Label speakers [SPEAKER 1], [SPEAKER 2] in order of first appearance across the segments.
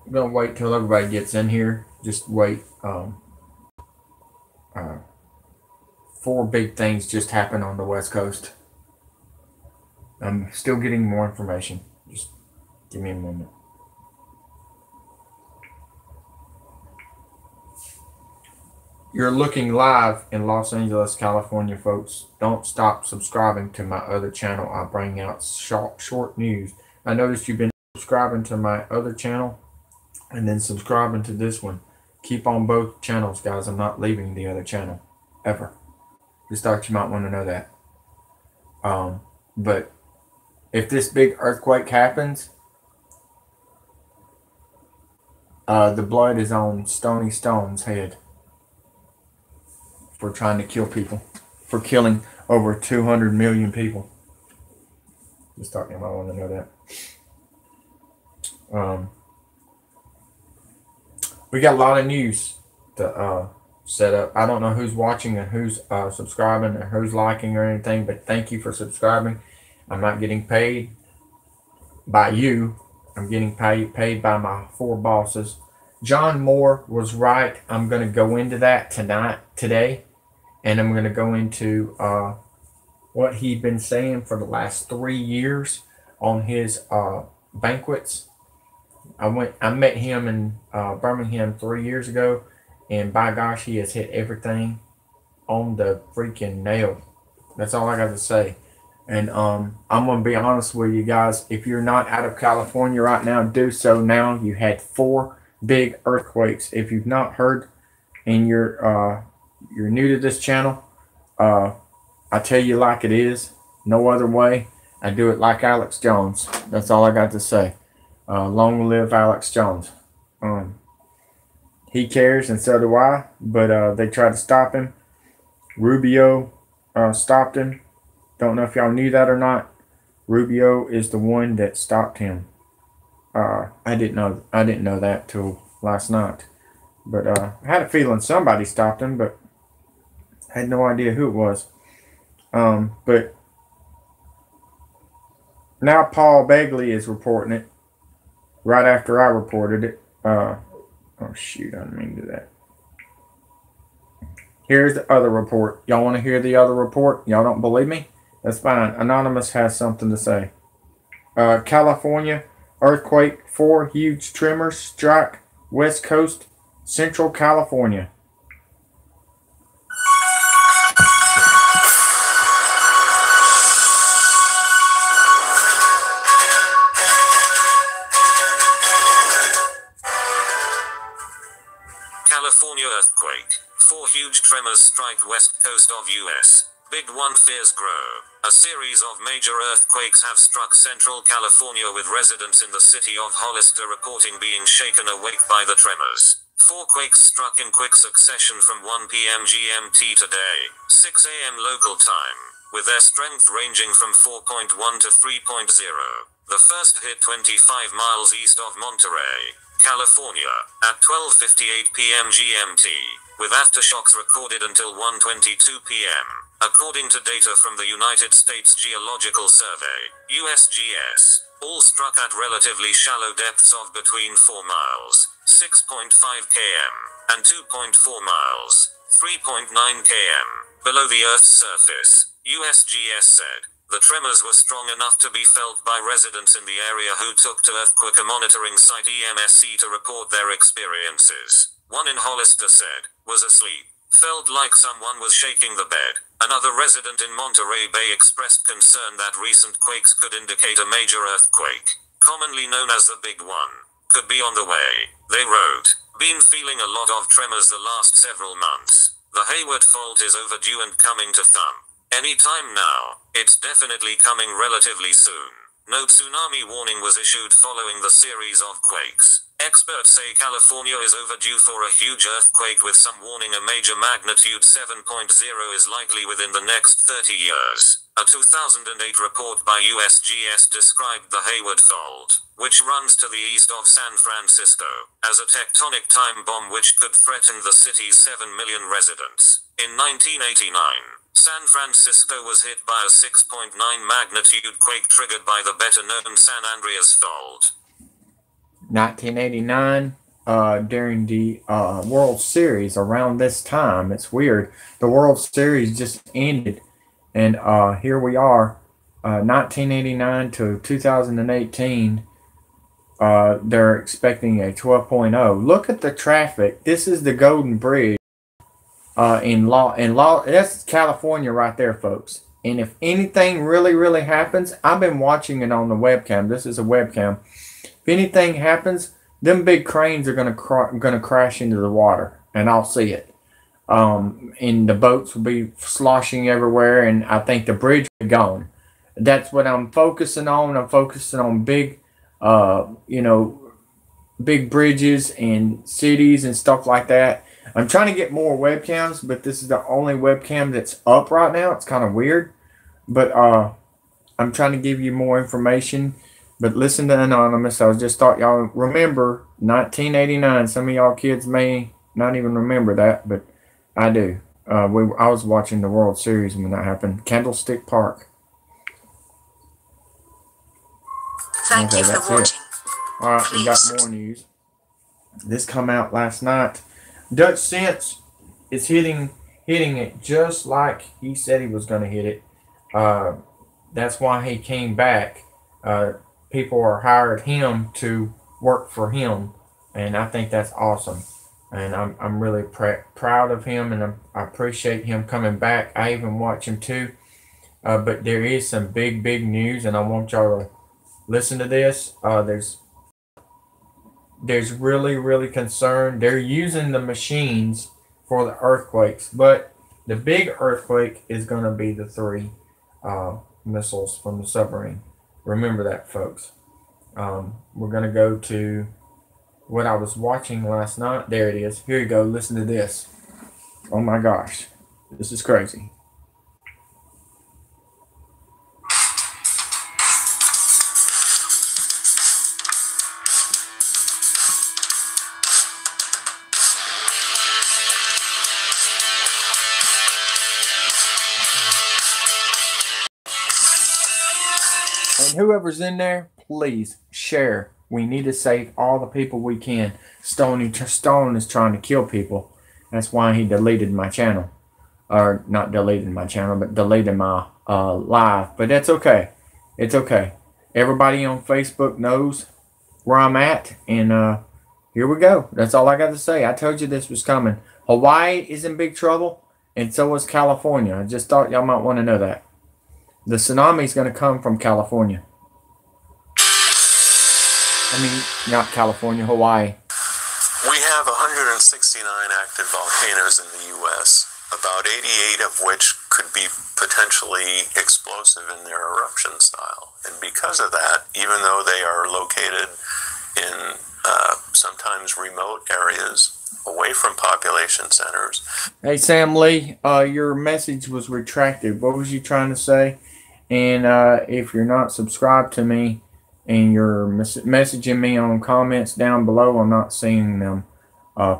[SPEAKER 1] I'm gonna wait till everybody gets in here. Just wait. Uh, Four big things just happened on the West Coast. I'm still getting more information. Just give me a moment. You're looking live in Los Angeles, California, folks. Don't stop subscribing to my other channel. I bring out short news. I noticed you've been subscribing to my other channel and then subscribing to this one. Keep on both channels, guys. I'm not leaving the other channel ever. Just thought you might want to know that. But if this big earthquake happens, the blood is on Stony Stone's head for trying to kill people, for killing over 200 million people. Just thought you might want to know that. We got a lot of news to set up. I don't know who's watching and who's subscribing or who's liking or anything, but thank you for subscribing. I'm not getting paid by you. I'm getting paid by my 4 bosses. John Moore was right. I'm going to go into that today, and I'm going to go into what he'd been saying for the last 3 years on his banquets. I met him in Birmingham 3 years ago, and by gosh, he has hit everything on the freaking nail. That's all I got to say. And I'm going to be honest with you guys. If you're not out of California right now, do so now. You had 4 big earthquakes. If you've not heard and you're new to this channel, I tell you like it is. No other way. I do it like Alex Jones. That's all I got to say. Long live Alex Jones. He cares, and so do I. But they tried to stop him. Rubio stopped him. Don't know if y'all knew that or not. Rubio is the one that stopped him. I didn't know that till last night. But I had a feeling somebody stopped him, but I had no idea who it was. But now Paul Begley is reporting it. Right after I reported it. Oh shoot, I didn't mean to do that. Here's the other report. Y'all want to hear the other report? Y'all don't believe me? That's fine. Anonymous has something to say. California earthquake, 4 huge tremors strike West Coast, Central California.
[SPEAKER 2] California earthquake. 4 huge tremors strike west coast of US. Big one fears grow. A series of major earthquakes have struck central California, with residents in the city of Hollister reporting being shaken awake by the tremors. 4 quakes struck in quick succession from 1 p.m. GMT today, 6 a.m. local time, with their strength ranging from 4.1 to 3.0. The first hit 25 miles east of Monterey, California, at 12:58 p.m. GMT, with aftershocks recorded until 1:22 p.m. According to data from the United States Geological Survey, USGS, all struck at relatively shallow depths of between 4 miles, 6.5 km, and 2.4 miles, 3.9 km, below the Earth's surface, USGS said. The tremors were strong enough to be felt by residents in the area, who took to earthquake monitoring site EMSC to report their experiences. One in Hollister said, was asleep. Felt like someone was shaking the bed. Another resident in Monterey Bay expressed concern that recent quakes could indicate a major earthquake, commonly known as the Big One, could be on the way. They wrote, been feeling a lot of tremors the last several months. The Hayward Fault is overdue and coming to thump. Anytime now. It's definitely coming relatively soon. No tsunami warning was issued following the series of quakes. Experts say California is overdue for a huge earthquake, with some warning a major magnitude 7.0 is likely within the next 30 years. A 2008 report by USGS described the Hayward Fault, which runs to the east of San Francisco, as a tectonic time bomb which could threaten the city's 7 million residents. In 1989, San Francisco was hit by a 6.9 magnitude quake triggered by the better-known San Andreas Fault.
[SPEAKER 1] 1989, during the World Series around this time. It's weird. The World Series just ended, and here we are, 1989 to 2018. They're expecting a 12.0. Look at the traffic. This is the Golden Bridge in law. That's California right there, folks. And if anything really happens, I've been watching it on the webcam. This is a webcam. If anything happens, them big cranes are gonna crash into the water, and I'll see it. And the boats will be sloshing everywhere, and I think the bridge will be gone. That's what I'm focusing on. I'm focusing on big, big bridges and cities and stuff like that. I'm trying to get more webcams, but this is the only webcam that's up right now. It's kind of weird, but I'm trying to give you more information. But listen to Anonymous. I just thought y'all remember 1989. Some of y'all kids may not even remember that, but I do. I was watching the World Series when that happened. Candlestick Park.
[SPEAKER 2] Thank you for watching.
[SPEAKER 1] All right, we got more news. This come out last night. Dutch Sense is hitting it just like he said he was going to hit it. That's why he came back. People are hired him to work for him, and I think that's awesome. And I'm really proud of him, and I appreciate him coming back. I even watch him too. But there is some big news, and I want y'all to listen to this. There's really concern. They're using the machines for the earthquakes, but the big earthquake is going to be the 3 missiles from the submarine. Remember that, folks. We're going to go to what I was watching last night. There it is. Here you go. Listen to this. Oh my gosh. This is crazy. And whoever's in there, please share. We need to save all the people we can. Stone is trying to kill people. That's why he deleted my channel. Or not deleted my channel, but deleted my live. But that's okay. It's okay. Everybody on Facebook knows where I'm at. And here we go. That's all I got to say. I told you this was coming. Hawaii is in big trouble. And so is California. I just thought y'all might want to know that. The tsunami is going to come from California. I mean, not California, Hawaii.
[SPEAKER 3] We have 169 active volcanoes in the U.S., about 88 of which could be potentially explosive in their eruption style. And because of that, even though they are located in sometimes remote areas away from population centers.
[SPEAKER 1] Hey, Sam Lee, your message was retracted. What was you trying to say? And if you're not subscribed to me and you're messaging me on comments down below, I'm not seeing them,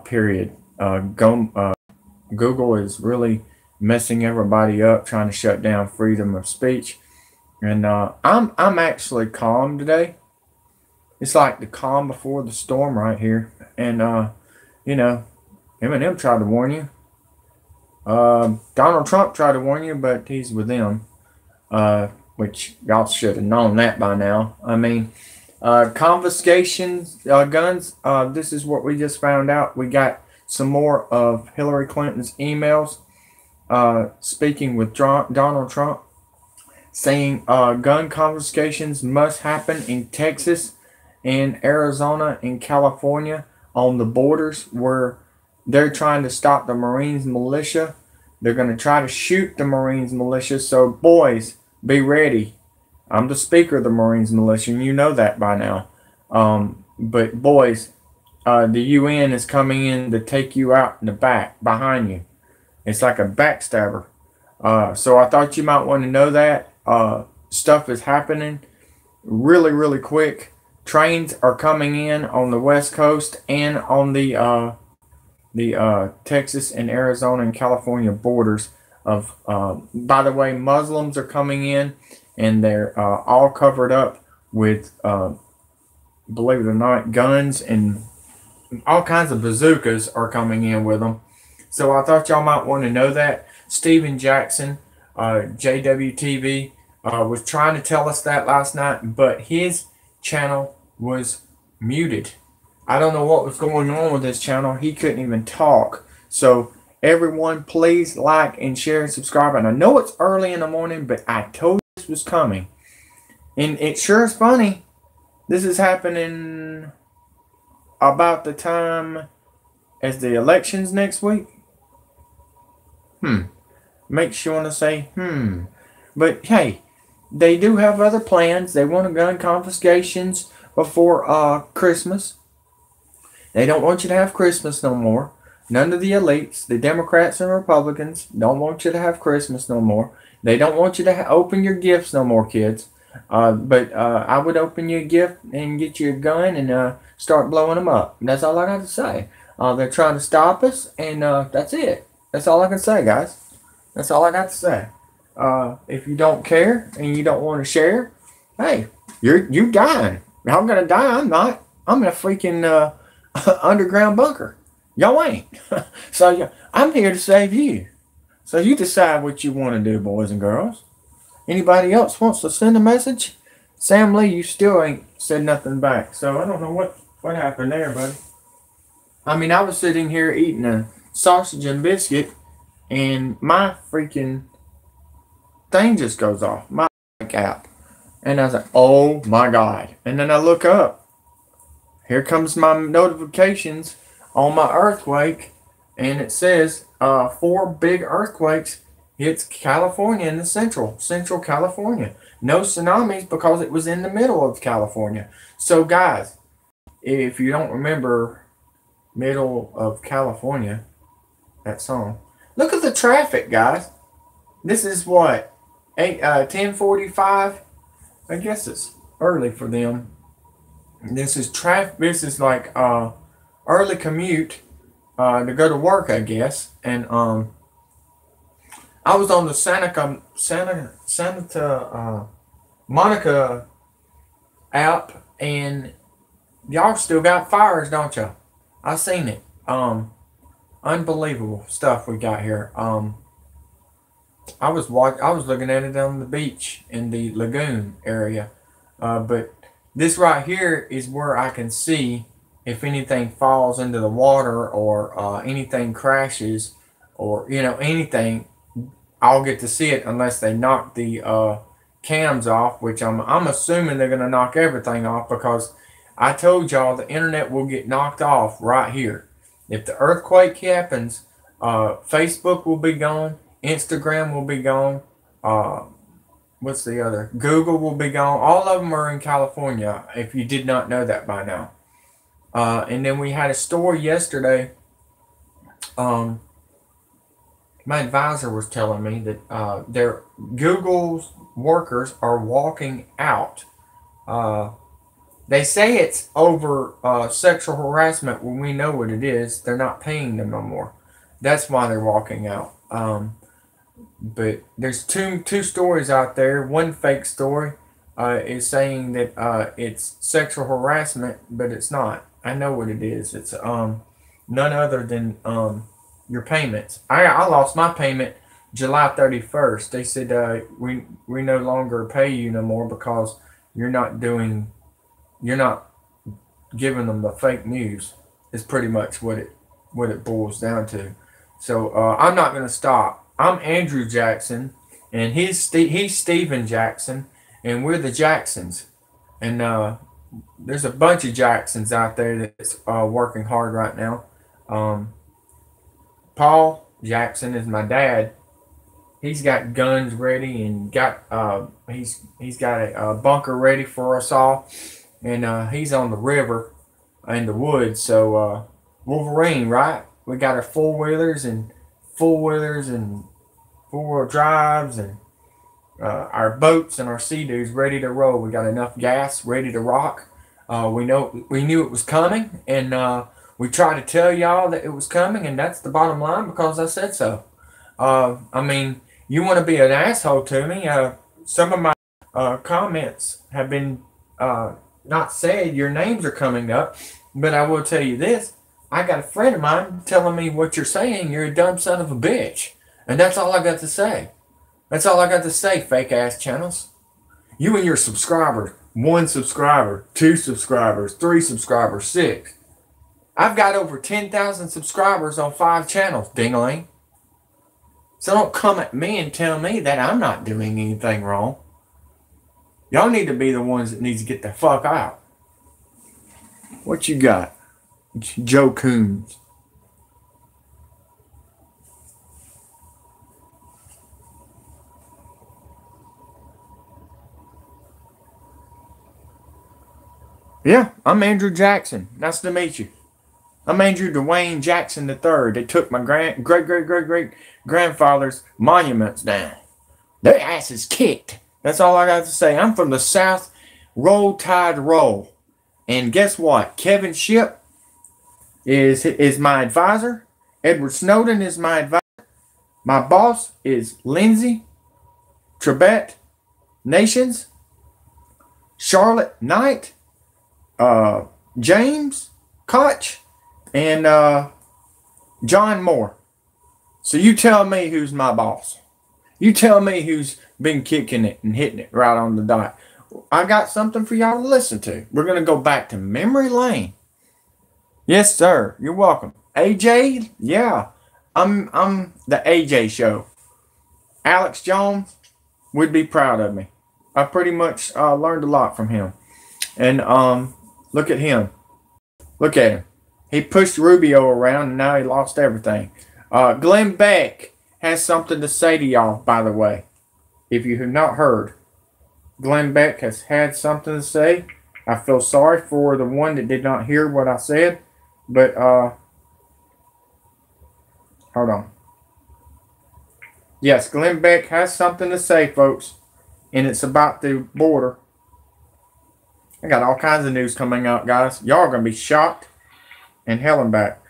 [SPEAKER 1] period. Google is really messing everybody up, trying to shut down freedom of speech. And I'm actually calm today. It's like the calm before the storm right here. And, you know, Eminem tried to warn you. Donald Trump tried to warn you, but he's with them. Which y'all should have known that by now. I mean, confiscations, guns. This is what we just found out. We got some more of Hillary Clinton's emails speaking with Donald Trump, saying gun confiscations must happen in Texas and Arizona and California on the borders where they're trying to stop the Marines militia. They're going to try to shoot the Marines militia. So, boys, be ready. I'm the speaker of the Marines militia, and you know that by now. But, boys, the UN is coming in to take you out in the back, behind you. It's like a backstabber. So I thought you might want to know that. Stuff is happening really quick. Trains are coming in on the West Coast and on the Texas and Arizona and California borders. By the way, Muslims are coming in, and they're all covered up with believe it or not, guns and all kinds of bazookas are coming in with them. So I thought y'all might want to know that. Steven Jackson, JWTV, was trying to tell us that last night, but his channel was muted. I don't know what was going on with his channel. He couldn't even talk. So everyone, please like and share and subscribe. And I know it's early in the morning, but I told you this was coming. And it sure is funny. This is happening about the time as the elections next week. Makes you want to say, But hey, they do have other plans. They want gun confiscations before Christmas. They don't want you to have Christmas no more. None of the elites, the Democrats and Republicans, don't want you to have Christmas no more. They don't want you to open your gifts no more, kids. But I would open you a gift and get you a gun and start blowing them up. That's all I got to say. They're trying to stop us, and that's it. That's all I can say, guys. That's all I got to say. If you don't care and you don't want to share, hey, you're dying. I'm gonna die. I'm not. I'm in a freaking underground bunker. Y'all ain't. So yeah, I'm here to save you. So you decide what you want to do, boys and girls. Anybody else wants to send a message? Sam Lee, you still ain't said nothing back. So I don't know what happened there, buddy. I mean, I was sitting here eating a sausage and biscuit, and my freaking thing just goes off. My app. And I was like, oh my God. And then I look up. Here comes my notifications on my earthquake, and it says 4 big earthquakes hits California in the central California. No tsunamis because it was in the middle of California. So guys, if you don't remember Middle of California, that song, look at the traffic, guys. This is what, 10:45. I guess it's early for them. This is traffic. This is like early commute to go to work, I guess. And I was on the Santa Monica app, and y'all still got fires, don't y'all? I seen it. Unbelievable stuff we got here. I was looking at it on the beach in the lagoon area, but this right here is where I can see if anything falls into the water or anything crashes or anything. I'll get to see it unless they knock the cams off, which I'm assuming they're gonna knock everything off, because I told y'all the internet will get knocked off right here. If the earthquake happens, Facebook will be gone, Instagram will be gone, what's the other? Google will be gone. All of them are in California, if you did not know that by now. And then we had a story yesterday. My advisor was telling me that their Google's workers are walking out. They say it's over sexual harassment when we know what it is. They're not paying them no more. That's why they're walking out. But there's two stories out there. One fake story is saying that it's sexual harassment, but it's not. I know what it is. It's none other than your payments. I lost my payment July 31st. They said we no longer pay you no more because you're not giving them the fake news. Is pretty much what it boils down to. So I'm not going to stop. I'm Andrew Jackson, and he's Steven Jackson, and we're the Jacksons. And there's a bunch of Jacksons out there that's working hard right now. Paul Jackson is my dad. He's got guns ready and he's got a bunker ready for us all, and he's on the river in the woods. So Wolverine, right? We got our four-wheelers and four-wheel drives and our boats and our Sea-Doos ready to roll. We got enough gas ready to rock. We knew it was coming, and we tried to tell y'all that it was coming, and that's the bottom line because I said so. I mean, you want to be an asshole to me? Some of my comments have been not said your names are coming up, but I will tell you this. I got a friend of mine telling me what you're saying. You're a dumb son of a bitch. And that's all I got to say. That's all I got to say, fake ass channels. You and your subscribers. 1 subscriber, 2 subscribers, 3 subscribers, 6. I've got over 10,000 subscribers on 5 channels, ding-a-ling. So don't come at me and tell me that I'm not doing anything wrong. Y'all need to be the ones that needs to get the fuck out. What you got? Joe Coons. Yeah, I'm Andrew Jackson. Nice to meet you. I'm Andrew Dwayne Jackson III. They took my great grandfather's monuments down. Their ass is kicked. That's all I got to say. I'm from the South. Roll Tide Roll. And guess what? Kevin Shipp is my advisor. Edward Snowden is my advisor. My boss is Lindsay Trebet Nations. Charlotte Knight. James Koch. And John Moore. So you tell me who's my boss. You tell me who's been kicking it and hitting it right on the dot. I got something for y'all to listen to. We're going to go back to memory lane. Yes, sir. You're welcome. AJ? Yeah. I'm the AJ show. Alex Jones would be proud of me. I pretty much learned a lot from him. And look at him. Look at him. He pushed Rubio around and now he lost everything. Glenn Beck has something to say to y'all, by the way. If you have not heard, Glenn Beck has had something to say. I feel sorry for the one that did not hear what I said. But, hold on. Yes, Glenn Beck has something to say, folks. And it's about the border. I got all kinds of news coming out, guys. Y'all are going to be shocked and hell and back.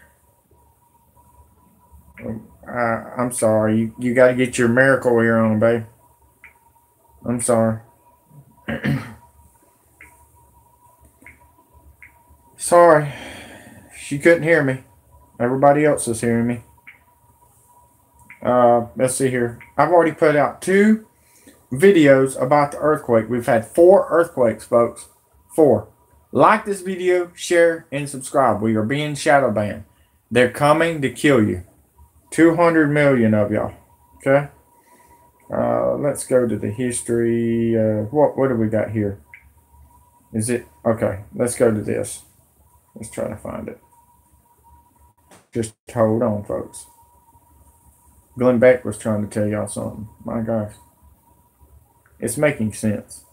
[SPEAKER 1] I'm sorry. You got to get your miracle ear on, babe. I'm sorry. Sorry. She couldn't hear me. Everybody else is hearing me. Let's see here. I've already put out 2 videos about the earthquake. We've had 4 earthquakes, folks. 4. Like this video, share, and subscribe. We are being shadow banned. They're coming to kill you. 200 million of y'all. Okay? Let's go to the history. What do we got here? Is it? Okay, let's go to this. Let's try to find it. Just hold on, folks. Glenn Beck was trying to tell y'all something. My gosh. It's making sense.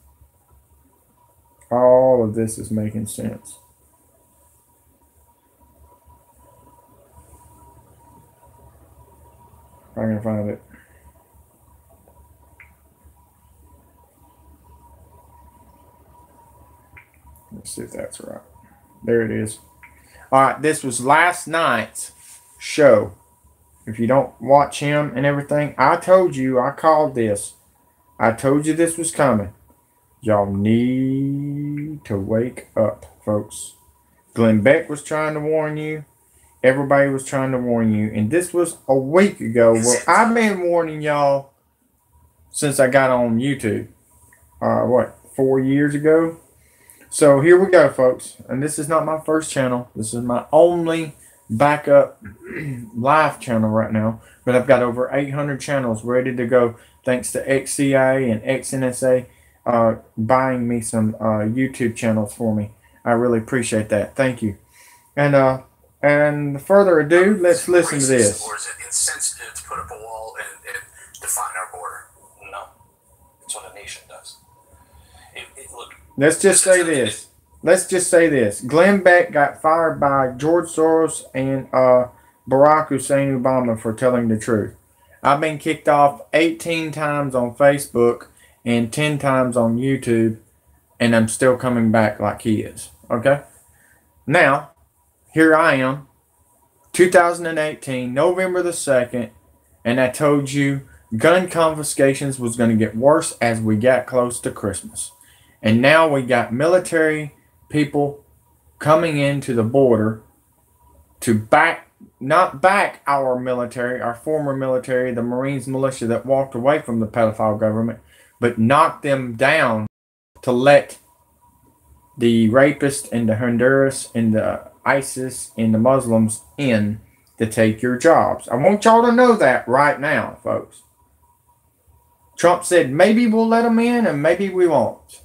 [SPEAKER 1] All of this is making sense. If I can find it. Let's see if that's right. There it is. Alright, this was last night's show. If you don't watch him and everything, I told you, I called this. I told you this was coming. Y'all need to wake up, folks. Glenn Beck was trying to warn you. Everybody was trying to warn you. And this was a week ago. Well, I've been warning y'all since I got on YouTube. 4 years ago? So here we go, folks. And this is not my first channel. This is my only backup live channel right now. But I've got over 800 channels ready to go. Thanks to XCIA and XNSA buying me some YouTube channels for me. I really appreciate that. Thank you. And further ado, let's listen to this.
[SPEAKER 4] Or is it insensitive to put up a wall and define our border? No. It's what a nation does. Look,
[SPEAKER 1] let's just say this. Let's just say this. Glenn Beck got fired by George Soros and Barack Hussein Obama for telling the truth. I've been kicked off 18 times on Facebook and 10 times on YouTube, and I'm still coming back like he is. Okay? Now, here I am, 2018, November the 2nd, and I told you gun confiscations was going to get worse as we got close to Christmas. And now we got military people coming into the border to not back our military, our former military, the Marines militia that walked away from the pedophile government, but knock them down to let the rapists and the Honduras and the ISIS and the Muslims in to take your jobs. I want y'all to know that right now, folks. Trump said maybe we'll let them in and maybe we won't.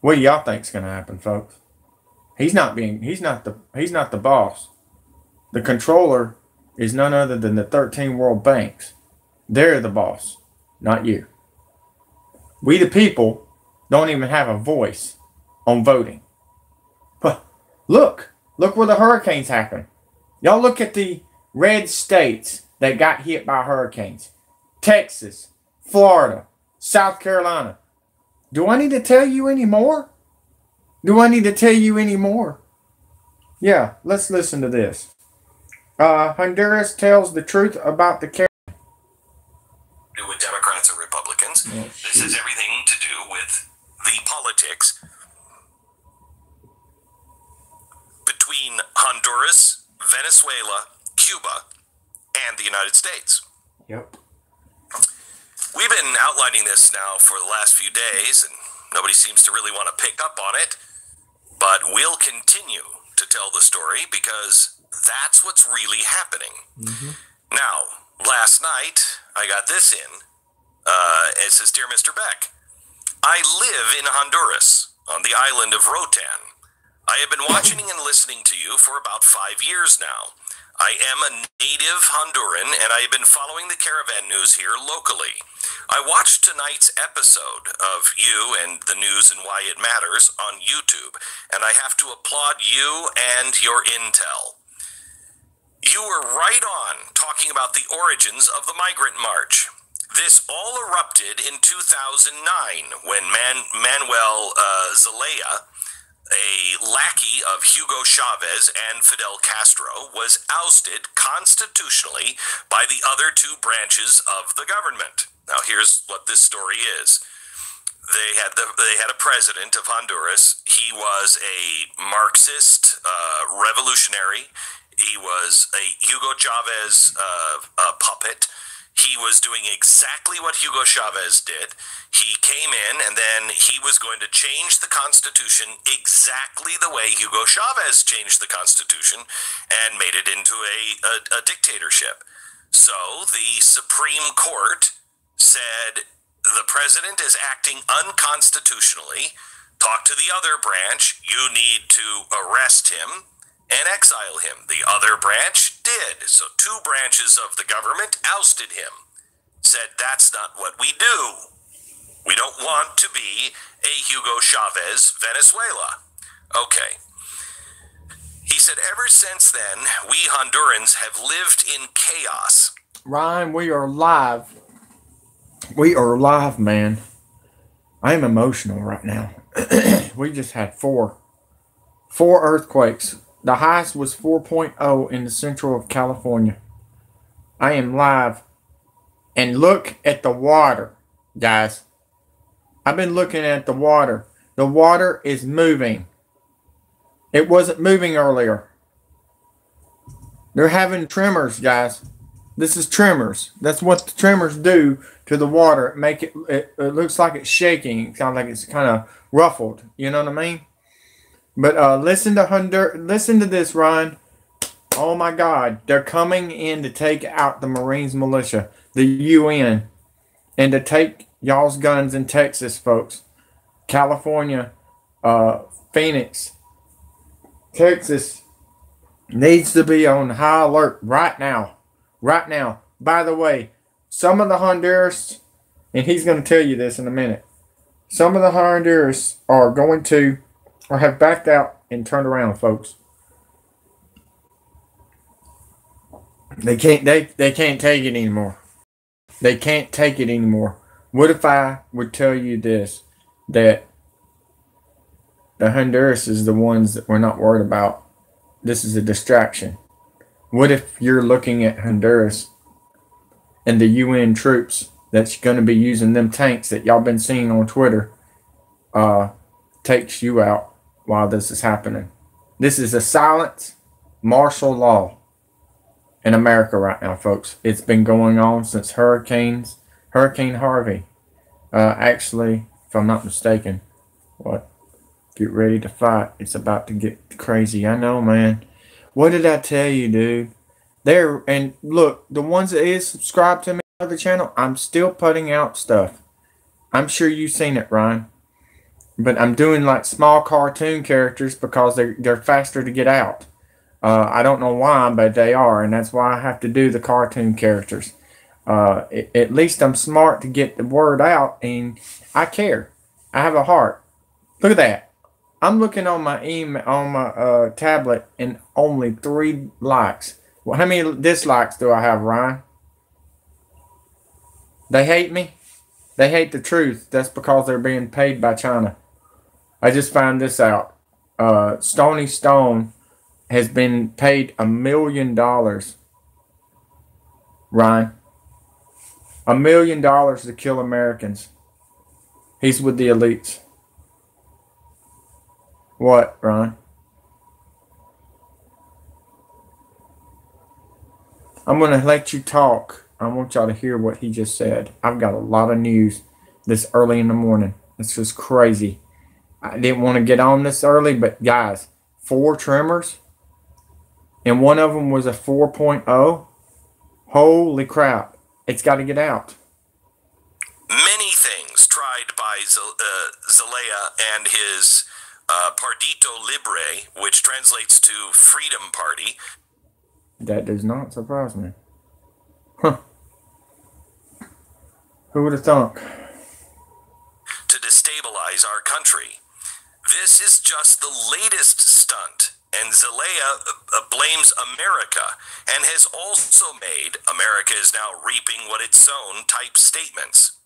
[SPEAKER 1] What do y'all think's going to happen, folks? He's not the boss. The controller is none other than the 13 world banks. They're the boss, not you. We the people don't even have a voice on voting. But look where the hurricanes happen. Y'all look at the red states that got hit by hurricanes. Texas, Florida, South Carolina. Do I need to tell you any more? Yeah, let's listen to this. Honduras tells the truth about the
[SPEAKER 2] with Democrats and Republicans.
[SPEAKER 1] Oh,
[SPEAKER 2] this has everything to do with the politics between Honduras, Venezuela, Cuba, and the United States.
[SPEAKER 1] Yep.
[SPEAKER 2] We've been outlining this now for the last few days, and nobody seems to really want to pick up on it, but we'll continue to tell the story because that's what's really happening.
[SPEAKER 1] Mm-hmm.
[SPEAKER 2] Now, last night, I got this in. It says, Dear Mr. Beck, I live in Honduras, on the island of Rotan. I have been watching and listening to you for about 5 years now. I am a native Honduran, and I have been following the caravan news here locally. I watched tonight's episode of you and the news and why it matters on YouTube, and I have to applaud you and your intel. You were right on talking about the origins of the Migrant March. This all erupted in 2009 when Manuel Zelaya, a lackey of Hugo Chavez and Fidel Castro, was ousted constitutionally by the other two branches of the government. Now, here's what this story is. They had a president of Honduras. He was a Marxist revolutionary. He was a Hugo Chavez puppet. He was doing exactly what Hugo Chavez did. He came in and then he was going to change the Constitution exactly the way Hugo Chavez changed the Constitution and made it into a dictatorship. So the Supreme Court said the president is acting unconstitutionally. Talk to the other branch. You need to arrest him and exile him. The other branch did. So two branches of the government ousted him. Said, that's not what we do. We don't want to be a Hugo Chavez Venezuela. Okay. He said, ever since then, we Hondurans have lived in chaos.
[SPEAKER 1] Ryan, we are live. We are live, man. I am emotional right now. We just had four earthquakes. The highest was 4.0 in the central of California. I am live. And look at the water, guys. I've been looking at the water. The water is moving. It wasn't moving earlier. They're having tremors, guys. This is tremors. That's what the tremors do to the water. It looks like it's shaking. It sounds like it's kind of ruffled. You know what I mean? But listen to this, Ryan. Oh my God. They're coming in to take out the Marines militia, the UN, and to take y'all's guns in Texas, folks. California, Phoenix, Texas needs to be on high alert right now. Right now. By the way, some of the Honduras, and he's going to tell you this in a minute, some of the Honduras are going to, or have backed out and turned around, folks. They can't take it anymore. They can't take it anymore. What if I would tell you this, that the Honduras is the ones that we're not worried about? This is a distraction. What if you're looking at Honduras and the UN troops that's going to be using them tanks that y'all been seeing on Twitter takes you out? while this is happening. This is a silent martial law in America right now, folks. It's been going on since Hurricane Harvey. Actually, if I'm not mistaken, get ready to fight. It's about to get crazy. I know, man. What did I tell you, dude? There, and look, the ones that is subscribed to me on the channel, I'm still putting out stuff. I'm sure you've seen it, Ryan. But I'm doing like small cartoon characters because they're faster to get out. I don't know why, but they are, and that's why I have to do the cartoon characters. At least I'm smart to get the word out, and I care. I have a heart. Look at that. I'm looking on my email on my tablet, and only 3 likes. Well, how many dislikes do I have, Ryan? They hate me. They hate the truth. That's because they're being paid by China. I just found this out. Stony Stone has been paid $1 million. Ryan. $1 million to kill Americans. He's with the elites. What, Ryan? I'm going to let you talk. I want y'all to hear what he just said. I've got a lot of news this early in the morning. It's just crazy. I didn't want to get on this early, but guys, 4 Tremors, and one of them was a 4.0. Holy crap. It's got to get out.
[SPEAKER 5] Many things tried by Zelaya and his Partito Libre, which translates to Freedom Party.
[SPEAKER 1] That does not surprise me. Huh. Who would have thunk?
[SPEAKER 5] To destabilize our country. This is just the latest stunt, and Zelaya blames America and has also made "America is now reaping what it's sown" type statements.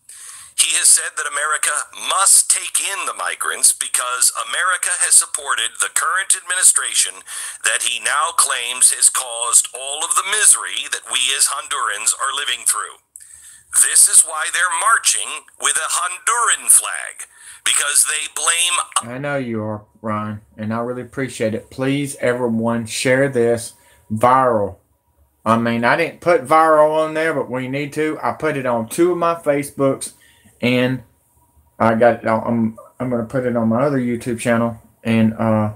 [SPEAKER 5] He has said that America must take in the migrants because America has supported the current administration that he now claims has caused all of the misery that we as Hondurans are living through. This is why they're marching with a Honduran flag, because they blame...
[SPEAKER 1] I know you are, Ryan, and I really appreciate it. Please, everyone, share this viral. I mean, I didn't put viral on there, but we need to. I put it on 2 of my Facebooks, and I got it on, I'm going to put it on my other YouTube channel and my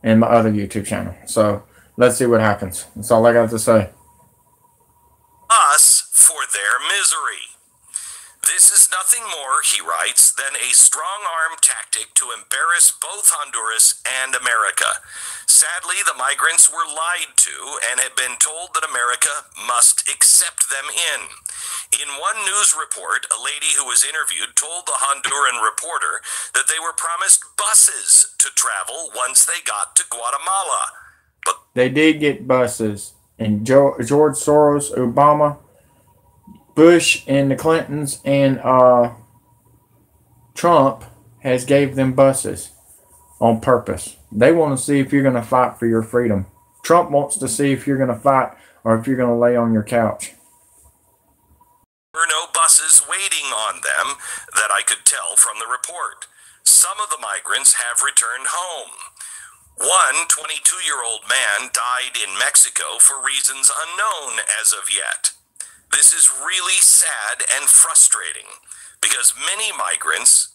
[SPEAKER 1] other YouTube channel. So let's see what happens. That's all I got to say.
[SPEAKER 5] Us for their misery. This is nothing more, he writes, than a strong-arm tactic to embarrass both Honduras and America. Sadly, the migrants were lied to and have been told that America must accept them in. In one news report, a lady who was interviewed told the Honduran reporter that they were promised buses to travel once they got to Guatemala. But
[SPEAKER 1] they did get buses, and George Soros, Obama, Bush, and the Clintons, and Trump has gave them buses on purpose. They want to see if you're going to fight for your freedom. Trump wants to see if you're going to fight or if you're going to lay on your couch.
[SPEAKER 5] There were no buses waiting on them that I could tell from the report. Some of the migrants have returned home. One 22-year-old man died in Mexico for reasons unknown as of yet. This is really sad and frustrating because many migrants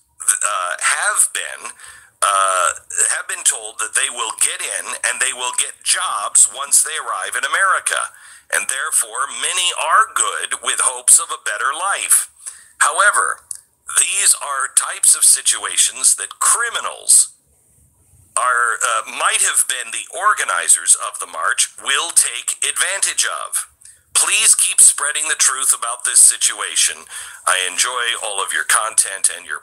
[SPEAKER 5] have been told that they will get in and they will get jobs once they arrive in America, and therefore many are good with hopes of a better life. However, these are types of situations that criminals might have been the organizers of the march will take advantage of. Please keep spreading the truth about this situation. I enjoy all of your content and your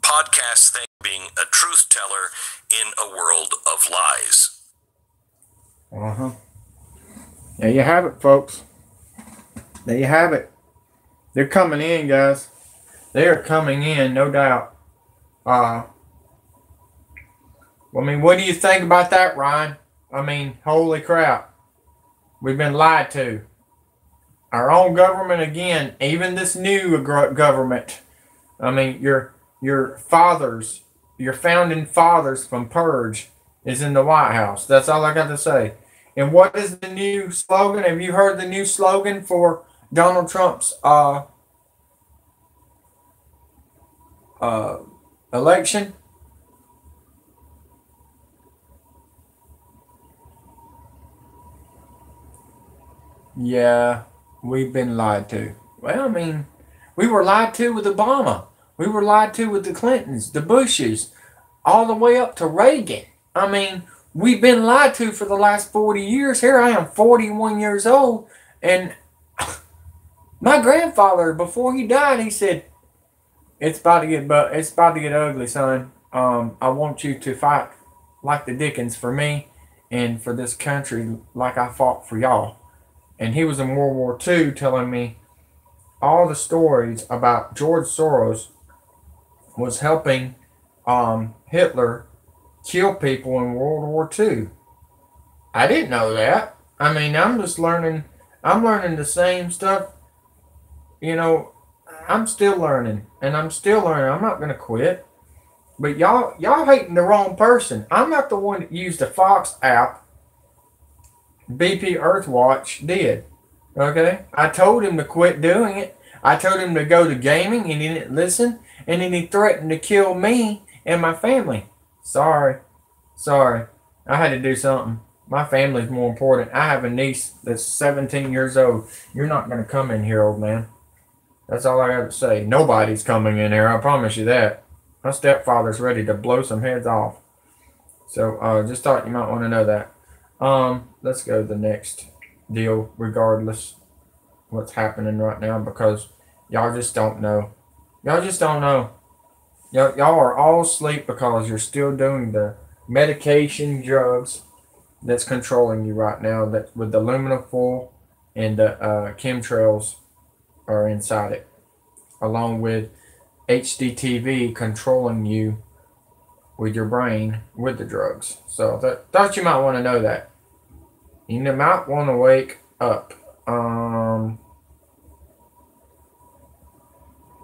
[SPEAKER 5] podcast thing, being a truth teller in a world of lies.
[SPEAKER 1] There you have it, folks. There you have it. They're coming in, guys. They are coming in, no doubt. I mean, what do you think about that, Ryan? I mean, holy crap. We've been lied to. Our own government again, even this new government. I mean, your fathers your founding fathers from Purge is in the White House. That's all I got to say. And what is the new slogan? Have you heard the new slogan for Donald Trump's election? Yeah, we've been lied to. Well, I mean, we were lied to with Obama. We were lied to with the Clintons, the Bushes, all the way up to Reagan. I mean, we've been lied to for the last 40 years. Here I am, 41 years old, and my grandfather, before he died, he said, it's about to get ugly, son. I want you to fight like the Dickens for me and for this country like I fought for y'all. And he was in World War II telling me all the stories about George Soros was helping Hitler kill people in World War II. I didn't know that. I mean, I'm just learning. I'm learning the same stuff. You know, I'm still learning, and I'm still learning. I'm not gonna quit. But y'all hating the wrong person. I'm not the one that used the Fox app. Bpearthwatch did. Okay? I told him to quit doing it. I told him to go to gaming and he didn't listen. And then he threatened to kill me and my family. Sorry. I had to do something. My family's more important. I have a niece that's 17 years old. You're not going to come in here, old man. That's all I got to say. Nobody's coming in here. I promise you that. My stepfather's ready to blow some heads off. So just thought you might want to know that. Let's go to the next deal, regardless what's happening right now, because y'all just don't know. Y'all just don't know. Y'all are all asleep because you're still doing the medication, drugs that's controlling you right now. That with the aluminum foil and the chemtrails are inside it, along with HDTV controlling you with your brain with the drugs. So thought you might want to know that. You might want to wake up.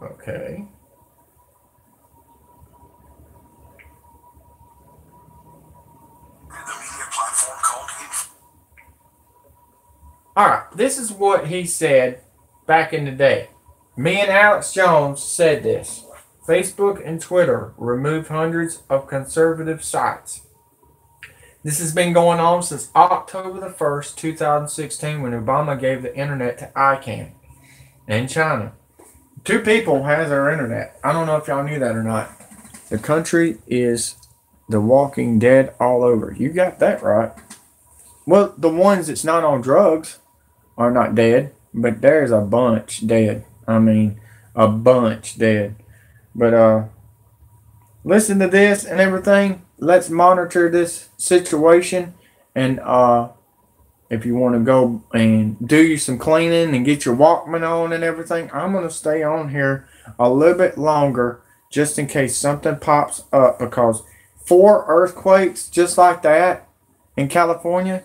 [SPEAKER 1] Okay. Alright, this is what he said back in the day. Me and Alex Jones said this. Facebook and Twitter removed hundreds of conservative sites. This has been going on since October the 1st, 2016, when Obama gave the internet to ICANN in China. 2 people has our internet. I don't know if y'all knew that or not. The country is the Walking Dead all over. You got that right. Well, the ones that's not on drugs are not dead, but there's a bunch dead. I mean, a bunch dead. But listen to this and everything. Let's monitor this situation, and if you want to go and do you some cleaning and get your Walkman on and everything, I'm going to stay on here a little bit longer just in case something pops up, because 4 earthquakes just like that in California,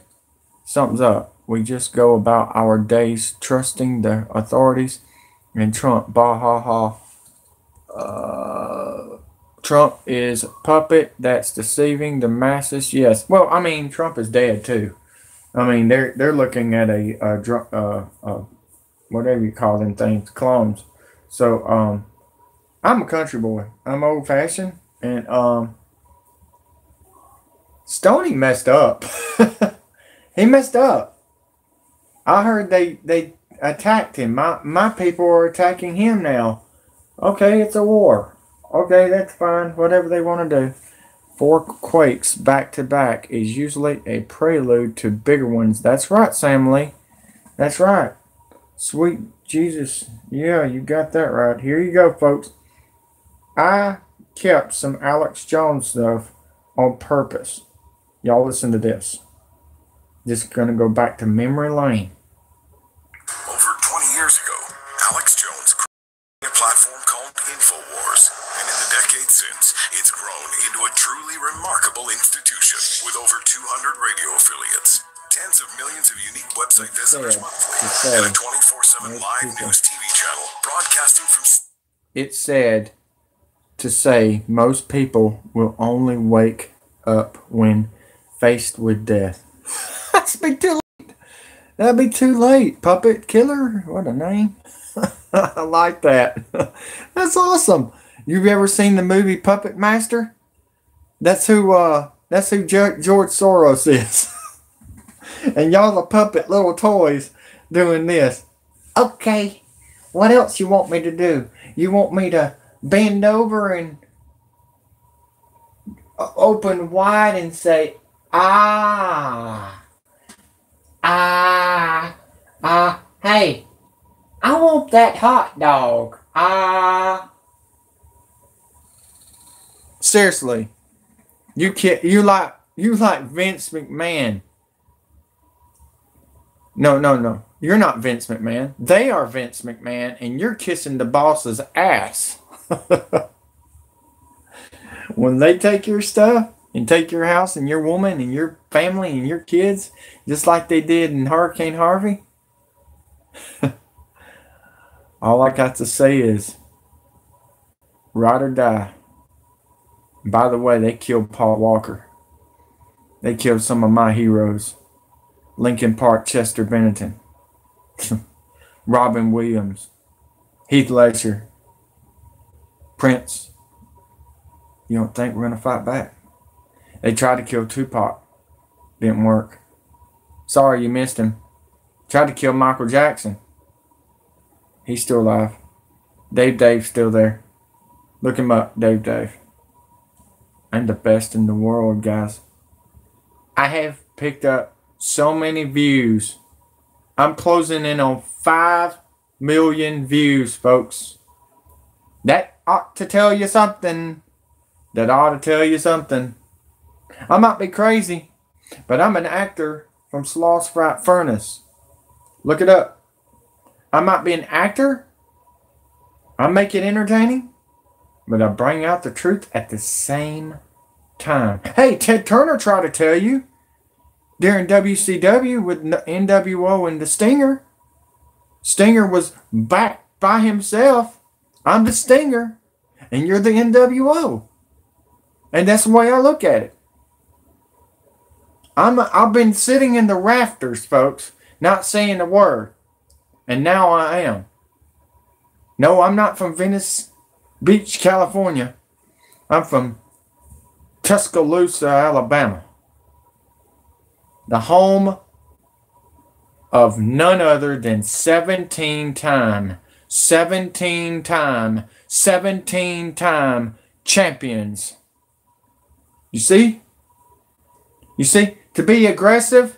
[SPEAKER 1] something's up. We just go about our days trusting the authorities, and Trump, bah ha ha. Trump is a puppet that's deceiving the masses. Yes. Well, I mean, Trump is dead too. I mean, they're looking at whatever you call them things, clones. So I'm a country boy. I'm old fashioned, and Stoney messed up. He messed up. I heard they attacked him. My people are attacking him now. Okay, it's a war. Okay, that's fine. Whatever they want to do. 4 quakes back to back is usually a prelude to bigger ones. That's right, Sam Lee. That's right. Sweet Jesus. Yeah, you got that right. Here you go, folks. I kept some Alex Jones stuff on purpose. Y'all listen to this. Just going to go back to memory lane.
[SPEAKER 5] Over 20 years ago, Alex Jones created a platform called InfoWars, and in the decades since, it's grown into a truly remarkable institution with over 200 radio affiliates, tens of millions of unique website visitors monthly, and a 24/7 live news TV channel broadcasting from...
[SPEAKER 1] It said to say most people will only wake up when faced with death. That'd be too late. That'd be too late. Puppet Killer? What a name. I like that. That's awesome. You've ever seen the movie Puppet Master? That's who George Soros is. And y'all are puppet little toys doing this. Okay, what else you want me to do? You want me to bend over and open wide and say, ah, hey, I want that hot dog. Ah. Seriously, you like Vince McMahon. No. You're not Vince McMahon. They are Vince McMahon, and you're kissing the boss's ass. When they take your stuff and take your house and your woman and your family and your kids, just like they did in Hurricane Harvey, all I got to say is, ride or die. By the way, they killed Paul Walker. They killed some of my heroes. Lincoln Park, Chester Bennington. Robin Williams. Heath Ledger. Prince. You don't think we're going to fight back? They tried to kill Tupac. Didn't work. Sorry you missed him. Tried to kill Michael Jackson. He's still alive. Dave's still there. Look him up, Dave. I'm the best in the world, guys. I have picked up so many views. I'm closing in on 5 million views, folks. That ought to tell you something. I might be crazy, but I'm an actor from Sloss Fright Furnace. Look it up. I might be an actor. I make it entertaining, but I bring out the truth at the same time. Hey, Ted Turner tried to tell you during WCW with NWO and the Stinger. Stinger was back by himself. I'm the Stinger, and you're the NWO. And that's the way I look at it. I've been sitting in the rafters, folks, not saying a word. And now I am. No, I'm not from Venice Beach, California. I'm from Tuscaloosa, Alabama. The home of none other than 17-time champions. You see? To be aggressive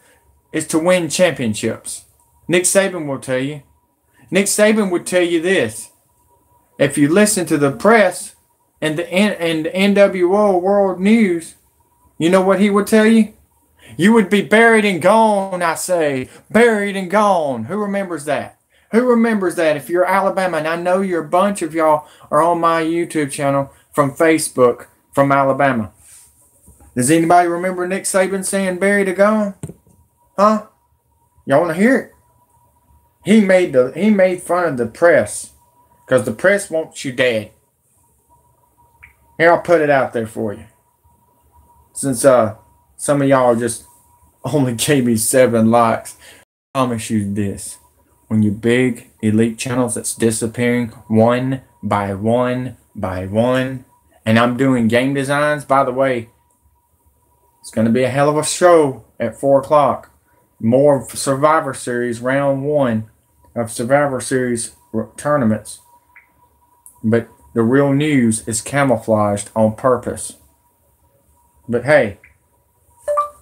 [SPEAKER 1] is to win championships. Nick Saban will tell you. Nick Saban would tell you this. If you listen to the press and the NWO World News, you know what he would tell you? You would be buried and gone, I say. Buried and gone. Who remembers that? Who remembers that? If you're Alabama, and I know you're a bunch of y'all are on my YouTube channel from Facebook from Alabama. Does anybody remember Nick Saban saying buried and gone? Huh? Y'all want to hear it? He made fun of the press because the press wants you dead. Here, I'll put it out there for you. Since some of y'all just only gave me 7 likes, I promise you this. When your big elite channels that's disappearing one by one, and I'm doing game designs, by the way, it's going to be a hell of a show at 4 o'clock. More Survivor Series, round 1 of Survivor Series tournaments. But the real news is camouflaged on purpose. But hey,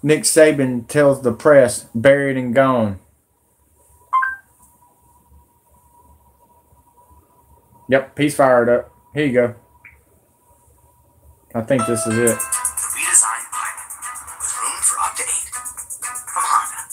[SPEAKER 1] Nick Saban tells the press, buried and gone. Yep, he's fired up. Here you go. I think this is it.
[SPEAKER 6] Redesigned pipe with room for up to 8 from Honda.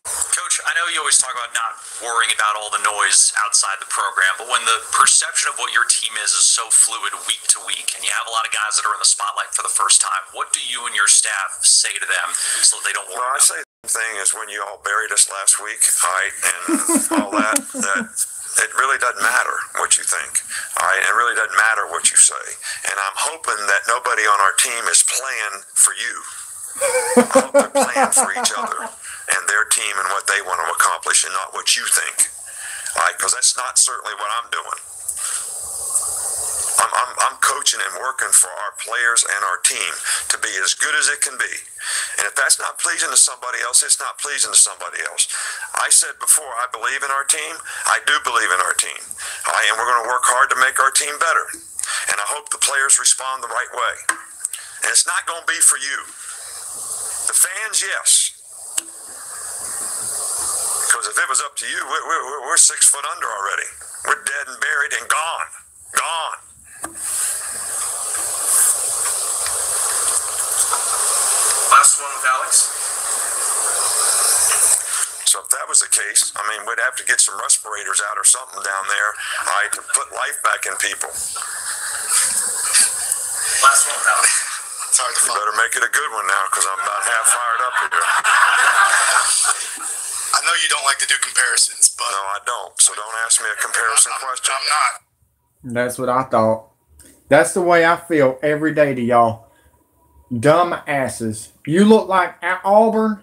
[SPEAKER 5] Coach, I know you always talk about not worrying about all the noise outside the program, but when the perception of what your team is so fluid week to week, and you have a lot of guys that are in the spotlight for the first time, what do you and your staff say to them so that they don't worry?
[SPEAKER 3] Well, I say the thing is when you all buried us last week, height and all that It really doesn't matter what you think. All right, it really doesn't matter what you say. And I'm hoping that nobody on our team is playing for you. I hope they're playing for each other and their team and what they want to accomplish, and not what you think. All right, because that's not certainly what I'm doing. I'm coaching and working for our players and our team to be as good as it can be. And if that's not pleasing to somebody else, it's not pleasing to somebody else. I said before, I believe in our team. I do believe in our team. And we're going to work hard to make our team better. And I hope the players respond the right way. And it's not going to be for you. The fans, yes. Because if it was up to you, we're 6 foot under already. We're dead and buried and gone. Gone.
[SPEAKER 4] Last one with Alex.
[SPEAKER 3] So if that was the case, I mean, we'd have to get some respirators out or something down there, all right, to put life back in people.
[SPEAKER 4] Last one with Alex.
[SPEAKER 6] It's hard to
[SPEAKER 3] You
[SPEAKER 6] find.
[SPEAKER 3] better make it a good one now, because I'm about half fired up here.
[SPEAKER 6] I know you don't like to do comparisons, but
[SPEAKER 3] No, I don't. So don't ask me a comparison question.
[SPEAKER 6] I'm not.
[SPEAKER 1] That's what I thought. That's the way I feel every day to y'all. Dumb asses. You look like Auburn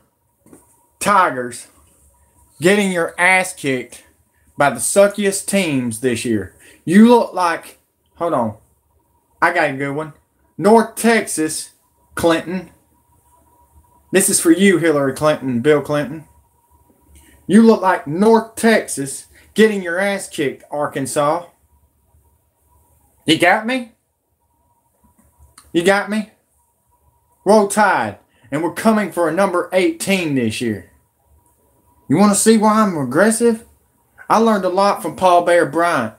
[SPEAKER 1] Tigers getting your ass kicked by the suckiest teams this year. You look like, hold on, I got a good one. North Texas, Clinton. This is for you, Hillary Clinton, Bill Clinton. You look like North Texas getting your ass kicked, Arkansas. You got me? You got me? Roll Tide. And we're coming for a number 18 this year. You want to see why I'm aggressive? I learned a lot from Paul Bear Bryant.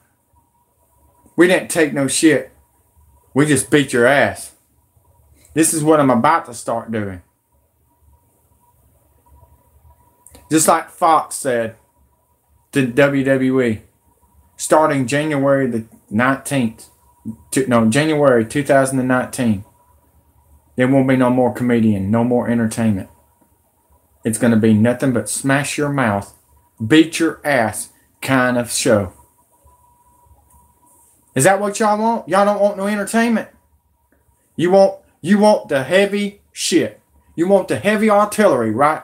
[SPEAKER 1] We didn't take no shit. We just beat your ass. This is what I'm about to start doing. Just like Fox said to WWE. Starting January the 19th. January 2019. There won't be no more comedian, no more entertainment. It's going to be nothing but smash your mouth, beat your ass kind of show. Is that what y'all want? Y'all don't want no entertainment? You want the heavy shit. You want the heavy artillery, right?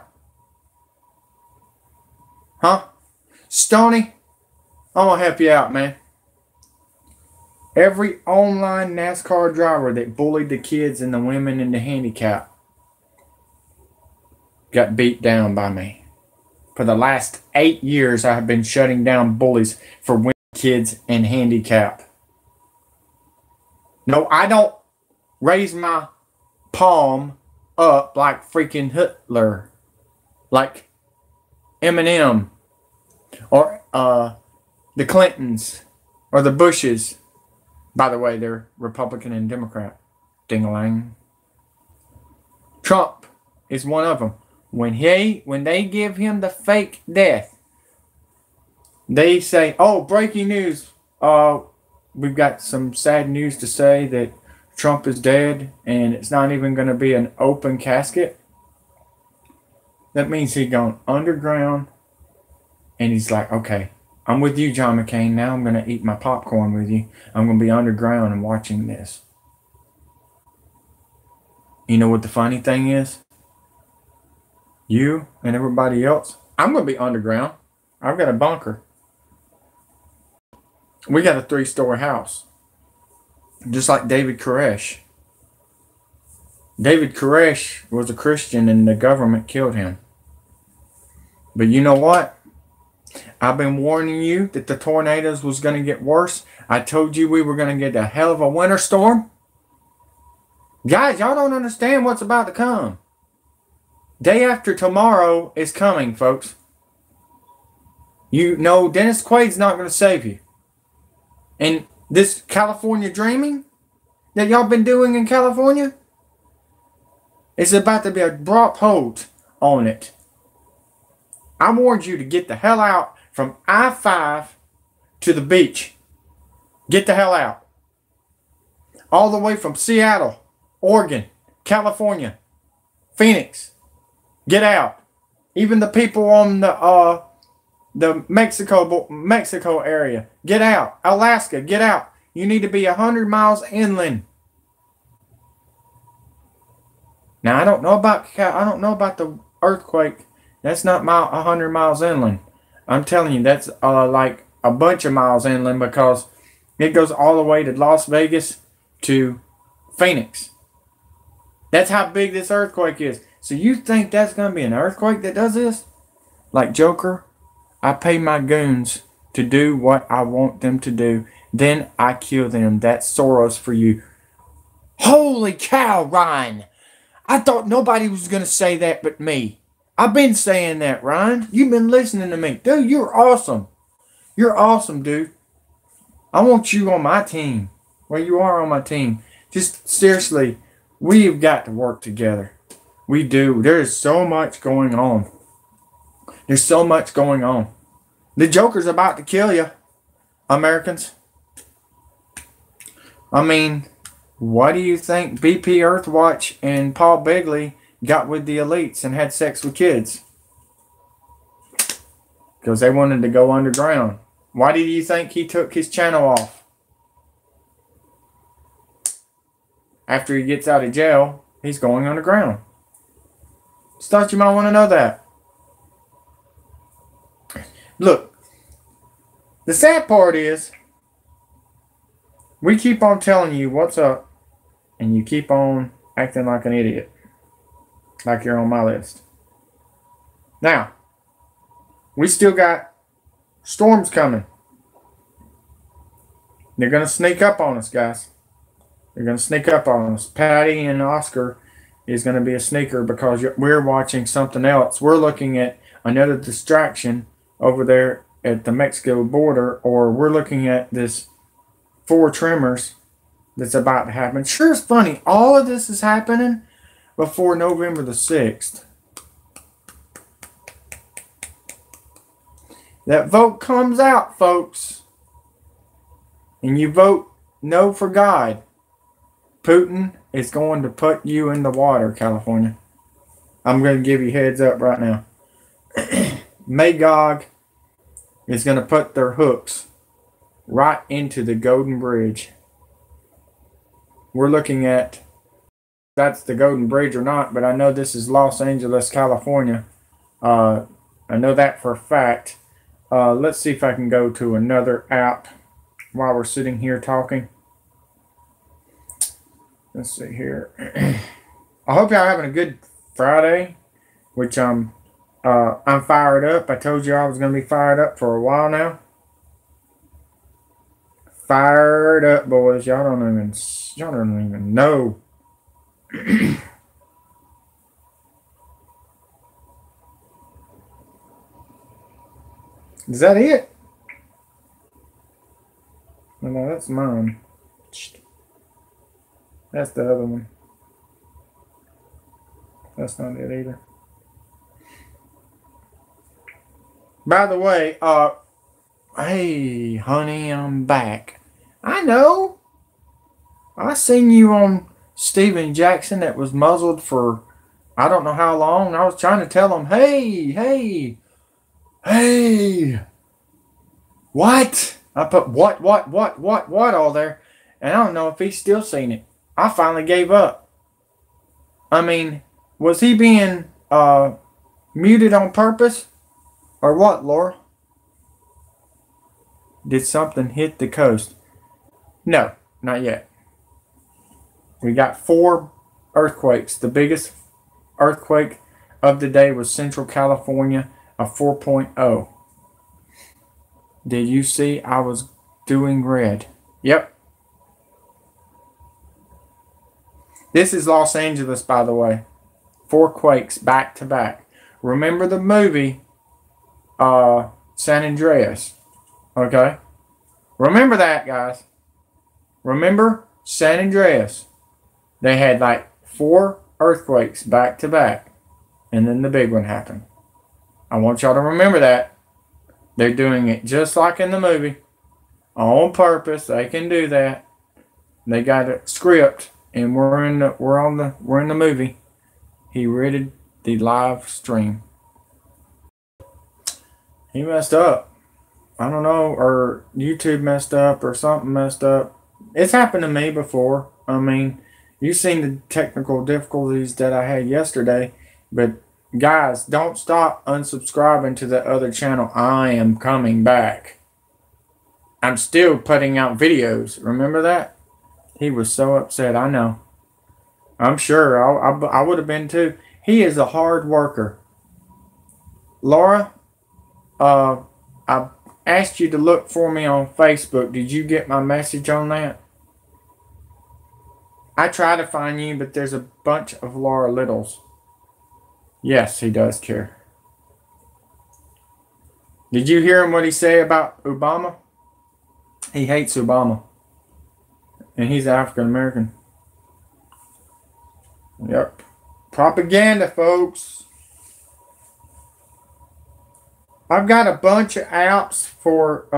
[SPEAKER 1] Huh? Stoney, I'm going to help you out, man. Every online NASCAR driver that bullied the kids and the women and the handicap got beat down by me. For the last 8 years, I have been shutting down bullies for women, kids, and handicap. No, I don't raise my palm up like freaking Hitler, like Eminem, or the Clintons, or the Bushes. By the way, they're Republican and Democrat. Ding-a-lang. Trump is one of them. When they give him the fake death, they say, oh, breaking news. We've got some sad news to say that Trump is dead and it's not even going to be an open casket. That means he's gone underground and he's like, okay, I'm with you, John McCain. Now I'm going to eat my popcorn with you. I'm going to be underground and watching this. You know what the funny thing is? You and everybody else, I'm going to be underground. I've got a bunker. We got a 3-story house. Just like David Koresh. David Koresh was a Christian and the government killed him. But you know what? I've been warning you that the tornadoes was going to get worse. I told you we were going to get a hell of a winter storm. Guys, y'all don't understand what's about to come. Day after tomorrow is coming, folks. You know Dennis Quaid's not going to save you. And this California dreaming that y'all been doing in California, it's about to be a abrupt hold on it. I warned you to get the hell out from I-5 to the beach. Get the hell out. All the way from Seattle, Oregon, California, Phoenix. Get out. Even the people on the the Mexico area. Get out. Alaska, get out. You need to be 100 miles inland. Now I don't know about the earthquake. That's not 100 miles inland. I'm telling you, that's like a bunch of miles inland, because it goes all the way to Las Vegas to Phoenix. That's how big this earthquake is. So you think that's going to be an earthquake that does this? Like Joker, I pay my goons to do what I want them to do. Then I kill them. That's Soros for you. Holy cow, Ryan. I thought nobody was going to say that but me. I've been saying that, Ryan. You've been listening to me. Dude, you're awesome. You're awesome, dude. I want you on my team. Well, you are on my team. Just seriously, we've got to work together. We do. There is so much going on. There's so much going on. The Joker's about to kill you, Americans. I mean, what do you think Bpearthwatch and Paul Begley got with the elites and had sex with kids? Because they wanted to go underground. Why do you think he took his channel off? After he gets out of jail, he's going underground. Just thought you might want to know that. Look, the sad part is, we keep on telling you what's up, and you keep on acting like an idiot. Like you're on my list. Now, we still got storms coming. They're going to sneak up on us, guys. They're going to sneak up on us. Patty and Oscar is going to be a sneaker, because we're watching something else. We're looking at another distraction over there at the Mexico border, or we're looking at this 4 Tremors that's about to happen. Sure, it's funny. All of this is happening before November the 6th. That vote comes out, folks, and you vote no for God, Putin is going to put you in the water, California. I'm going to give you heads up right now. Magog is going to put their hooks right into the Golden Bridge. We're looking at, that's the Golden Bridge or not, but I know this is Los Angeles, California. I know that for a fact. Let's see if I can go to another app while we're sitting here talking. Let's see here. I hope y'all having a good Friday, which I'm fired up. I told you I was going to be fired up for a while now. Fired up, boys. Y'all don't even know. Is that it? No, that's mine. That's the other one. That's not it either. By the way, hey, honey, I'm back. I know. I seen you on Steven Jackson that was muzzled for I don't know how long. I was trying to tell him, hey. What? I put what all there. And I don't know if he's still seen it. I finally gave up. I mean, was he being muted on purpose? Or what, Laura? Did something hit the coast? No, not yet. We got 4 earthquakes. The biggest earthquake of the day was Central California, a 4.0. Did you see I was doing red? Yep. This is Los Angeles, by the way. 4 quakes back to back. Remember the movie San Andreas? Okay? Remember that, guys. Remember San Andreas? They had like 4 earthquakes back to back. And then the big one happened. I want y'all to remember that. They're doing it just like in the movie. On purpose. They can do that. They got a script. And we're in the movie. He rated the live stream. He messed up. I don't know, or YouTube messed up, or something messed up. It's happened to me before. I mean, you've seen the technical difficulties that I had yesterday. But guys, don't stop unsubscribing to the other channel. I am coming back. I'm still putting out videos. Remember that? He was so upset. I know. I'm sure. I would have been too. He is a hard worker. Laura, I asked you to look for me on Facebook. Did you get my message on that? I try to find you, but there's a bunch of Laura Littles. Yes, he does care. Did you hear him what he said about Obama? He hates Obama. And he's African American. Yep. Propaganda, folks. I've got a bunch of apps for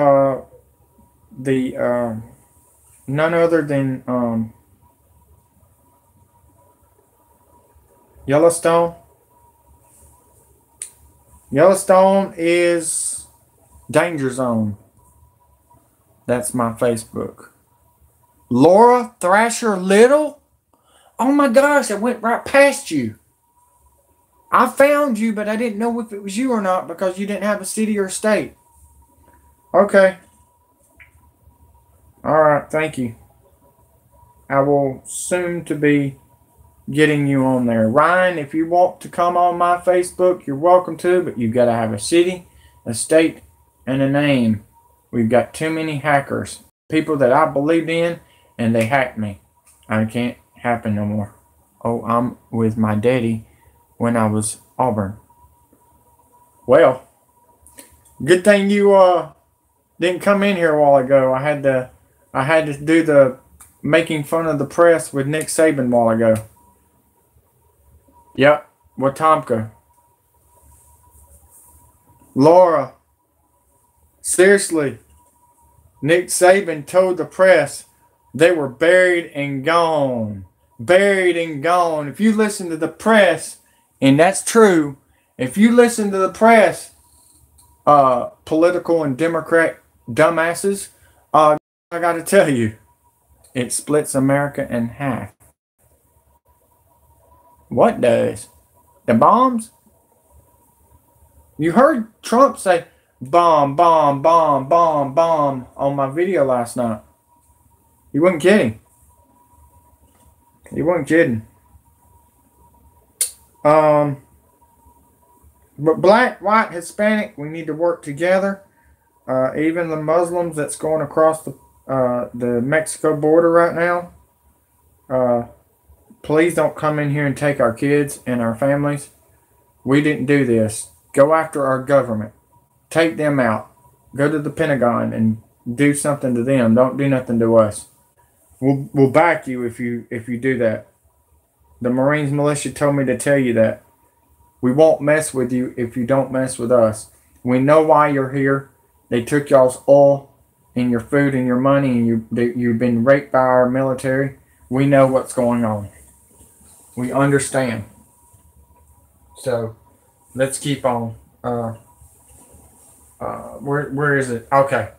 [SPEAKER 1] none other than Yellowstone. Yellowstone is Danger Zone. That's my Facebook. Laura Thrasher Little? Oh my gosh, I went right past you. I found you, but I didn't know if it was you or not because you didn't have a city or state. Okay. Alright, thank you. I will soon to be getting you on there. Ryan, if you want to come on my Facebook, you're welcome to, but you've got to have a city, a state, and a name. We've got too many hackers. People that I believed in, and they hacked me. I can't happen no more. Oh, I'm with my daddy when I was Auburn. Well, good thing you didn't come in here a while ago. I had to do the making fun of the press with Nick Saban a while ago. Yep, Watomka. Laura, seriously, Nick Saban told the press they were buried and gone. Buried and gone. If you listen to the press, and that's true, if you listen to the press, political and Democrat dumbasses, I got to tell you, it splits America in half. What does? The bombs? You heard Trump say bomb, bomb, bomb, bomb, bomb on my video last night. He wasn't kidding. He wasn't kidding. But black, white, Hispanic, we need to work together. Even the Muslims that's going across the Mexico border right now. Please don't come in here and take our kids and our families. We didn't do this. Go after our government. Take them out. Go to the Pentagon and do something to them. Don't do nothing to us. We'll back you if you do that. The Marines militia told me to tell you that. We won't mess with you if you don't mess with us. We know why you're here. They took y'all's oil and your food and your money, and you've been raped by our military. We know what's going on. We understand. So let's keep on. Where is it? Okay.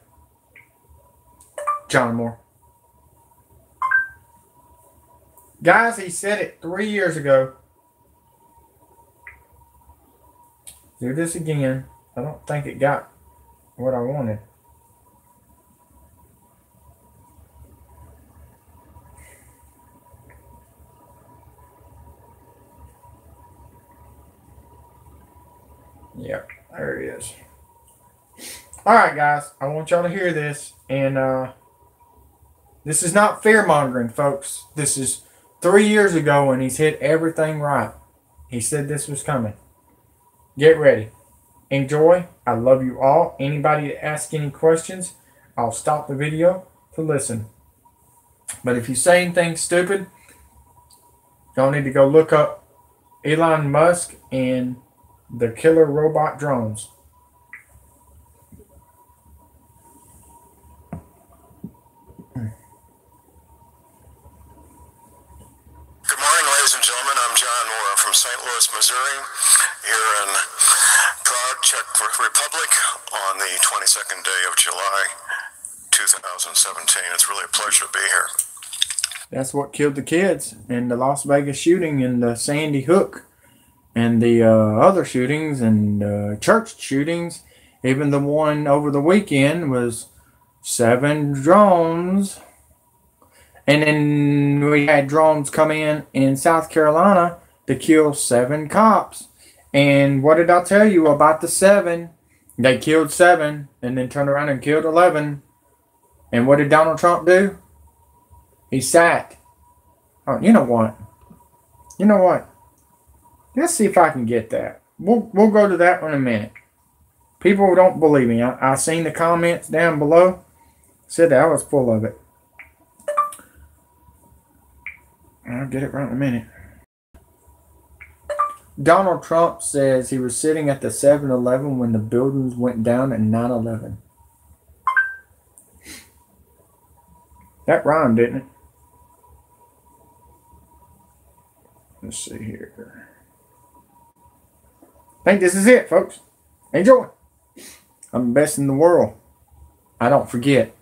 [SPEAKER 1] John Moore. Guys, he said it 3 years ago. Do this again. I don't think it got what I wanted. Yep, there it is. Alright, guys. I want y'all to hear this. And this is not fear-mongering, folks. This is 3 years ago, and he's hit everything right. He said this was coming. Get ready. Enjoy. I love you all. Anybody that asks any questions, I'll stop the video to listen. But if you say anything stupid, y'all need to go look up Elon Musk and the killer robot drones.
[SPEAKER 3] Good morning, ladies and gentlemen. I'm John Moore from St. Louis, Missouri, here in Proud Czech Republic on the 22nd day of July, 2017. It's really a pleasure to be here.
[SPEAKER 1] That's what killed the kids in the Las Vegas shooting and the Sandy Hook and the other shootings and church shootings. Even the one over the weekend was 7 drones. And then we had drones come in South Carolina to kill 7 cops. And what did I tell you about the 7? They killed 7 and then turned around and killed 11. And what did Donald Trump do? He sat. Oh, you know what? You know what? Let's see if I can get that. We'll go to that in a minute. People don't believe me. I seen the comments down below. Said that I was full of it. I'll get it right in a minute. Donald Trump says he was sitting at the 7-Eleven when the buildings went down at 9/11. That rhymed, didn't it? Let's see here. I think this is it, folks. Enjoy. I'm the best in the world. I don't forget.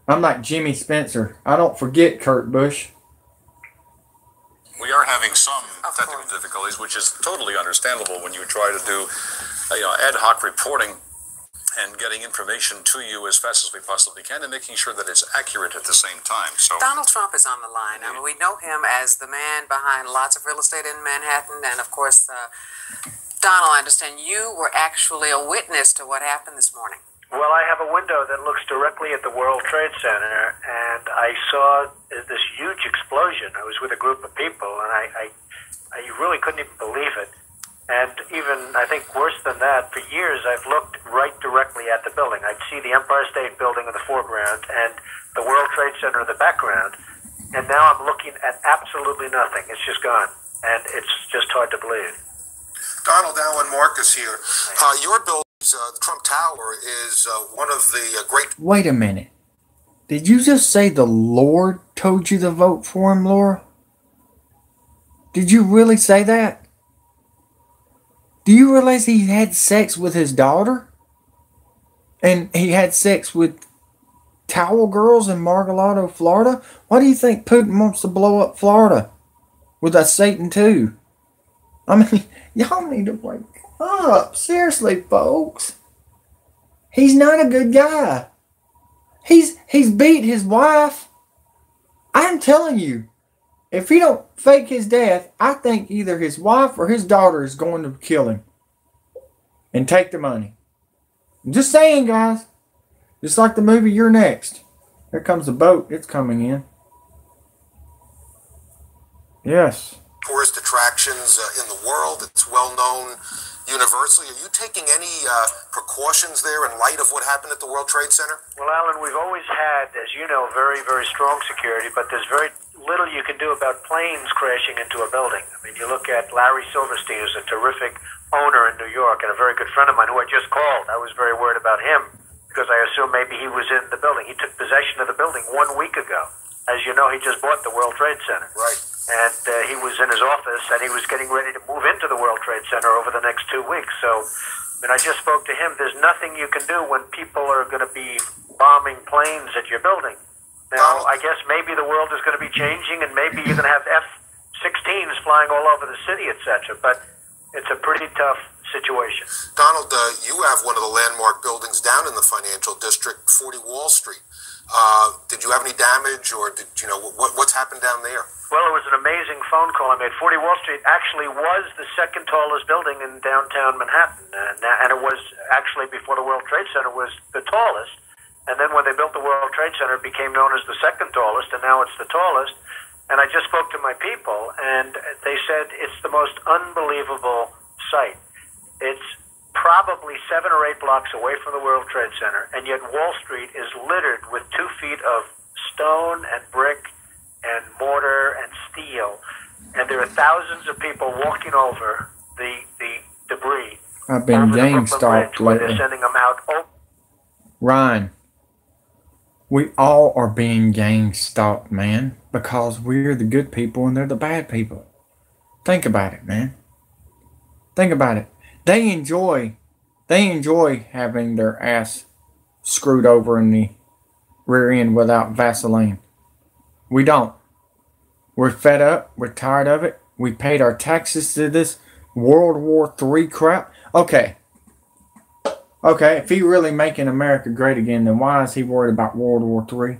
[SPEAKER 1] I'm like Jimmy Spencer. I don't forget Kurt Busch.
[SPEAKER 7] We are having some technical difficulties, which is totally understandable when you try to do ad hoc reporting and getting information to you as fast as we possibly can and making sure that it's accurate at the same time. So
[SPEAKER 8] Donald Trump is on the line. I mean, we know him as the man behind lots of real estate in Manhattan. And, of course, Donald, I understand you were actually a witness to what happened this morning.
[SPEAKER 9] Well, I have a window that looks directly at the World Trade Center, and I saw this huge explosion. I was with a group of people, and I really couldn't even believe it. And even, I think, worse than that, for years I've looked right directly at the building. I'd see the Empire State Building in the foreground and the World Trade Center in the background, and now I'm looking at absolutely nothing. It's just gone, and it's just hard to believe.
[SPEAKER 3] Donald, Alan Marcus here. Your building, the Trump Tower, is one of the great...
[SPEAKER 1] Wait a minute. Did you just say the Lord told you to vote for him, Laura? Did you really say that? Do you realize he had sex with his daughter? And he had sex with towel girls in Mar-a-Lago, Florida? Why do you think Putin wants to blow up Florida with a Satan too? I mean, y'all need to wake up. Seriously, folks. He's not a good guy. He's beat his wife. I'm telling you, if he don't fake his death, I think either his wife or his daughter is going to kill him and take the money. I'm just saying, guys. Just like the movie You're Next. Here comes the boat. It's coming in. Yes.
[SPEAKER 3] Tourist attractions in the world. It's well known universally. Are you taking any precautions there in light of what happened at the World Trade Center?
[SPEAKER 9] Well, Alan, we've always had, as you know, very, very strong security, but there's very little you can do about planes crashing into a building. I mean, you look at Larry Silverstein, who's a terrific owner in New York and a very good friend of mine who I just called. I was very worried about him because I assumed maybe he was in the building. He took possession of the building 1 week ago. As you know, he just bought the World Trade Center.
[SPEAKER 3] Right.
[SPEAKER 9] And he was in his office, and he was getting ready to move into the World Trade Center over the next 2 weeks. So, I just spoke to him. There's nothing you can do when people are going to be bombing planes at your building. Now, I guess maybe the world is going to be changing, and maybe you're going to have F-16s flying all over the city, etc. But it's a pretty tough situation.
[SPEAKER 3] Donald, you have one of the landmark buildings down in the financial district, 40 Wall Street. Did you have any damage, or did you know what's happened down there?
[SPEAKER 9] Well, it was an amazing phone call I made. 40 Wall Street actually was the second tallest building in downtown Manhattan, and it was actually, before the World Trade Center, was the tallest. And then when they built the World Trade Center, it became known as the second tallest, and now it's the tallest. And I just spoke to my people, and they said it's the most unbelievable sight. It's probably 7 or 8 blocks away from the World Trade Center, and yet Wall Street is littered with 2 feet of stone and brick and mortar and steel, and there are thousands of people walking over the debris.
[SPEAKER 1] I've been gang stalked lately.
[SPEAKER 9] They're sending them out.
[SPEAKER 1] Ryan, we all are being gang stalked, man, because we're the good people and they're the bad people. Think about it, man. Think about it. They enjoy They enjoy having their ass screwed over in the rear end without Vaseline. We don't. We're fed up. We're tired of it. We paid our taxes to this World War III crap. Okay, if he really making America great again, then why is he worried about World War III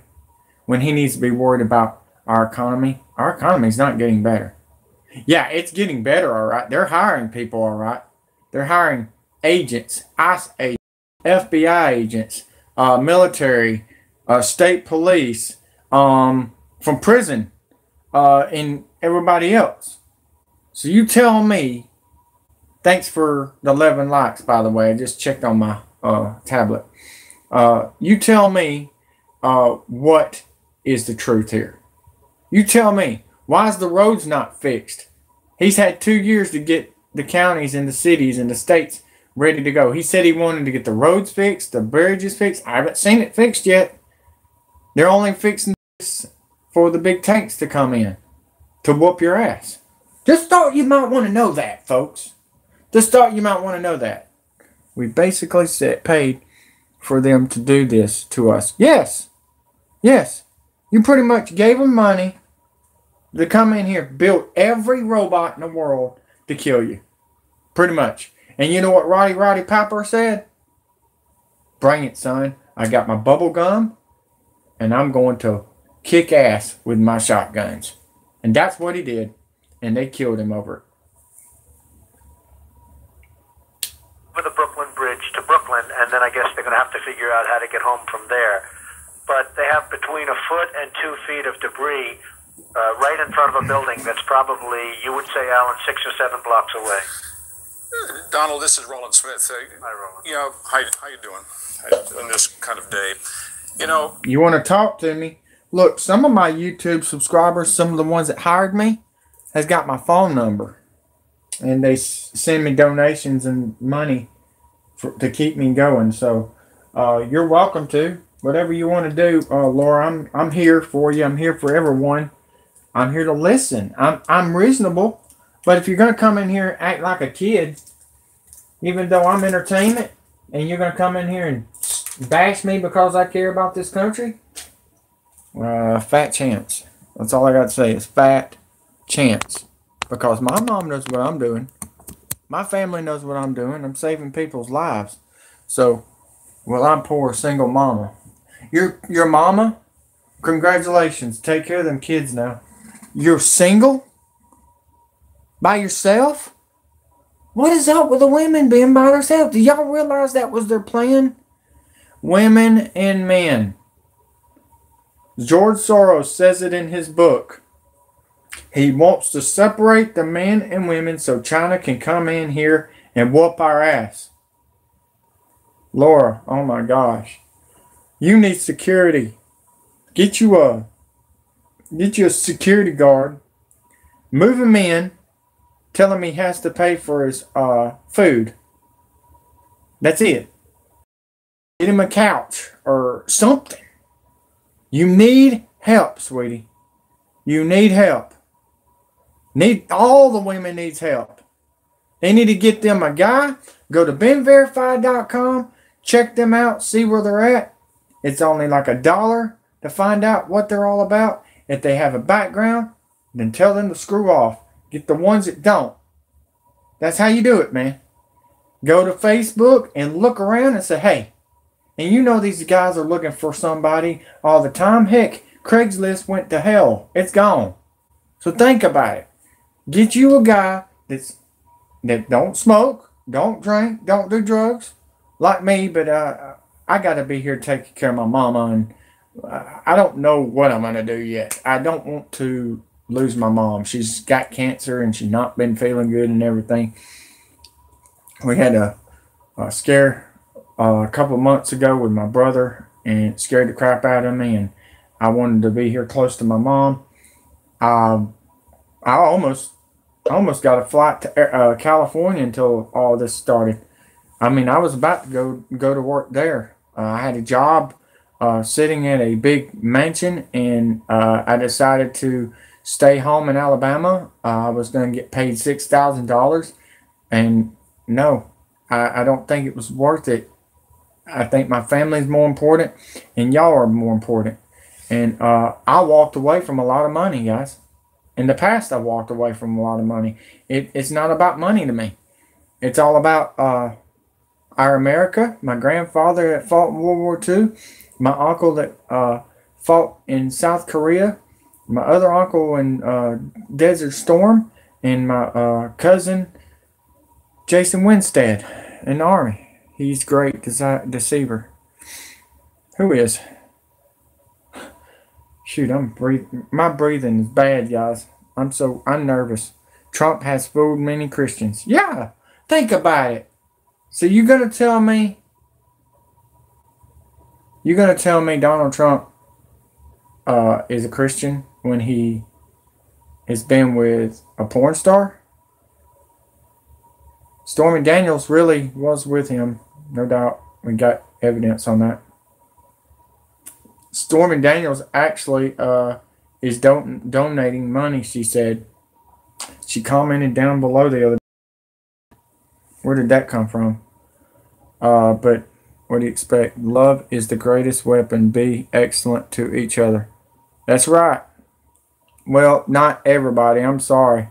[SPEAKER 1] when he needs to be worried about our economy? Our economy's not getting better. Yeah, it's getting better, all right. They're hiring people, all right. They're hiring agents, ICE agents, FBI agents, military, state police, from prison, and everybody else. So you tell me, thanks for the 11 likes, by the way. I just checked on my tablet. You tell me what is the truth here. You tell me, why is the roads not fixed? He's had 2 years to get the counties and the cities and the states ready to go. He said he wanted to get the roads fixed, the bridges fixed. I haven't seen it fixed yet. They're only fixing this for the big tanks to come in to whoop your ass. Just thought you might want to know that, folks. Just thought you might want to know that. We basically paid for them to do this to us. Yes. Yes. You pretty much gave them money to come in here, build every robot in the world to kill you. Pretty much. And you know what Roddy Piper said? Bring it, son. I got my bubble gum, and I'm going to kick ass with my shotguns. And that's what he did. And they killed him over it.
[SPEAKER 9] Over the Brooklyn Bridge to Brooklyn, and then I guess they're going to have to figure out how to get home from there. But they have between a foot and 2 feet of debris right in front of a building that's probably, you would say, Alan, 6 or 7 blocks away.
[SPEAKER 7] Donald, this is Roland Smith.
[SPEAKER 9] Hi, Roland.
[SPEAKER 7] You know, how you doing on this kind of day? You know,
[SPEAKER 1] you want to talk to me? Look, some of my YouTube subscribers, some of the ones that hired me, has got my phone number, and they send me donations and money to keep me going. So you're welcome to whatever you want to do, Laura. I'm here for you. I'm here for everyone. I'm here to listen. I'm reasonable, but if you're gonna come in here and act like a kid, even though I'm entertainment, and you're gonna come in here and bash me because I care about this country, fat chance. That's all I got to say is fat chance. Because my mom knows what I'm doing. My family knows what I'm doing. I'm saving people's lives. So, well, I'm poor single mama. Your mama? Congratulations. Take care of them kids now. You're single? By yourself? What is up with the women being by themselves? Do y'all realize that was their plan? Women and men. George Soros says it in his book. He wants to separate the men and women so China can come in here and whoop our ass. Laura, oh my gosh. You need security. Get you a security guard. Move him in. Tell him he has to pay for his food. That's it. Get him a couch or something. You need help, sweetie. You need help. All the women needs help. They need to get them a guy. Go to BeenVerified.com. Check them out. See where they're at. It's only like $1 to find out what they're all about. If they have a background, then tell them to screw off. Get the ones that don't. That's how you do it, man. Go to Facebook and look around and say, hey. And you know these guys are looking for somebody all the time. Heck, Craigslist went to hell. It's gone. So think about it. Get you a guy that don't smoke, don't drink, don't do drugs, like me. But I got to be here taking care of my mama, and I don't know what I'm going to do yet. I don't want to lose my mom. She's got cancer, and she's not been feeling good and everything. We had a scare a couple of months ago with my brother, and it scared the crap out of me, and I wanted to be here close to my mom. I almost got a flight to California until all this started. I mean, I was about to go to work there. I had a job sitting at a big mansion, and I decided to stay home in Alabama. I was going to get paid $6,000, and no, I don't think it was worth it. I think my family's more important, and y'all are more important. And I walked away from a lot of money, guys. In the past, I walked away from a lot of money. It's not about money to me. It's all about our America. My grandfather that fought in World War II. My uncle that fought in South Korea. My other uncle in Desert Storm. And my cousin, Jason Winstead, in the Army. He's great deceiver. Who is? Shoot, I'm breathing. My breathing is bad, guys. I'm nervous. Trump has fooled many Christians. Yeah, think about it. So you're gonna tell me Donald Trump is a Christian when he has been with a porn star? Stormy Daniels really was with him, no doubt. We got evidence on that. Stormy Daniels actually is donating money, she said. She commented down below the other day. Where did that come from? But what do you expect? Love is the greatest weapon. Be excellent to each other. That's right. Well, not everybody. I'm sorry.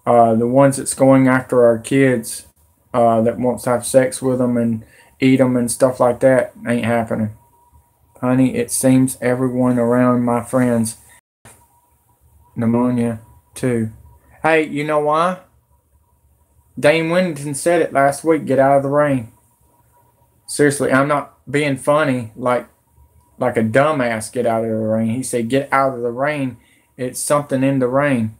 [SPEAKER 1] The ones that's going after our kids that wants to have sex with them and eat them and stuff like that ain't happening. Honey, it seems everyone around my friends pneumonia too. Hey, you know why? Dane Whittington said it last week, get out of the rain. Seriously, I'm not being funny like a dumbass, get out of the rain. He said get out of the rain. It's something in the rain.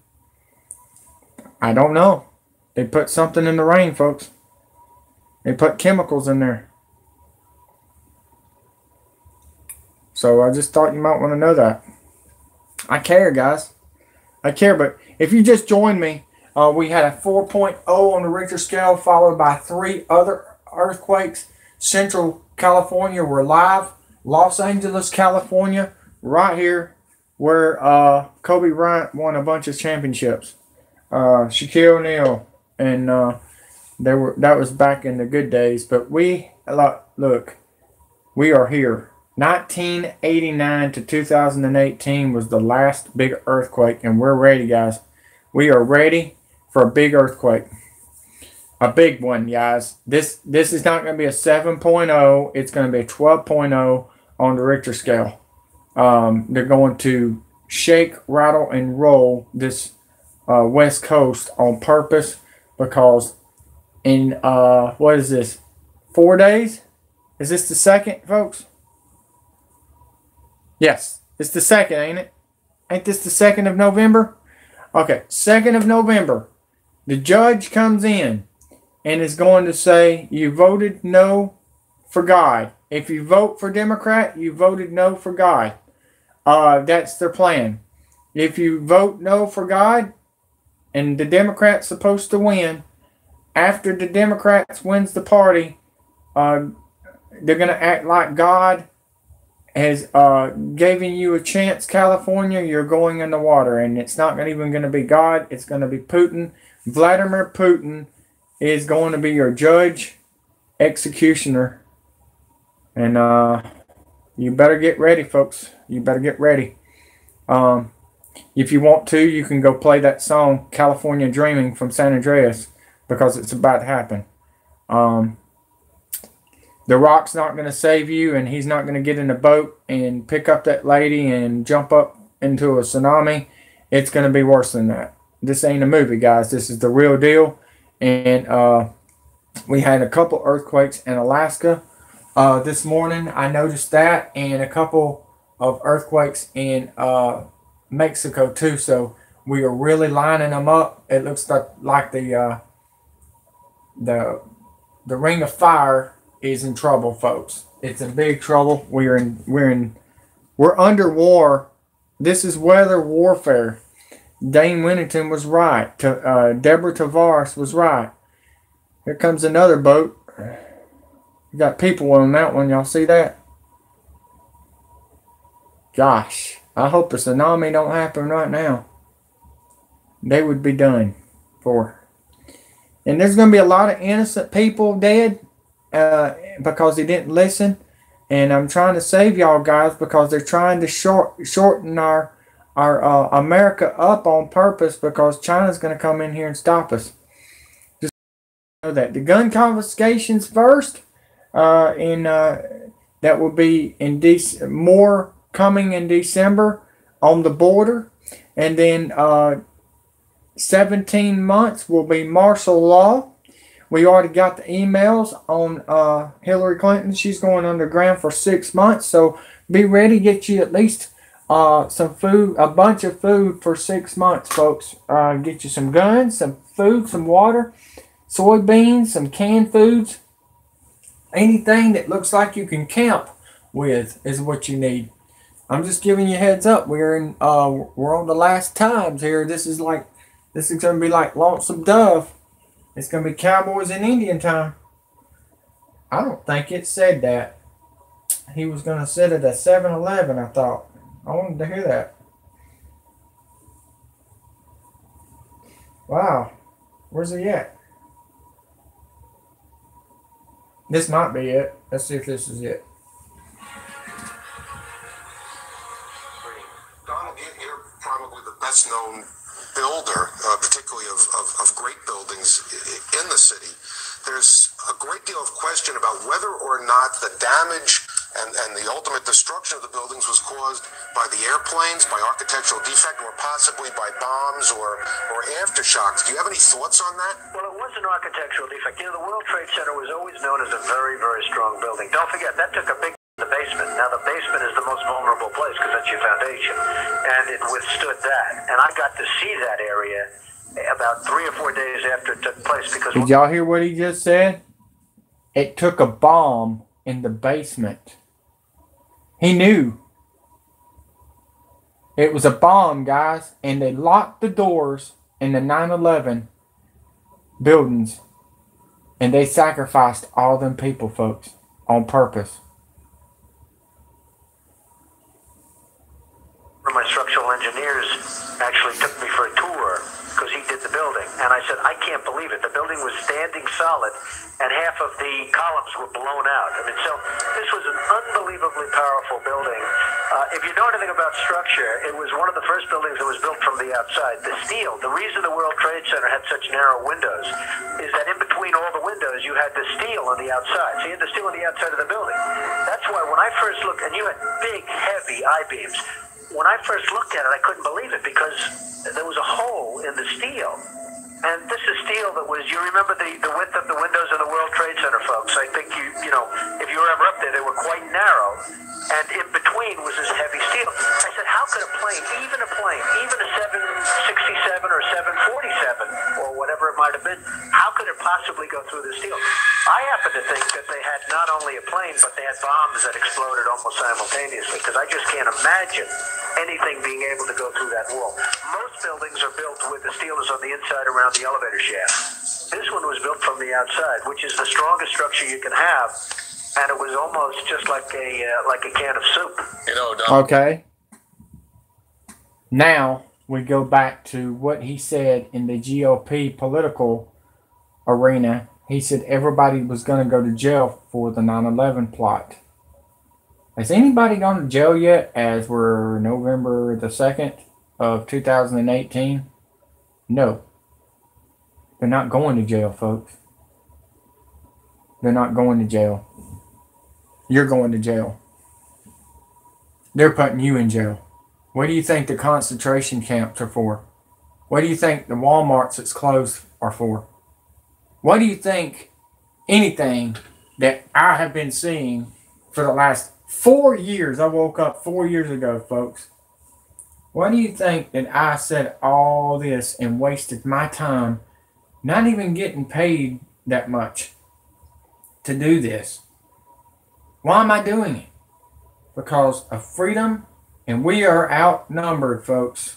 [SPEAKER 1] I don't know. They put something in the rain, folks. They put chemicals in there. So I just thought you might want to know that. I care, guys. I care, but if you just joined me, we had a 4.0 on the Richter scale, followed by 3 other earthquakes. Central California, we're live. Los Angeles, California, right here where Kobe Bryant won a bunch of championships. Shaquille O'Neal, and that was back in the good days. But look, we are here. 1989 to 2018 was the last big earthquake, and we're ready, guys. We are ready for a big earthquake. A big one, guys. This is not going to be a 7.0. It's going to be a 12.0 on the Richter scale. They're going to shake, rattle, and roll this West Coast on purpose because in, what is this, 4 days? Is this the second, folks? Yes, it's the second, ain't it? Ain't this the 2nd of November? Okay, 2nd of November. The judge comes in and is going to say, you voted no for God. If you vote for Democrat, you voted no for God. That's their plan. If you vote no for God and the Democrat's supposed to win, after the Democrats wins the party, they're going to act like God has given you a chance. California, you're going in the water, and it's not even going to be God. It's going to be Putin. Vladimir Putin is going to be your judge, executioner, and you better get ready, folks. You better get ready. If you want to, you can go play that song California Dreaming from San Andreas, because it's about to happen. The Rock's not going to save you, and he's not going to get in a boat and pick up that lady and jump up into a tsunami. It's going to be worse than that. This ain't a movie, guys. This is the real deal. And we had a couple earthquakes in Alaska this morning. I noticed that, and a couple of earthquakes in Mexico too. So we are really lining them up. It looks like the Ring of Fire is in trouble, folks. It's in big trouble. We're under war. This is weather warfare. Dane Whittington was right. Deborah Tavares was right. Here comes another boat. You got people on that one. Y'all see that? Gosh, I hope the tsunami don't happen right now. They would be done for. And there's going to be a lot of innocent people dead because they didn't listen. And I'm trying to save y'all guys because they're trying to shorten our America up on purpose because China's going to come in here and stop us. Just know that the gun confiscations first, that will be in more coming in December on the border, and then 17 months will be martial law. We already got the emails on Hillary Clinton. She's going underground for 6 months. So be ready. Get you at least some food, a bunch of food for 6 months, folks. Get you some guns, some food, some water, soybeans, some canned foods. Anything that looks like you can camp with is what you need. I'm just giving you a heads up. We're on the last times here. This is going to be like Lonesome Dove. It's going to be Cowboys and Indian time. I don't think it said that. He was going to sit at a 7-Eleven, I thought. I wanted to hear that. Wow. Where's he at? This might be it. Let's see if this is it.
[SPEAKER 10] Donald, you're probably the best known builder, particularly of great buildings in the city. There's a great deal of question about whether or not the damage and the ultimate destruction of the buildings was caused by the airplanes, by architectural defect, or possibly by bombs or aftershocks. Do you have any thoughts on that?
[SPEAKER 9] Well, it was an architectural defect. You know, the World Trade Center was always known as a very, very strong building. Don't forget, that took a big the basement. Now, the basement is the most vulnerable place because that's your foundation, and it withstood that. And I got to see that area about 3 or 4 days after it took place because...
[SPEAKER 1] Did y'all hear what he just said? It took a bomb in the basement. He knew. It was a bomb, guys, and they locked the doors in the 9/11 buildings, and they sacrificed all them people, folks, on purpose.
[SPEAKER 9] One of my structural engineers actually took me for a tour because he did the building. And I said, I can't believe it. The building was standing solid and half of the columns were blown out. I mean, so this was an unbelievably powerful building. If you know anything about structure, it was one of the first buildings that was built from the outside. The steel, the reason the World Trade Center had such narrow windows is that in between all the windows, you had the steel on the outside. So you had the steel on the outside of the building. That's why when I first looked, and you had big, heavy I-beams, when I first looked at it, I couldn't believe it because there was a hole in the steel. And this is steel that was, you remember the width of the windows in the World Trade Center, folks. I think if you were ever up there, they were quite narrow. And in between was this heavy steel. I said, how could a plane, even a 767 or 747 or whatever it might have been, how could it possibly go through the steel? I happen to think that they had not only a plane, but they had bombs that exploded almost simultaneously, because I just can't imagine anything being able to go through that wall. Most buildings are built with the steel is on the inside around the elevator shaft. This one was built from the outside, which is the strongest structure you can have, and it was almost just like a can of soup.
[SPEAKER 1] Okay. Now we go back to what he said in the GOP political arena. He said everybody was going to go to jail for the 9/11 plot. Has anybody gone to jail yet as we're November the 2nd of 2018? No. They're not going to jail, folks. They're not going to jail. You're going to jail. They're putting you in jail. What do you think the concentration camps are for? What do you think the Walmarts that's closed are for? What do you think anything that I have been seeing for the last 4 years? I woke up 4 years ago, folks. Why do you think that I said all this and wasted my time not even getting paid that much to do this? Why am I doing it? Because of freedom, and we are outnumbered, folks.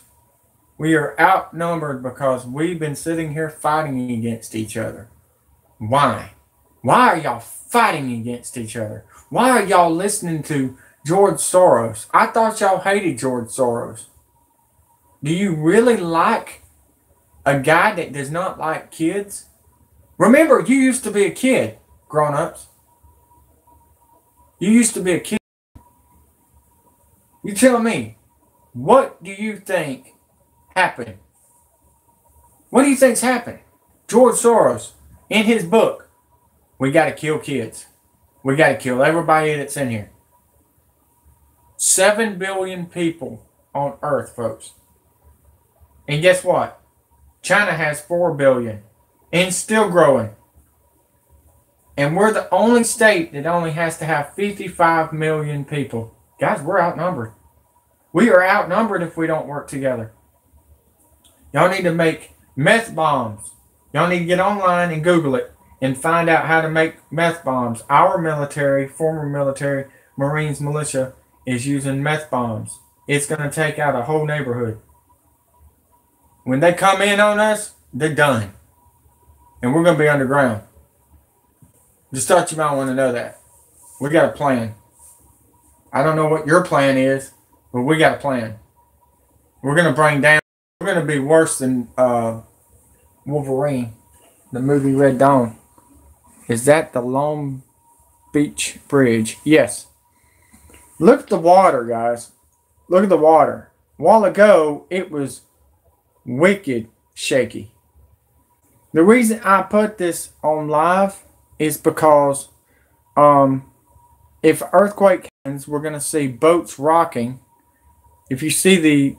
[SPEAKER 1] We are outnumbered because we've been sitting here fighting against each other. Why? Why are y'all fighting against each other? Why are y'all listening to George Soros? I thought y'all hated George Soros. Do you really like a guy that does not like kids? Remember, you used to be a kid, grown-ups. You used to be a kid. You tell me, what do you think happened? What do you think's happened? George Soros, in his book, we got to kill kids. We got to kill everybody that's in here. 7 billion people on Earth, folks. And guess what? China has 4 billion and still growing. And we're the only state that only has to have 55 million people. Guys, we're outnumbered. We are outnumbered if we don't work together. Y'all need to make meth bombs. Y'all need to get online and Google it and find out how to make meth bombs. Our military, former military, Marines, militia, is using meth bombs. It's going to take out a whole neighborhood. When they come in on us, they're done. And we're going to be underground. Just thought you might want to know that. We got a plan. I don't know what your plan is, but we got a plan. We're going to bring down, we're going to be worse than Wolverine, the movie Red Dawn. Is that the Long Beach Bridge? Yes. Look at the water, guys. Look at the water. A while ago, it was wicked shaky. The reason I put this on live is because if earthquake happens, we're going to see boats rocking. If you see the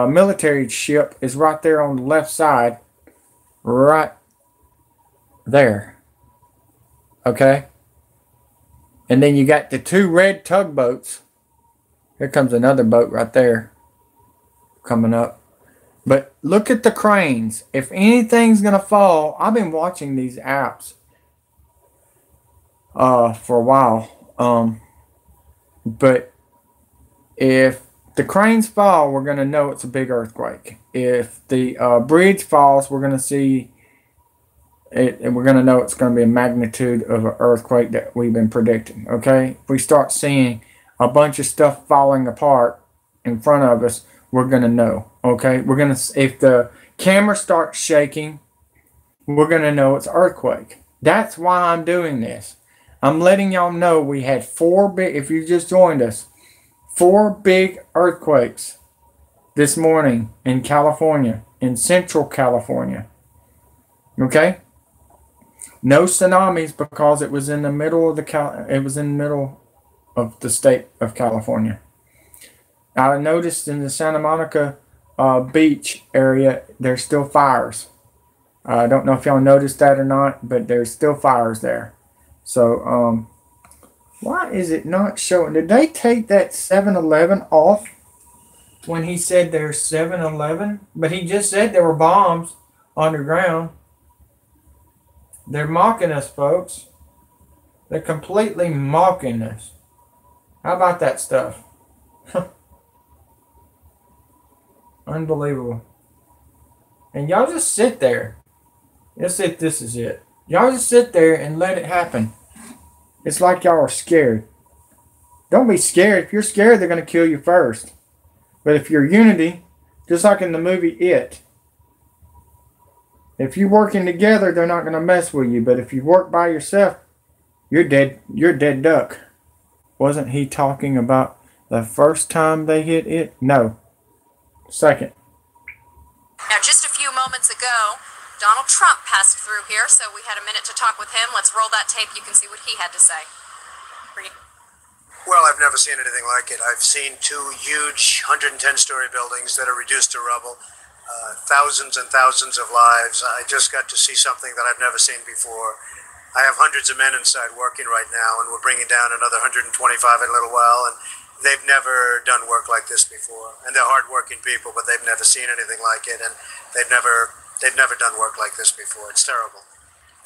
[SPEAKER 1] military ship is right there on the left side, right there. Okay? And then you got the 2 red tugboats. Here comes another boat right there coming up. But look at the cranes. If anything's going to fall, I've been watching these apps for a while. But if the cranes fall, we're going to know it's a big earthquake. If the bridge falls, we're going to see it, and we're going to know it's going to be a magnitude of an earthquake that we've been predicting. Okay? If we start seeing a bunch of stuff falling apart in front of us, we're going to know. Okay? We're going to, if the camera starts shaking, we're going to know it's earthquake. That's why I'm doing this. I'm letting y'all know we had 4 big, if you just joined us, 4 big earthquakes this morning in California, in Central California. Okay? No tsunamis because it was in the middle of the state of California. I noticed in the Santa Monica beach area, there's still fires. I don't know if y'all noticed that or not, but there's still fires there. So, why is it not showing? Did they take that 7-Eleven off when he said there's 7-Eleven? But he just said there were bombs underground. They're mocking us, folks. They're completely mocking us. How about that stuff? Unbelievable. And y'all just sit there. Let's see if this is it. Y'all just sit there and let it happen. It's like y'all are scared. Don't be scared. If you're scared, they're going to kill you first. But if you're unity, just like in the movie It, if you're working together, they're not going to mess with you. But if you work by yourself, you're dead. You're dead duck. Wasn't he talking about the first time they hit it? No. Second.
[SPEAKER 11] Now, just a few moments ago, Donald Trump passed through here, so we had a minute to talk with him. Let's roll that tape. You can see what he had to say.
[SPEAKER 9] Well, I've never seen anything like it. I've seen 2 huge 110-story buildings that are reduced to rubble. Thousands and thousands of lives. I just got to see something that I've never seen before. I have hundreds of men inside working right now, and we're bringing down another 125 in a little while, and they've never done work like this before. And they're hardworking people, but they've never seen anything like it, and they've never done work like this before. It's terrible.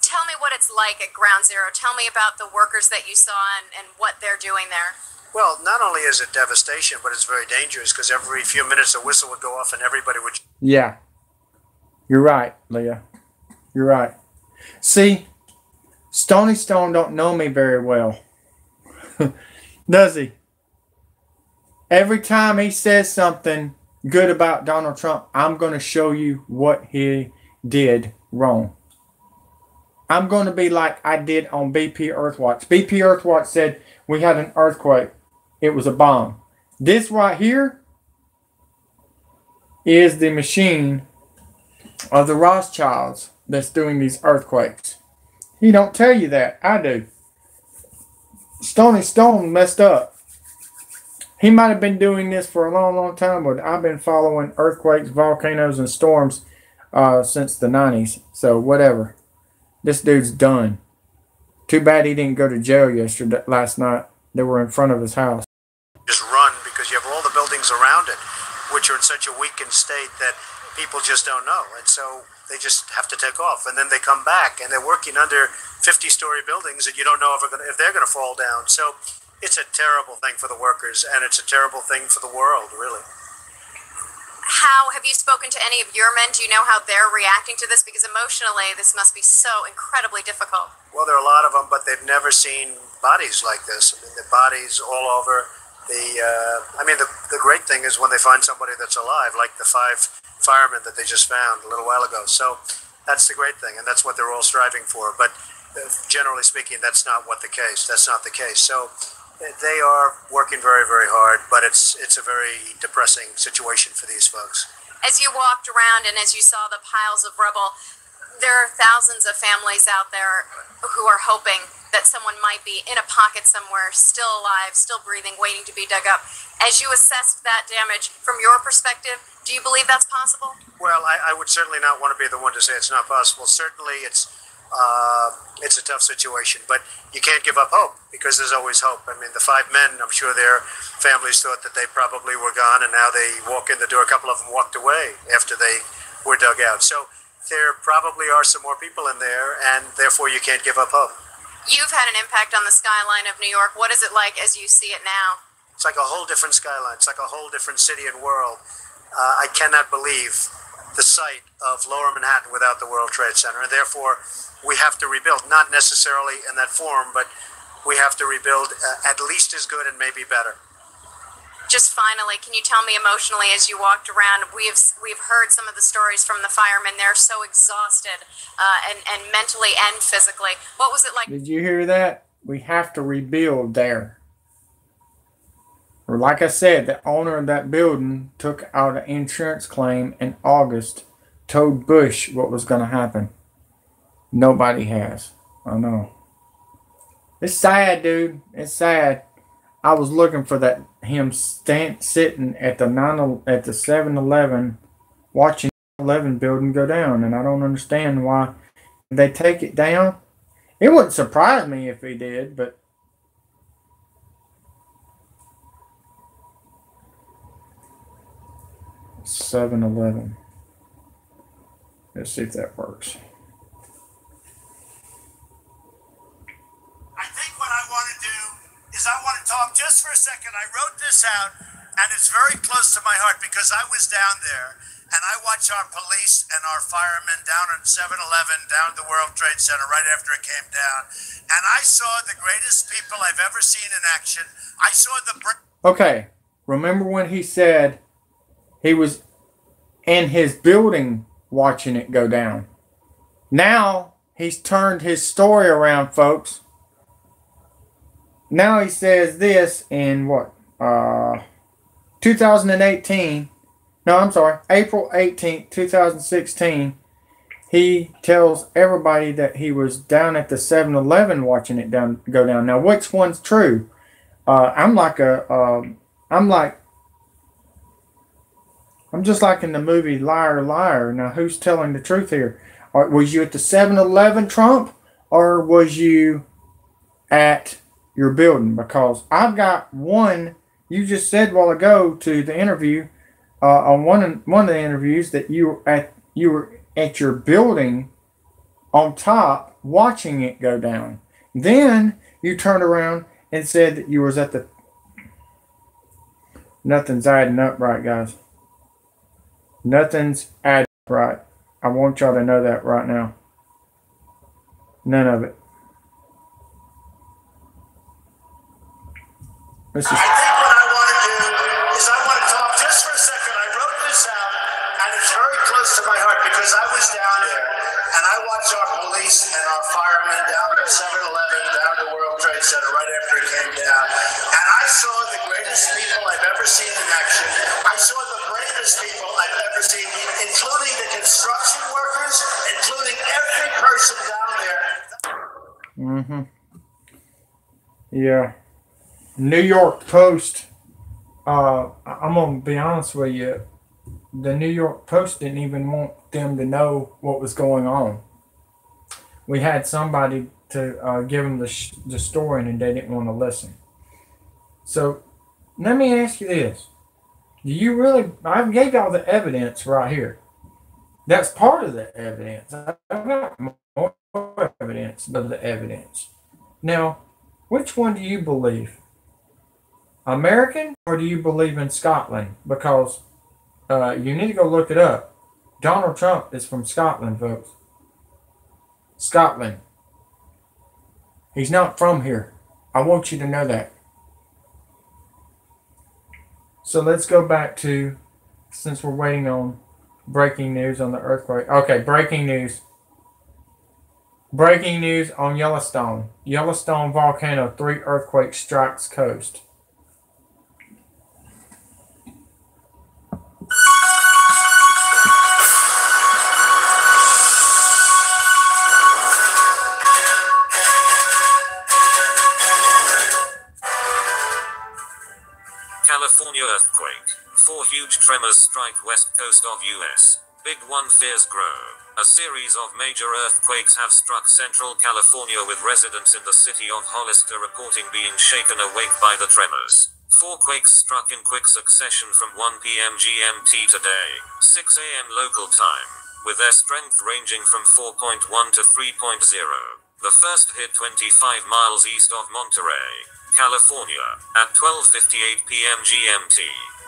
[SPEAKER 11] Tell me what it's like at Ground Zero. Tell me about the workers that you saw and what they're doing there.
[SPEAKER 9] Well, not only is it devastation, but it's very dangerous because every few minutes a whistle would go off and everybody would...
[SPEAKER 1] Yeah. You're right, Leah. You're right. See, Stony Stone don't know me very well. Does he? Every time he says something good about Donald Trump, I'm going to show you what he did wrong. I'm going to be like I did on Bpearthwatch. Bpearthwatch said we had an earthquake. It was a bomb. This right here is the machine of the Rothschilds that's doing these earthquakes. He don't tell you that. I do. Stony Stone messed up. He might have been doing this for a long, long time, but I've been following earthquakes, volcanoes, and storms since the 90s. So whatever. This dude's done. Too bad he didn't go to jail last night. They were in front of his house.
[SPEAKER 9] Just run because you have all the buildings around it, which are in such a weakened state that people just don't know. And so they just have to take off. And then they come back and they're working under 50-story buildings and you don't know if they're going to fall down. So it's a terrible thing for the workers and it's a terrible thing for the world, really.
[SPEAKER 11] How have you spoken to any of your men? Do you know how they're reacting to this? Because emotionally, this must be so incredibly difficult.
[SPEAKER 9] Well, there are a lot of them, but they've never seen bodies like this. I mean, the bodies all over. The great thing is when they find somebody that's alive, like the 5 firemen that they just found a little while ago. So that's the great thing, and that's what they're all striving for. But generally speaking, that's not the case. So they are working very, very hard, but it's a very depressing situation for these folks.
[SPEAKER 11] As you walked around and as you saw the piles of rubble, there are thousands of families out there who are hoping that someone might be in a pocket somewhere, still alive, still breathing, waiting to be dug up. As you assess that damage from your perspective, do you believe that's possible?
[SPEAKER 9] Well, I would certainly not want to be the one to say it's not possible. Certainly it's a tough situation, but you can't give up hope because there's always hope. I mean, the 5 men, I'm sure their families thought that they probably were gone, and now they walk in the door. A couple of them walked away after they were dug out. So there probably are some more people in there, and therefore you can't give up hope.
[SPEAKER 11] You've had an impact on the skyline of New York. What is it like as you see it now?
[SPEAKER 9] It's like a whole different skyline. It's like a whole different city and world. I cannot believe the sight of Lower Manhattan without the World Trade Center, and therefore we have to rebuild, not necessarily in that form, but we have to rebuild at least as good and maybe better.
[SPEAKER 11] Just finally, can you tell me emotionally as you walked around, we've heard some of the stories from the firemen. They're so exhausted and mentally and physically. What was it like?
[SPEAKER 1] Did you hear that? We have to rebuild there. Or like I said, the owner of that building took out an insurance claim in August, told Bush what was going to happen. Nobody has. I know. It's sad, dude. It's sad. I was looking for him sitting at the 7-Eleven watching the 11 building go down, and I don't understand why they take it down. It wouldn't surprise me if he did, but $7-Eleven. Let's see if that works.
[SPEAKER 12] I think what I want to do is I want to talk just for a second. I wrote this out, and it's very close to my heart because I was down there, and I watched our police and our firemen down at 7-Eleven, down at the World Trade Center right after it came down, and I saw the greatest people I've ever seen in action. I saw the...
[SPEAKER 1] Okay, remember when he said he was in his building watching it go down? Now he's turned his story around, folks. Now he says this in what? 2018. No, I'm sorry. April 18th, 2016. He tells everybody that he was down at the 7-Eleven watching it go down. Now, which one's true? I'm just like in the movie Liar, Liar. Now, who's telling the truth here? Was you at the 7-Eleven, Trump? Or was you at your building? Because I've got one, you just said a while ago to the interview, on one of the interviews, that you were at your building on top watching it go down. Then you turned around and said that you was at the... Nothing's adding up right, guys. Nothing's adding up right. I want y'all to know that right now. None of it. Let's just...
[SPEAKER 12] I think what I want to do is I want to talk just for a second. I wrote this out, and it's very close to my heart because I was down there, and I watched our police and our firemen down at 7-Eleven, down the World Trade Center right after it came down. And I saw the greatest people I've ever seen in action. I saw the bravest people I've ever seen, including the construction workers, including every person down there.
[SPEAKER 1] Yeah. New York Post. I'm gonna be honest with you. The New York Post didn't even want them to know what was going on. We had somebody to give them the story, and they didn't want to listen. So let me ask you this: do you really? I gave y'all the evidence right here. That's part of the evidence. I've got more evidence of the evidence. Now, which one do you believe? American, or do you believe in Scotland? Because you need to go look it up. Donald Trump is from Scotland, folks. Scotland. He's not from here. I want you to know that. So let's go back to, since we're waiting on breaking news on the earthquake. Okay, breaking news. Breaking news on Yellowstone. Yellowstone volcano, 3 earthquake strikes coast.
[SPEAKER 2] California earthquake. 4 huge tremors strike west coast of US. Big one fears grow. A series of major earthquakes have struck central California, with residents in the city of Hollister reporting being shaken awake by the tremors. 4 quakes struck in quick succession from 1 p.m. GMT today, 6 a.m. local time, with their strength ranging from 4.1 to 3.0. The first hit 25 miles east of Monterey, California, at 12:58 p.m. GMT,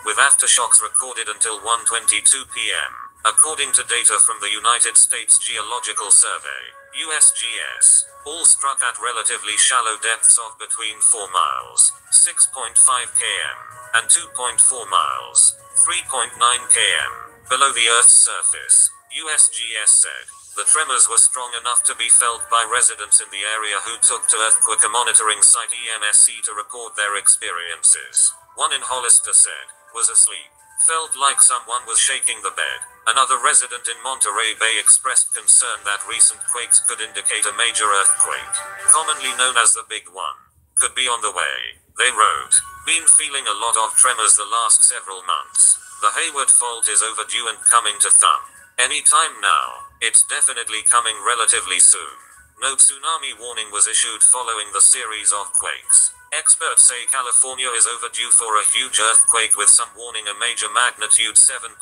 [SPEAKER 2] with aftershocks recorded until 1:22 p.m. According to data from the United States Geological Survey, USGS, all struck at relatively shallow depths of between 4 miles, 6.5 km, and 2.4 miles, 3.9 km, below the Earth's surface, USGS said. The tremors were strong enough to be felt by residents in the area who took to earthquake monitoring site EMSC to record their experiences. One in Hollister said, was asleep. Felt like someone was shaking the bed. Another resident in Monterey Bay expressed concern that recent quakes could indicate a major earthquake, commonly known as the Big One, could be on the way. They wrote, been feeling a lot of tremors the last several months. The Hayward Fault is overdue and coming to thump. Any time now. It's definitely coming relatively soon. No tsunami warning was issued following the series of quakes. Experts say California is overdue for a huge earthquake, with some warning a major magnitude 7.0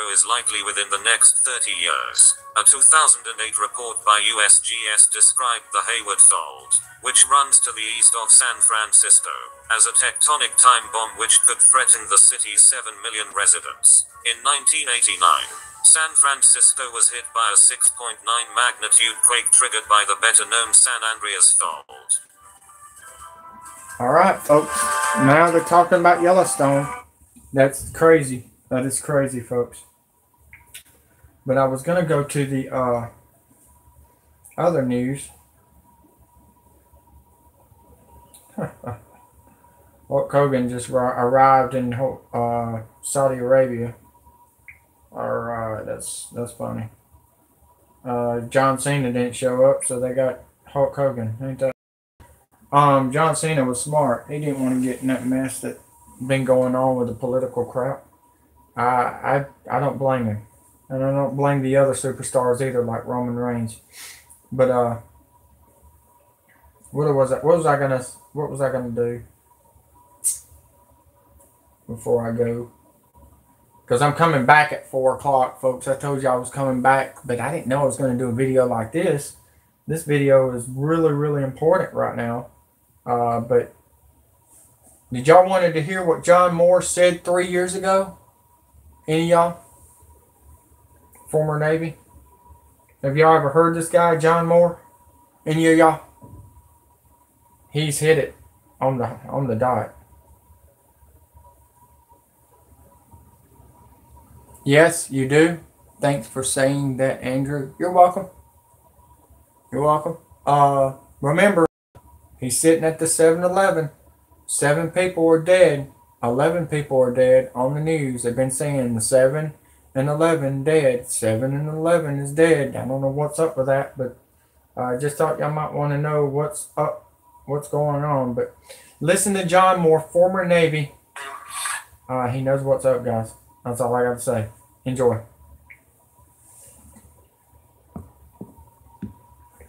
[SPEAKER 2] is likely within the next 30 years. A 2008 report by USGS described the Hayward Fault, which runs to the east of San Francisco, as a tectonic time bomb which could threaten the city's 7 million residents. In 1989, San Francisco was hit by a 6.9 magnitude quake triggered by the better-known San Andreas Fault.
[SPEAKER 1] Alright, folks. Now they're talking about Yellowstone. That's crazy. That is crazy, folks. But I was going to go to the other news. Hulk Hogan just arrived in Saudi Arabia. Alright, that's funny. John Cena didn't show up, so they got Hulk Hogan. Ain't that? John Cena was smart. He didn't want to get in that mess that been going on with the political crap. I don't blame him, and I don't blame the other superstars either, like Roman Reigns. But what was I gonna do before I go? Because I'm coming back at 4 o'clock, folks. I told you I was coming back, but I didn't know I was going to do a video like this. This video is really, really important right now. But did y'all wanted to hear what John Moore said 3 years ago? Any of y'all? Former Navy? Have y'all ever heard this guy, John Moore? Any of y'all? He's hit it on the dot. Yes, you do. Thanks for saying that, Andrew. You're welcome. You're welcome. Remember, he's sitting at the 7-Eleven. 7 people are dead. 11 people are dead on the news. They've been saying the 7 and 11 dead. 7 and 11 is dead. I don't know what's up with that, but I just thought y'all might want to know what's up, what's going on. But listen to John Moore, former Navy. He knows what's up, guys. That's all I got to say. Enjoy.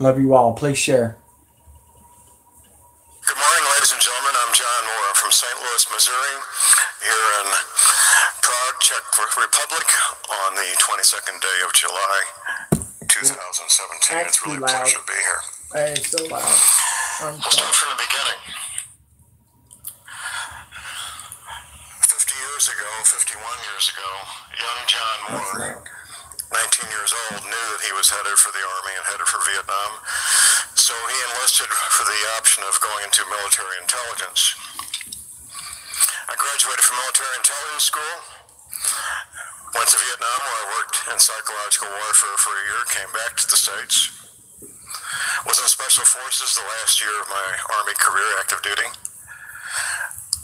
[SPEAKER 1] Love you all. Please share.
[SPEAKER 3] Good morning, ladies and gentlemen. I'm John Moore from St. Louis, Missouri, here in proud Czech Republic on the 22nd day of July, 2017.
[SPEAKER 1] That's
[SPEAKER 3] it's really
[SPEAKER 1] too
[SPEAKER 3] a
[SPEAKER 1] loud.
[SPEAKER 3] pleasure to be here.
[SPEAKER 1] Hey, it's so loud.
[SPEAKER 3] We'll start from the beginning. 50 years ago, 51 years ago, young John Moore, 19 years old, knew that he was headed for the Army and headed for Vietnam. So he enlisted for the option of going into military intelligence. I graduated from military intelligence school, went to Vietnam where I worked in psychological warfare for a year, came back to the States, was in Special Forces the last year of my Army career, active duty,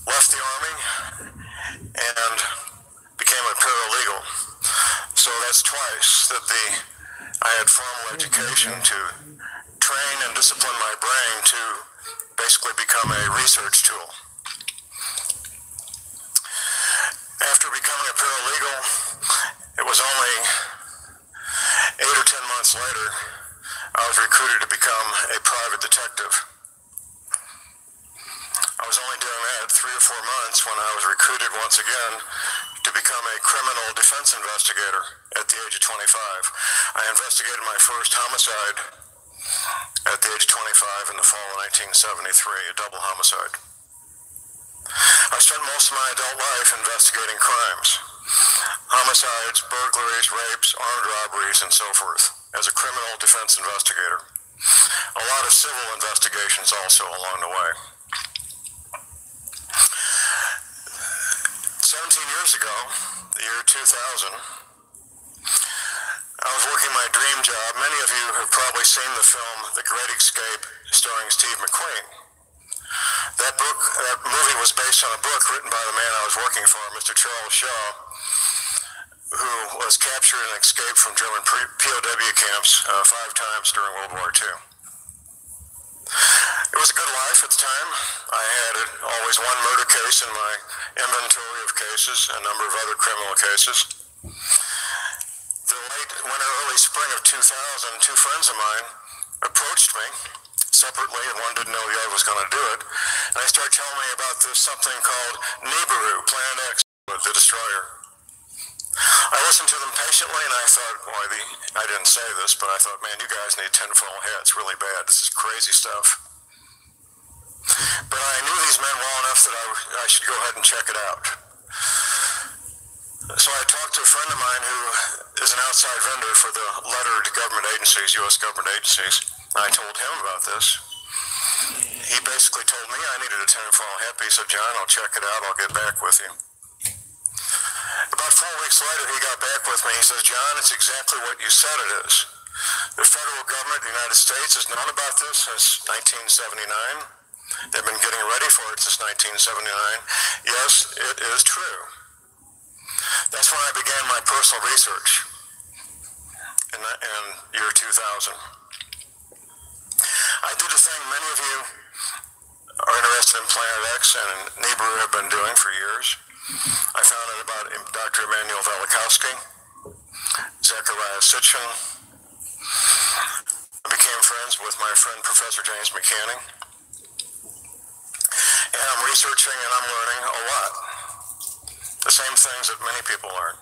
[SPEAKER 3] left the Army, and became a paralegal. So that's twice that I had formal education to train and discipline my brain to basically become a research tool. After becoming a paralegal, it was only 8 or 10 months later, I was recruited to become a private detective. I was only doing that 3 or 4 months when I was recruited once again to become a criminal defense investigator at the age of 25. I investigated my first homicide at the age of 25 in the fall of 1973, a double homicide. I spent most of my adult life investigating crimes, homicides, burglaries, rapes, armed robberies, and so forth, as a criminal defense investigator. A lot of civil investigations also along the way. 17 years ago, the year 2000, I was working my dream job. Many of you have probably seen the film The Great Escape, starring Steve McQueen. That movie was based on a book written by the man I was working for, Mr. Charles Shaw, who was captured and escaped from German POW camps 5 times during World War II. It was a good life at the time. I had always one murder case in my inventory of cases, a number of other criminal cases. The late winter, early spring of 2000, 2 friends of mine approached me separately, and one didn't know the other was going to do it. And they started telling me about this something called Nibiru, Plan X, the destroyer. I listened to them patiently, and I thought, boy, I didn't say this, but I thought, man, you guys need tinfoil hats really bad. This is crazy stuff. But I knew these men well enough that I should go ahead and check it out. So I talked to a friend of mine who is an outside vendor for the lettered government agencies, U.S. government agencies. I told him about this. He basically told me I needed a tinfoil hat. He said, John, I'll check it out. I'll get back with you. About 4 weeks later, he got back with me. He says, John, it's exactly what you said it is. The federal government, the United States, has known about this since 1979. They've been getting ready for it since 1979. Yes, it is true. That's when I began my personal research in year 2000. I did a thing many of you are interested in Planet X and Nibiru have been doing for years. I found out about Dr. Emanuel Velikovsky, Zechariah Sitchin. I became friends with my friend Professor James McCanning. And I'm researching and I'm learning a lot. The same things that many people learn.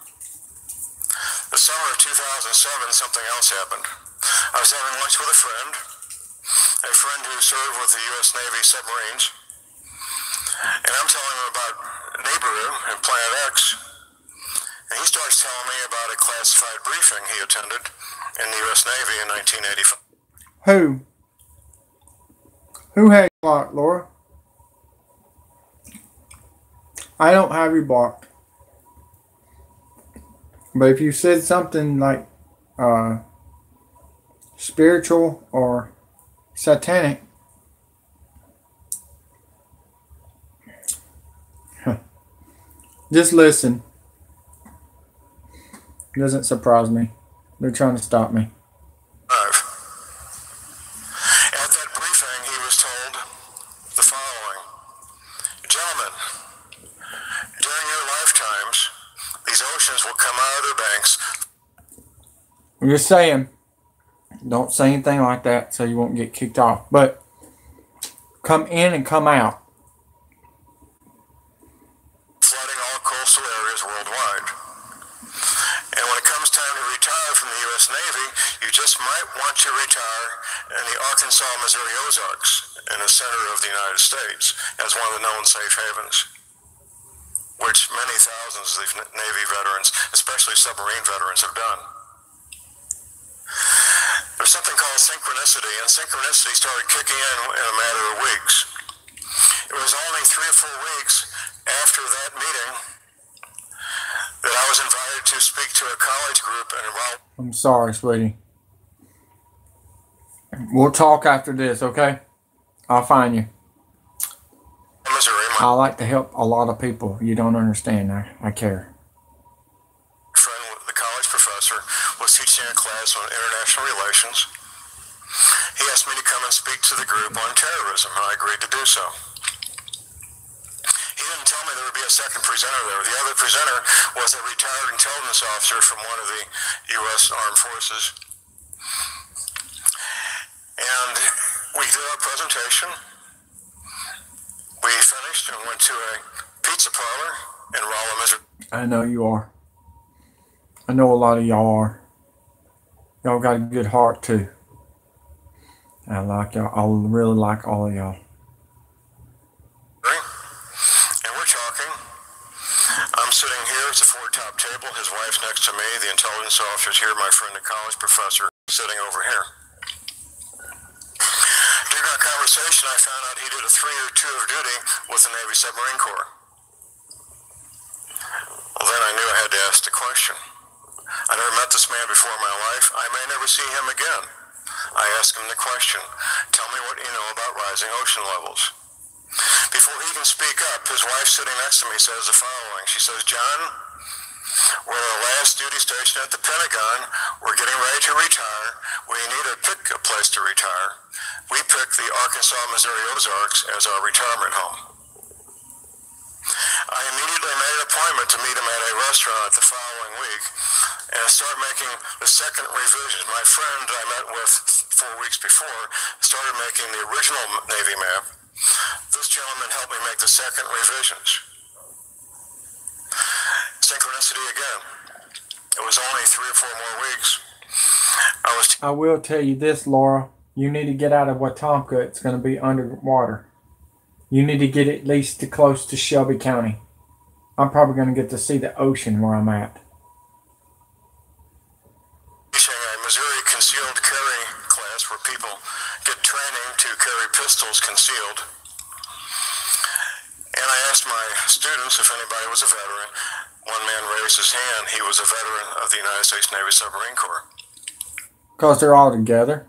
[SPEAKER 3] The summer of 2007, something else happened. I was having lunch with a friend who served with the U.S. Navy submarines, and I'm telling him about Nibiru and Planet X, and he starts telling me about a classified briefing he attended in the U.S. Navy in 1985.
[SPEAKER 1] Who had you blocked, Laura? I don't have you blocked. But if you said something like, spiritual or satanic. Just listen. Doesn't surprise me. They're trying to stop me.
[SPEAKER 3] At that briefing, he was told the following: Gentlemen, during your lifetimes, these oceans will come out of their banks.
[SPEAKER 1] I'm just saying, don't say anything like that so you won't get kicked off. But come in and come out.
[SPEAKER 3] Flooding all coastal areas worldwide. And when it comes time to retire from the U.S. Navy, you just might want to retire in the Arkansas, Missouri Ozarks in the center of the United States as one of the known safe havens, which many thousands of Navy veterans, especially submarine veterans, have done. There's something called synchronicity, and synchronicity started kicking in a matter of weeks. It was only 3 or 4 weeks after that meeting that I was invited to speak to a college group in Raleigh.
[SPEAKER 1] I'm sorry, sweetie. We'll talk after this, okay? I'll find you.
[SPEAKER 3] Missouri.
[SPEAKER 1] I like to help a lot of people. You don't understand. I care.
[SPEAKER 3] Friend, the college professor, was teaching a class on international relations. He asked me to come and speak to the group on terrorism, and I agreed to do so. He didn't tell me there would be a second presenter there. The other presenter was a retired intelligence officer from one of the U.S. Armed Forces. And we did our presentation. We finished and went to a pizza parlor in Raleigh, Missouri.
[SPEAKER 1] I know you are. I know a lot of y'all are. Y'all got a good heart too. I like y'all. I really like all of y'all.
[SPEAKER 3] And we're talking. I'm sitting here at the forward top table. His wife's next to me. The intelligence officer's here. My friend, the college professor, sitting over here. During our conversation, I found out he did a 3-year tour of duty with the Navy Submarine Corps. Well, then I knew I had to ask the question. I never met this man before in my life. I may never see him again. I asked him the question, tell me what you know about rising ocean levels. Before he can speak up, his wife sitting next to me says the following. She says, John, we're at our last duty station at the Pentagon. We're getting ready to retire. We need to pick a place to retire. We picked the Arkansas, Missouri Ozarks as our retirement home. I immediately made an appointment to meet him at a restaurant the following week and start making the second revisions. My friend I met with 4 weeks before started making the original Navy map. This gentleman helped me make the second revisions. Synchronicity again. It was only 3 or 4 more weeks.
[SPEAKER 1] I will tell you this, Laura. You need to get out of Wetumpka. It's going to be underwater. You need to get at least close to Shelby County. I'm probably going to get to see the ocean where I'm at.
[SPEAKER 3] Teaching a Missouri concealed carry class where people get training to carry pistols concealed. And I asked my students if anybody was a veteran. One man raised his hand. He was a veteran of the United States Navy Submarine Corps.
[SPEAKER 1] Because they're all together.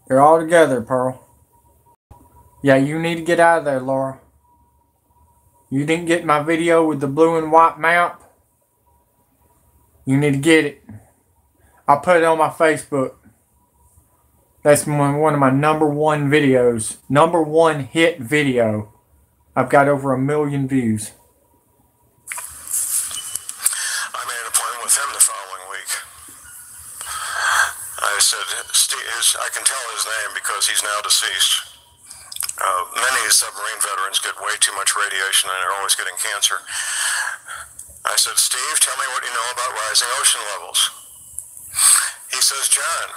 [SPEAKER 1] They're all together, Pearl. Yeah, you need to get out of there, Laura. You didn't get my video with the blue and white map? You need to get it. I put it on my Facebook. That's one of my #1 videos. #1 hit video. I've got over 1 million views.
[SPEAKER 3] I made an appointment with him the following week. I said, Steve, I can tell his name because he's now deceased. Many submarine veterans get way too much radiation and are always getting cancer. I said, Steve, tell me what you know about rising ocean levels. He says, John,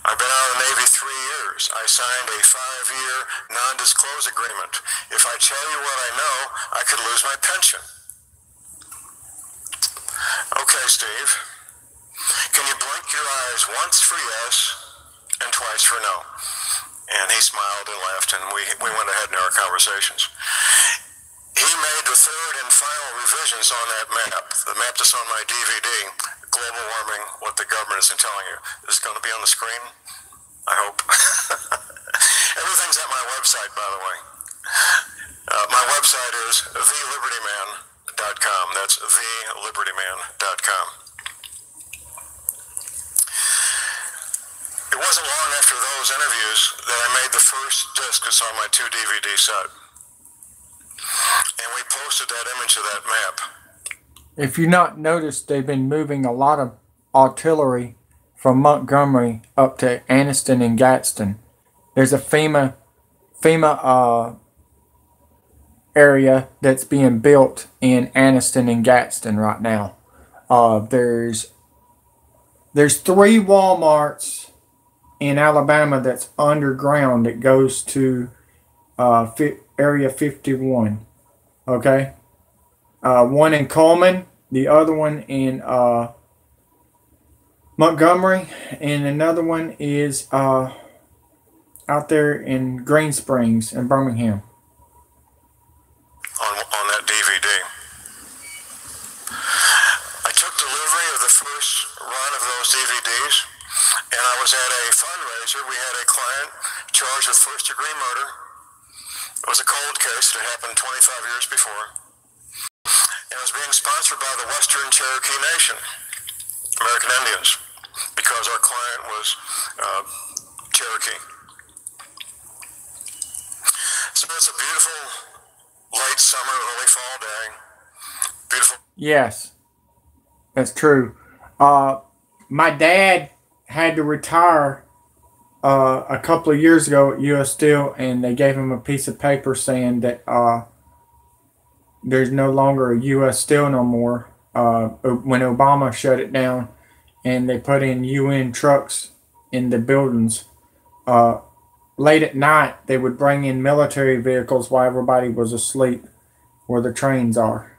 [SPEAKER 3] I've been out of the Navy 3 years. I signed a 5-year non-disclose agreement. If I tell you what I know, I could lose my pension. Okay, Steve. Can you blink your eyes once for yes and twice for no? And he smiled and laughed, and we went ahead in our conversations. He made the third and final revisions on that map, the map that's on my DVD, global warming, what the government isn't telling you. Is it going to be on the screen? I hope. Everything's at my website, by the way. My website is thelibertyman.com. That's thelibertyman.com. It wasn't long after those interviews that I made the first disc that's on my 2 DVD set. And we posted that image of that map.
[SPEAKER 1] If you've not noticed, they've been moving a lot of artillery from Montgomery up to Anniston and Gadsden. There's a FEMA area that's being built in Anniston and Gadsden right now. There's 3 Walmarts in Alabama that's underground that goes to Area 51. Okay? One in Coleman, the other one in Montgomery, and another one is out there in Green Springs in Birmingham.
[SPEAKER 3] On that DVD. I took delivery of the first run of those DVDs, and I was at a fundraiser. We had a client charged with first-degree murder. It was a cold case that happened 25 years before. And it was being sponsored by the Western Cherokee Nation, American Indians, because our client was Cherokee. So it's a beautiful late summer, early fall day. Beautiful.
[SPEAKER 1] Yes, that's true. My dad had to retire a couple of years ago at U.S. Steel, and they gave him a piece of paper saying that there's no longer a U.S. Steel no more. When Obama shut it down, and they put in UN trucks in the buildings. Late at night, they would bring in military vehicles while everybody was asleep, where the trains are,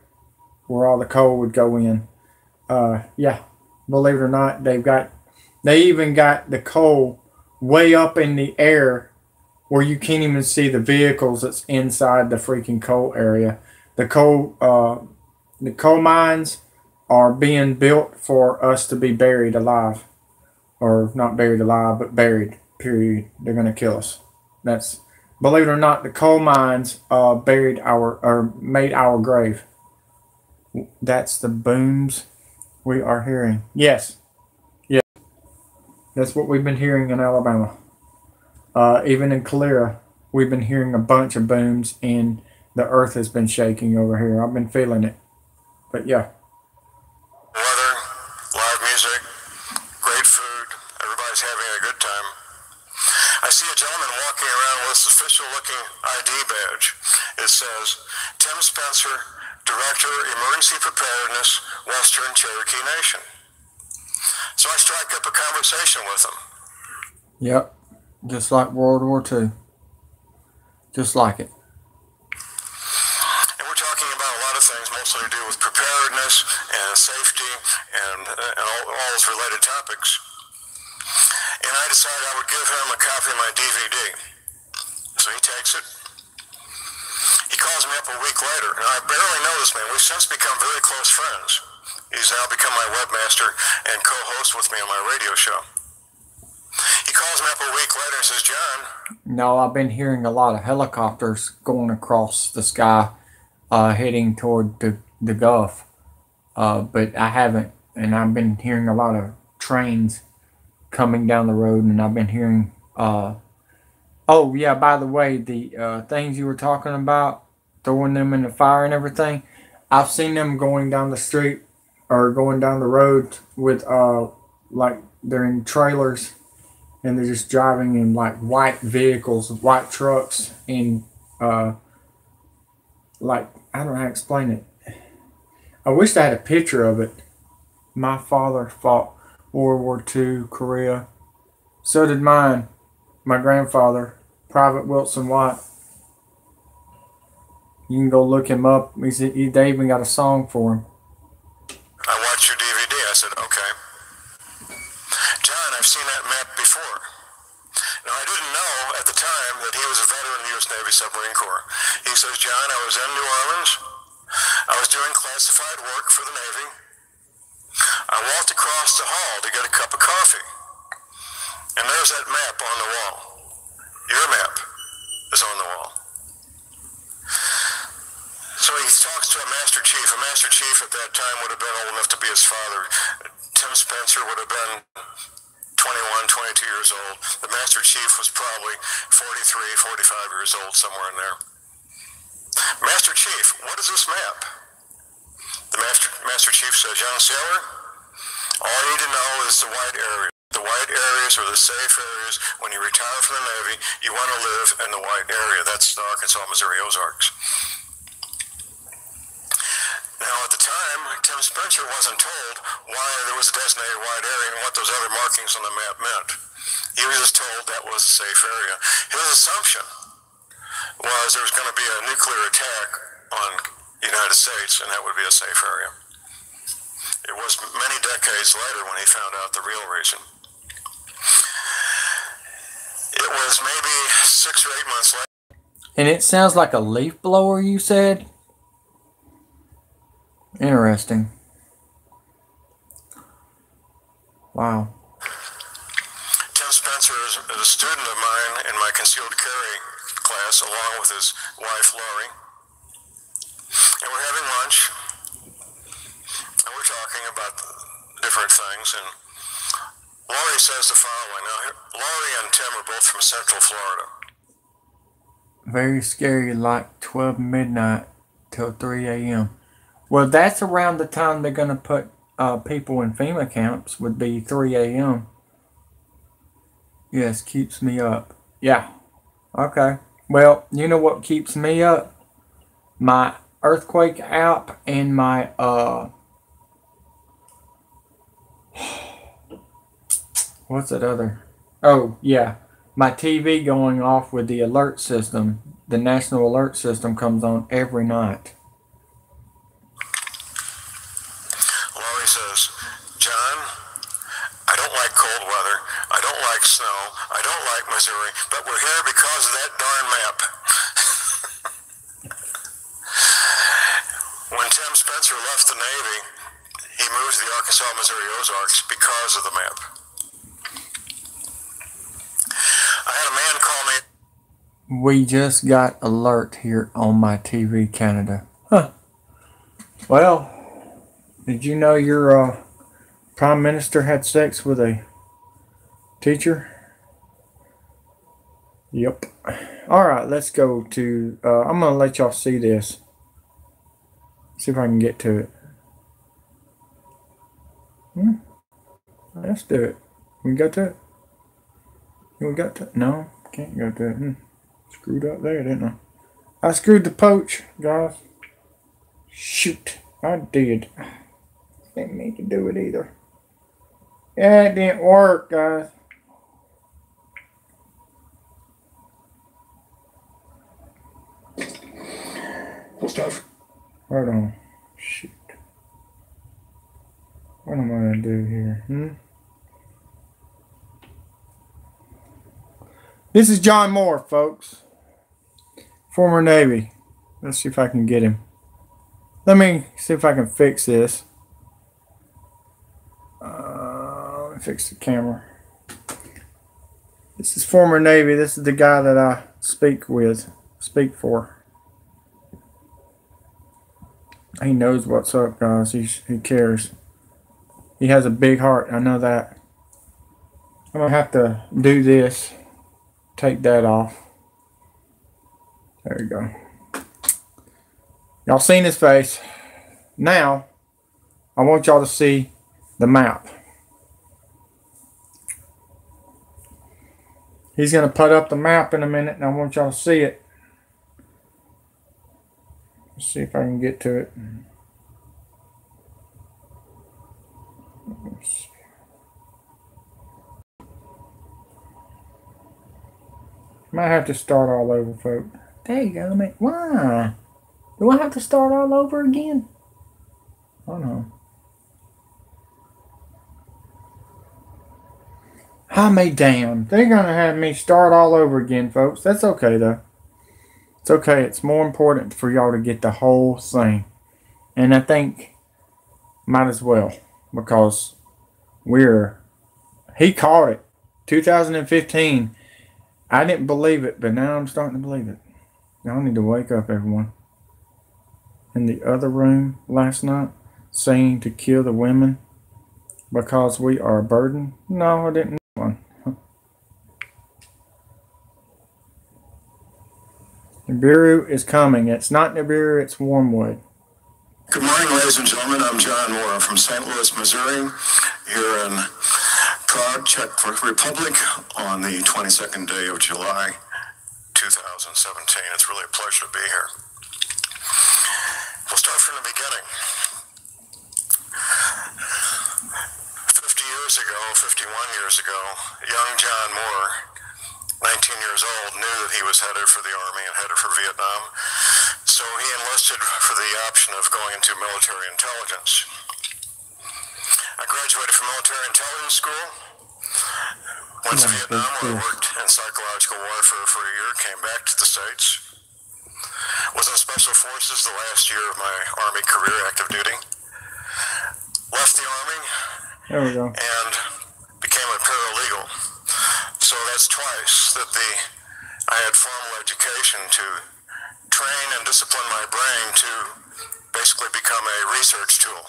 [SPEAKER 1] where all the coal would go in. Yeah, believe it or not, they even got the coal way up in the air where you can't even see the vehicles that's inside the freaking coal area. The coal mines are being built for us to be buried alive. Or not buried alive, but buried, period. They're going to kill us. That's, believe it or not, the coal mines made our grave. That's the booms we are hearing. Yes. Yes. That's what we've been hearing in Alabama. Even in Calera, we've been hearing a bunch of booms, and the earth has been shaking over here. I've been feeling it. But yeah.
[SPEAKER 3] Weather, live music, great food, everybody's having a good time. I see a gentleman walking around with this official-looking ID badge. It says, Tim Spencer, Director, Emergency Preparedness, Western Cherokee Nation. So I strike up a conversation with him.
[SPEAKER 1] Yep, just like World War II. Just like it.
[SPEAKER 3] And we're talking about a lot of things, mostly to do with preparedness and safety and all those related topics. And I decided I would give him a copy of my DVD. So he takes it. He calls me up a week later, and I barely know this man. We've since become very close friends. He's now become my webmaster and co-host with me on my radio show. He calls me up a week later and says, John.
[SPEAKER 1] No, I've been hearing a lot of helicopters going across the sky, heading toward the Gulf. But I haven't, and I've been hearing a lot of trains coming down the road, and I've been hearing, oh yeah, by the way, the things you were talking about, throwing them in the fire and everything, I've seen them going down the street or going down the road with like they're in trailers, and they're just driving in like white vehicles, white trucks, and like, I don't know how to explain it. I wish I had a picture of it. My father fought World War II, Korea. So did mine. My grandfather, Private Wilson White. You can go look him up. They even got a song for him.
[SPEAKER 3] I watched your DVD. I said, okay. John, I've seen that map before. Now, I didn't know at the time that he was a veteran of the U.S. Navy Submarine Corps. He says, John, I was in New Orleans. I was doing classified work for the Navy. I I walked across the hall to get a cup of coffee. And there's that map on the wall. Your map is on the wall. So he talks to a Master Chief. A Master Chief at that time would have been old enough to be his father. Tim Spencer would have been 21, 22 years old. The Master Chief was probably 43, 45 years old, somewhere in there. Master Chief, what is this map? The Master Chief says, young sailor, all you need to know is the white areas. The white areas are the safe areas. When you retire from the Navy, you want to live in the white area. That's the Arkansas, Missouri Ozarks. Now, at the time, Tim Spencer wasn't told why there was a designated white area and what those other markings on the map meant. He was just told that was a safe area. His assumption was there was going to be a nuclear attack on the United States, and that would be a safe area. It was many decades later when he found out the real reason. It was maybe 6 or 8 months later.
[SPEAKER 1] And it sounds like a leaf blower, you said? Interesting. Wow.
[SPEAKER 3] Tim Spencer is a student of mine in my concealed carry class, along with his wife, Laurie. And we're having lunch, and we're talking about different things, and Laurie says the following. Now, Laurie and Tim are both from Central Florida.
[SPEAKER 1] Very scary, like 12 midnight till 3 a.m. Well, that's around the time they're going to put people in FEMA camps, would be 3 a.m. Yes, keeps me up. Yeah. Okay. Well, you know what keeps me up? My earthquake app and my, what's that other? Oh, yeah. My TV going off with the alert system. The national alert system comes on every night.
[SPEAKER 3] Laurie says, John, I don't like cold weather. I don't like snow. I don't like Missouri, but we're here because of that darn map. When Tim Spencer left the Navy, he moved to the Arkansas, Missouri Ozarks because of the map. I had a man call me.
[SPEAKER 1] We just got alert here on my TV, Canada. Huh. Well, did you know your Prime Minister had sex with a teacher? Yep. Alright, let's go to... I'm going to let y'all see this. See if I can get to it. Let's do it. We go to it? We got to it? No, can't go to it. Screwed up there, didn't I? I screwed the poach, guys. Shoot, I did. Didn't mean to do it either. Yeah, it didn't work, guys. Hold on. Shoot. What am I going to do here? This is John Moore, folks. Former Navy. Let's see if I can get him. Let me see if I can fix this. Let me fix the camera. This is former Navy. This is the guy that I speak for. He knows what's up, guys. He cares. He has a big heart. I know that. I'm going to have to do this. Take that off. There you go. Y'all seen his face. Now, I want y'all to see the map. He's going to put up the map in a minute, and I want y'all to see it. Let's see if I can get to it. Might have to start all over, folks. There you go, man. Why? Do I have to start all over again? Oh no. I may damn. They're gonna have me start all over again, folks. That's okay though. It's okay. It's more important for y'all to get the whole thing. And I think might as well. because he caught it. 2015. I didn't believe it, but now I'm starting to believe it. Y'all need to wake up, everyone. In the other room last night, saying to kill the women because we are a burden. No, I didn't know one. Nibiru is coming. It's not Nibiru, it's Wormwood.
[SPEAKER 13] Good morning, ladies and gentlemen. I'm John Moore. I'm from St. Louis, Missouri, here in proud Czech Republic on the 22nd day of July, 2017. It's really a pleasure to be here. We'll start from the beginning. 51 years ago, young John Moore, 19 years old, knew that he was headed for the Army and headed for Vietnam. So he enlisted for the option of going into military intelligence. I graduated from military intelligence school, went to Vietnam where I worked in psychological warfare for a year, came back to the States, was in Special Forces the last year of my Army career, active duty, left the Army,
[SPEAKER 1] there we go,
[SPEAKER 13] and became a paralegal. So that's twice that I had formal education to train and discipline my brain to basically become a research tool.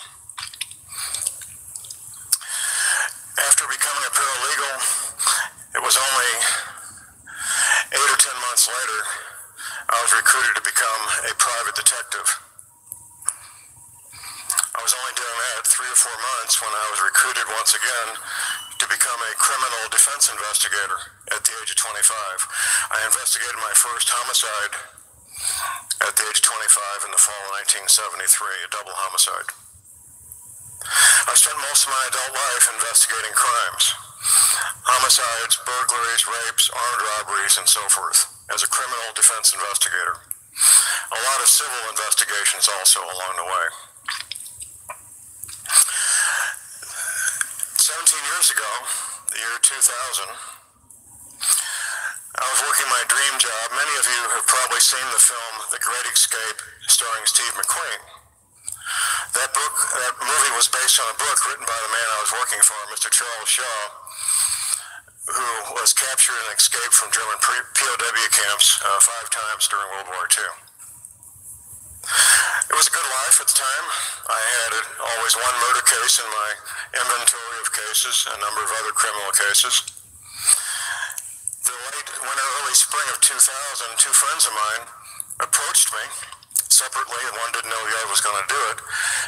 [SPEAKER 13] After becoming a paralegal, it was only 8 or 10 months later, I was recruited to become a private detective. I was only doing that 3 or 4 months when I was recruited once again to become a criminal defense investigator at the age of 25. I investigated my first homicide at the age of 25 in the fall of 1973, a double homicide. I spent most of my adult life investigating crimes, homicides, burglaries, rapes, armed robberies, and so forth, as a criminal defense investigator. A lot of civil investigations also along the way. 17 years ago, the year 2000, I was working my dream job. Many of you have probably seen the film The Great Escape, starring Steve McQueen. That movie was based on a book written by the man I was working for, Mr. Charles Shaw, who was captured and escaped from German POW camps 5 times during World War II. It was a good life at the time. I had always one murder case in my inventory of cases, a number of other criminal cases. The late winter, early spring of 2000, 2 friends of mine approached me separately, and one didn't know the other was going to do it.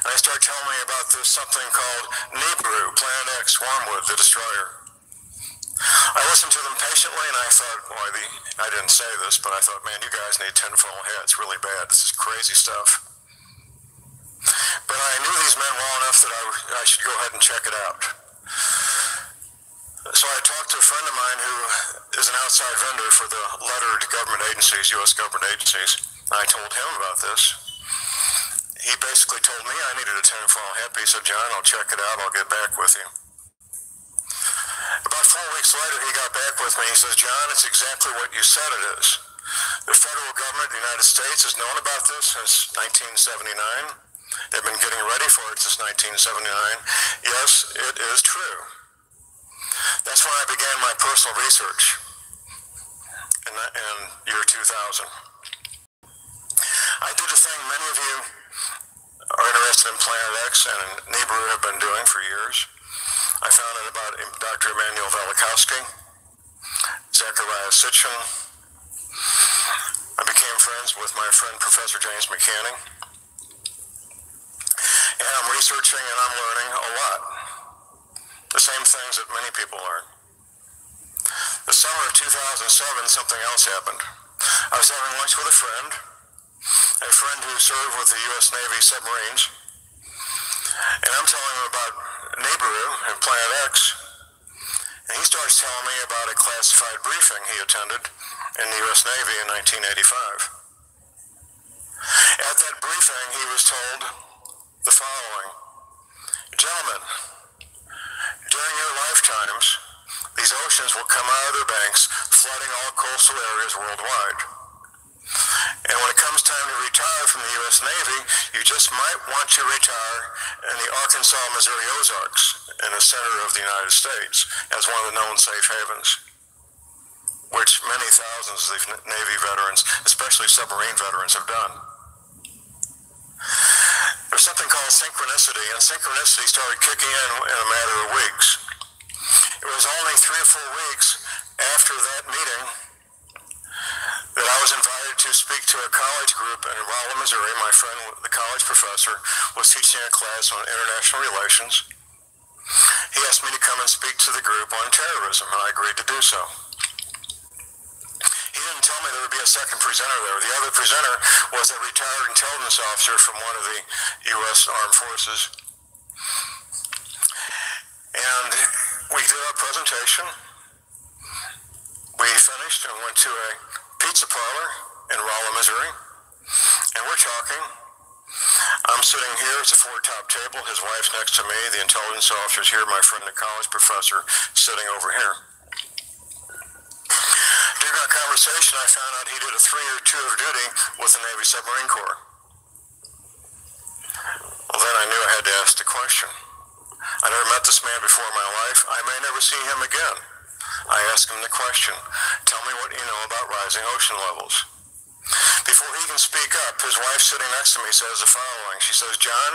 [SPEAKER 13] And they started telling me about this something called Nibiru, Planet X, Wormwood, the destroyer. I listened to them patiently, and I thought, boy, I didn't say this, but I thought, man, you guys need tinfoil hats really bad. This is crazy stuff. But I knew these men well enough that I should go ahead and check it out. So I talked to a friend of mine who is an outside vendor for the lettered government agencies, U.S. government agencies. I told him about this. He basically told me I needed a tinfoil hat. He said, John, I'll check it out. I'll get back with you. About 4 weeks later, he got back with me. He says, John, it's exactly what you said it is. The federal government of the United States has known about this since 1979. They've been getting ready for it since 1979. Yes, it is true. That's when I began my personal research in year 2000. I did a thing many of you are interested in Planet X and Nibiru have been doing for years. I found out about Dr. Emmanuel Velikovsky, Zechariah Sitchin. I became friends with my friend Professor James McCanning. And I'm researching and I'm learning a lot. The same things that many people learn. The summer of 2007, something else happened. I was having lunch with a friend who served with the U.S. Navy submarines. And I'm telling him about Nibiru and Planet X. And he starts telling me about a classified briefing he attended in the U.S. Navy in 1985. At that briefing, he was told the following: Gentlemen, during your lifetimes, these oceans will come out of their banks, flooding all coastal areas worldwide. And when it comes time to retire from the U.S. Navy, you just might want to retire in the Arkansas, Missouri Ozarks in the center of the United States as one of the known safe havens, which many thousands of Navy veterans, especially submarine veterans, have done. There's something called synchronicity, and synchronicity started kicking in a matter of weeks. It was only 3 or 4 weeks after that meeting that I was invited to speak to a college group in Rolla, Missouri. My friend, the college professor, was teaching a class on international relations. He asked me to come and speak to the group on terrorism, and I agreed to do so. He didn't tell me there would be a second presenter there. The other presenter was a retired intelligence officer from one of the U.S. Armed Forces. And we did our presentation. We finished and went to a pizza parlor in Rolla, Missouri, and we're talking. I'm sitting here, it's a 4-top table, his wife's next to me, the intelligence officer's here, my friend the college professor sitting over here. During our conversation, I found out he did a 3-year tour of duty with the Navy Submarine Corps. Well, then I knew I had to ask the question. I never met this man before in my life. I may never see him again. I asked him the question, tell me what you know about rising ocean levels. Before he can speak up, his wife sitting next to me says the following. She says, John,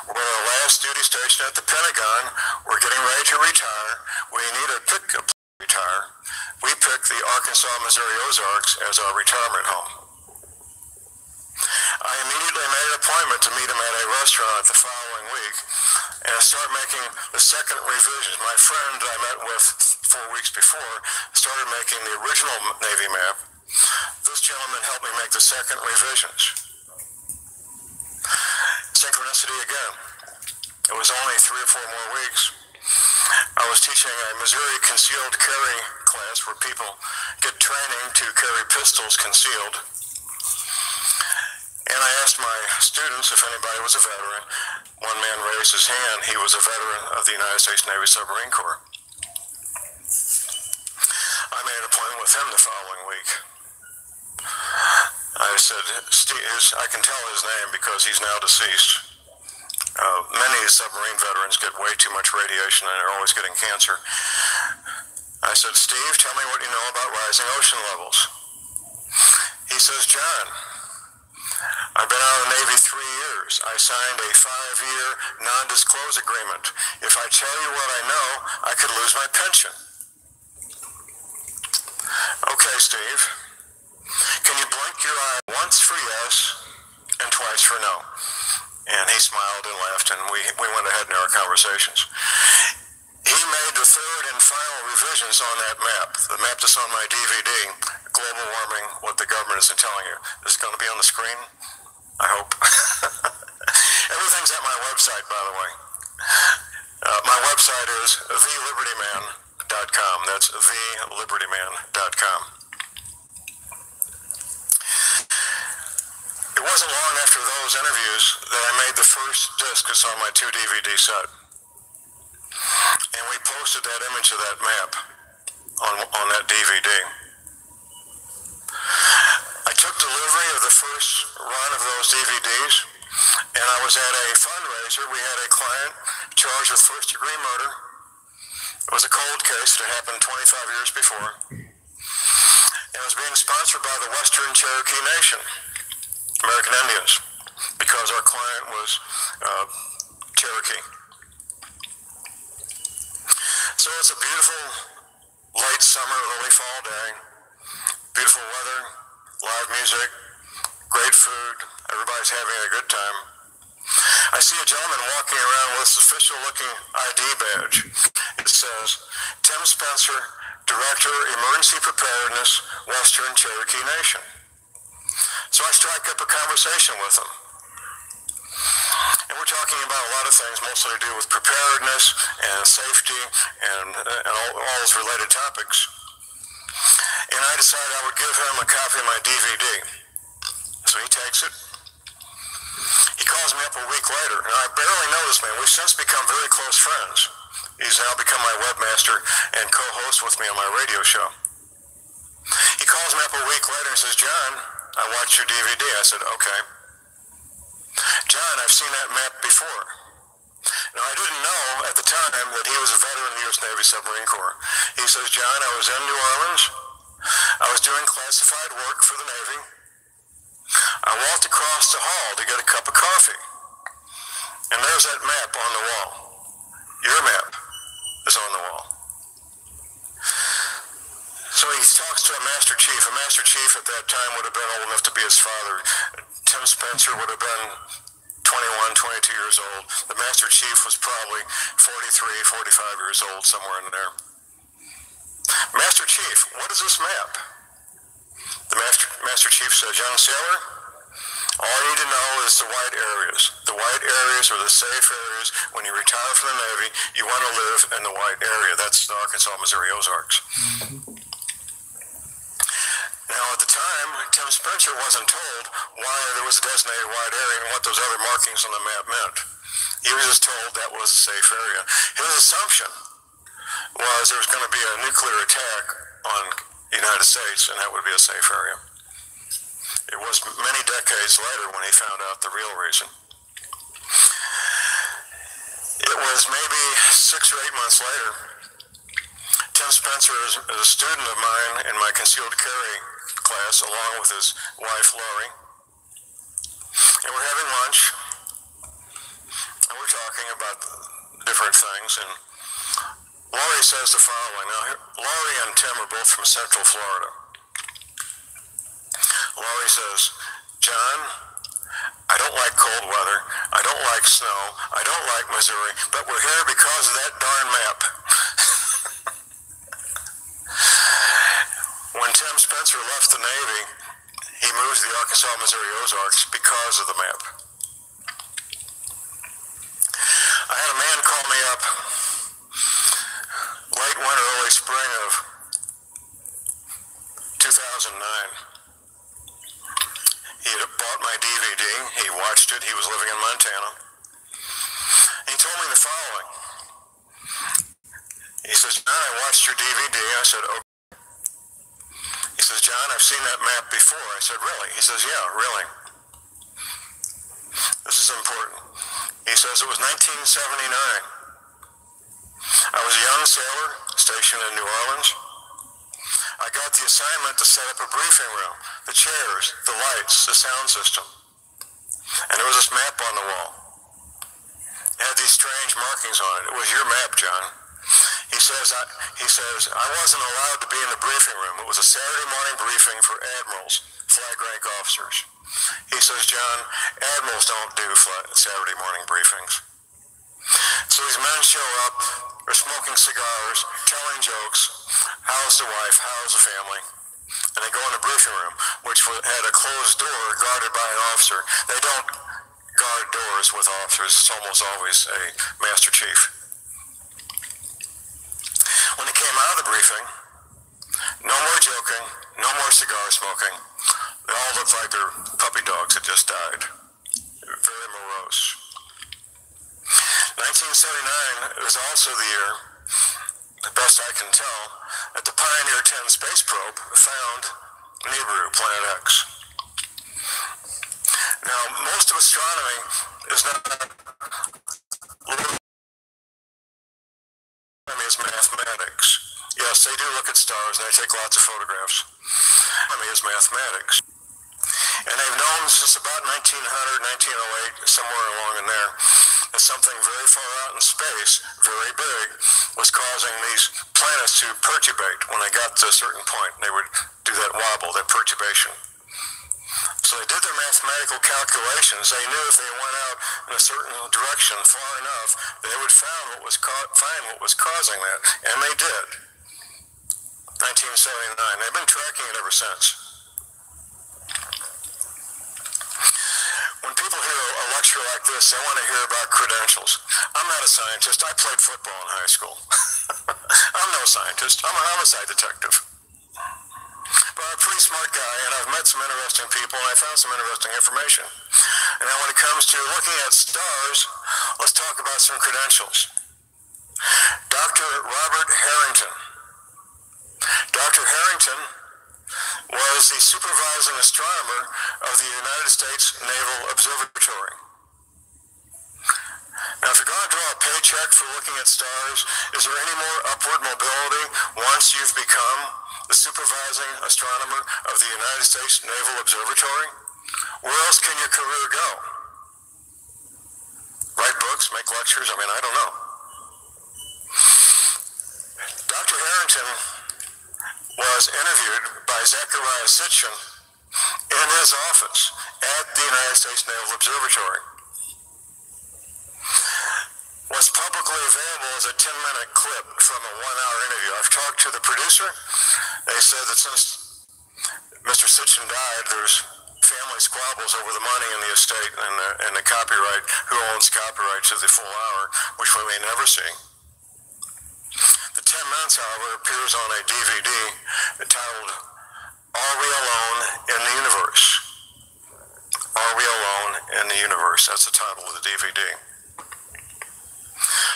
[SPEAKER 13] we're at our last duty station at the Pentagon. We're getting ready to retire. We need to pick a place to retire. We picked the Arkansas, Missouri Ozarks as our retirement home. I immediately made an appointment to meet him at a restaurant the following week and start making the second revisions. My friend I met with 4 weeks before started making the original Navy map. This gentleman helped me make the second revisions. Synchronicity again. It was only 3 or 4 more weeks. I was teaching a Missouri concealed carry class where people get training to carry pistols concealed. And I asked my students if anybody was a veteran. One man raised his hand. He was a veteran of the United States Navy Submarine Corps. I made an appointment with him the following week. I said, Steve, I can tell his name because he's now deceased. Many submarine veterans get way too much radiation and are always getting cancer. I said, Steve, tell me what you know about rising ocean levels. He says, John, I've been out of the Navy 3 years. I signed a 5-year non-disclose agreement. If I tell you what I know, I could lose my pension. Okay, Steve. Can you blink your eye once for yes and twice for no? And he smiled and laughed, and we went ahead in our conversations. He made the third and final revisions on that map, the map that's on my DVD, Global Warming, What the Government Isn't Telling You. Is it going to be on the screen? I hope. Everything's at my website, by the way. My website is thelibertyman.com. That's thelibertyman.com. It wasn't long after those interviews that I made the first disc that's on my 2 DVD set. And we posted that image of that map on that DVD. I took delivery of the first run of those DVDs, and I was at a fundraiser. We had a client charged with first-degree murder. It was a cold case that happened 25 years before. It was being sponsored by the Western Cherokee Nation, American Indians, because our client was Cherokee. So it's a beautiful late summer, early fall day, beautiful weather, live music, great food, everybody's having a good time. I see a gentleman walking around with this official-looking ID badge. It says, Tim Spencer, Director, Emergency Preparedness, Western Cherokee Nation. So I strike up a conversation with him. And we're talking about a lot of things, mostly to do with preparedness and safety and all those related topics. And I decided I would give him a copy of my DVD. So he takes it. He calls me up a week later, and I barely know this man. We've since become very close friends. He's now become my webmaster and co-host with me on my radio show. He calls me up a week later and says, John, I watched your DVD. I said, okay. John, I've seen that map before. Now, I didn't know at the time that he was a veteran of the U.S. Navy Submarine Corps. He says, John, I was in New Orleans. I was doing classified work for the Navy. I walked across the hall to get a cup of coffee. And there's that map on the wall. Your map is on the wall. So he talks to a Master Chief. A Master Chief at that time would have been old enough to be his father. Tim Spencer would have been 21, 22 years old. The Master Chief was probably 43, 45 years old, somewhere in there. Master Chief, what is this map? The Master Chief says, young sailor, all you need to know is the white areas. The white areas are the safe areas. When you retire from the Navy, you want to live in the white area. That's the Arkansas, Missouri Ozarks. Now, at the time, Tim Spencer wasn't told why there was a designated white area and what those other markings on the map meant. He was just told that was a safe area. His assumption was there was going to be a nuclear attack on the United States, and that would be a safe area. It was many decades later when he found out the real reason. It was maybe 6 or 8 months later. Tim Spencer is a student of mine in my concealed carry class, along with his wife, Lori. And we're having lunch, and we're talking about different things, and Lori says the following. Now, Lori and Tim are both from Central Florida. Lori says, John, I don't like cold weather, I don't like snow, I don't like Missouri, but we're here because of that darn map. When Tim Spencer left the Navy, he moved to the Arkansas, Missouri Ozarks because of the map. I had a man call me up late winter, early spring of 2009. He had bought my DVD, he watched it, he was living in Montana. He told me the following. He says, John, I watched your DVD. I said, okay. He says, John, I've seen that map before. I said, really? He says, yeah, really. This is important. He says, it was 1979. I was a young sailor stationed in New Orleans. I got the assignment to set up a briefing room, the chairs, the lights, the sound system. And there was this map on the wall. It had these strange markings on it. It was your map, John. He says, I wasn't allowed to be in the briefing room. It was a Saturday morning briefing for admirals, flag rank officers. He says, John, admirals don't do Saturday morning briefings. So these men show up, they're smoking cigars, telling jokes. How's the wife? How's the family? And they go in the briefing room, which had a closed door guarded by an officer. They don't guard doors with officers. It's almost always a Master Chief. When they came out of the briefing, no more joking, no more cigar smoking. They all looked like their puppy dogs had just died. They were very morose. 1979 was also the year, the best I can tell, that the Pioneer 10 space probe found Nibiru, Planet X. Now, most of astronomy is not is mathematics. Yes, they do look at stars and they take lots of photographs. Is mathematics. And they've known since about 1900, 1908, somewhere along in there, that something very far out in space, very big, was causing these planets to perturbate. When they got to a certain point, they would do that wobble, that perturbation. So they did their mathematical calculations. They knew if they went out in a certain direction far enough, they would find what was causing that, and they did. 1979. They've been tracking it ever since. When people hear a lecture like this, they want to hear about credentials. I'm not a scientist. I played football in high school. I'm no scientist. I'm a homicide detective. But I'm a pretty smart guy, and I've met some interesting people, and I found some interesting information. And now when it comes to looking at stars, let's talk about some credentials. Dr. Robert Harrington. Dr. Harrington was was the supervising astronomer of the United States Naval Observatory. Now, if you're going to draw a paycheck for looking at stars, is there any more upward mobility once you've become the supervising astronomer of the United States Naval Observatory? Where else can your career go? Write books, make lectures? I mean, I don't know. Dr. Harrington was interviewed by Zechariah Sitchin in his office at the United States Naval Observatory. What's publicly available is a 10-minute clip from a 1-hour interview. I've talked to the producer. They said that since Mr. Sitchin died, there's family squabbles over the money in the estate and the copyright, who owns copyright to the full hour, which we may never see. The 10 minutes, however, appears on a DVD titled Are We Alone in the Universe? Are We Alone in the Universe? That's the title of the DVD.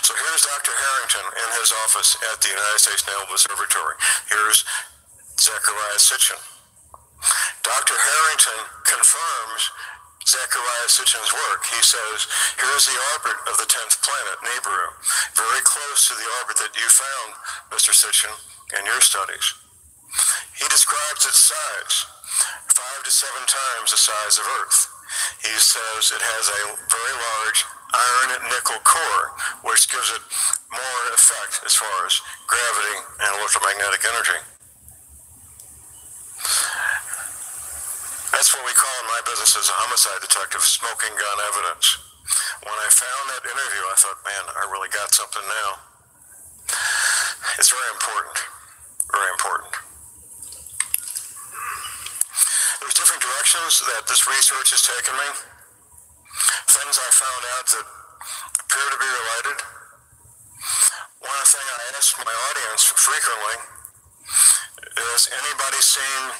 [SPEAKER 13] So here's Dr. Harrington in his office at the United States Naval Observatory. Here's Zechariah Sitchin. Dr. Harrington confirms Zechariah Sitchin's work. He says, here's the orbit of the 10th planet, Nibiru, very close to the orbit that you found, Mr. Sitchin, in your studies. He describes its size, 5 to 7 times the size of Earth. He says it has a very large iron nickel core, which gives it more effect as far as gravity and electromagnetic energy. That's what we call in my business as a homicide detective, smoking gun evidence. When I found that interview, I thought, man, I really got something now. It's very important, very important. There's different directions that this research has taken me. Things I found out that appear to be related. One thing I ask my audience frequently is, anybody seen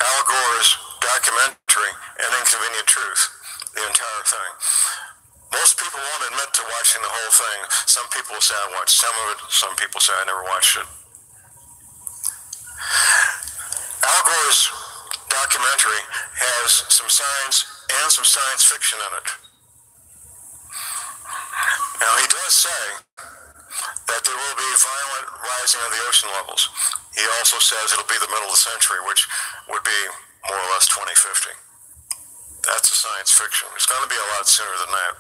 [SPEAKER 13] Al Gore's documentary, An Inconvenient Truth, the entire thing? Most people won't admit to watching the whole thing. Some people say I watched some of it, some people say I never watched it. Al Gore's documentary has some science and some science fiction in it. Now, he does say that there will be violent rising of the ocean levels. He also says it'll be the middle of the century, which would be more or less 2050. That's a science fiction. It's going to be a lot sooner than that.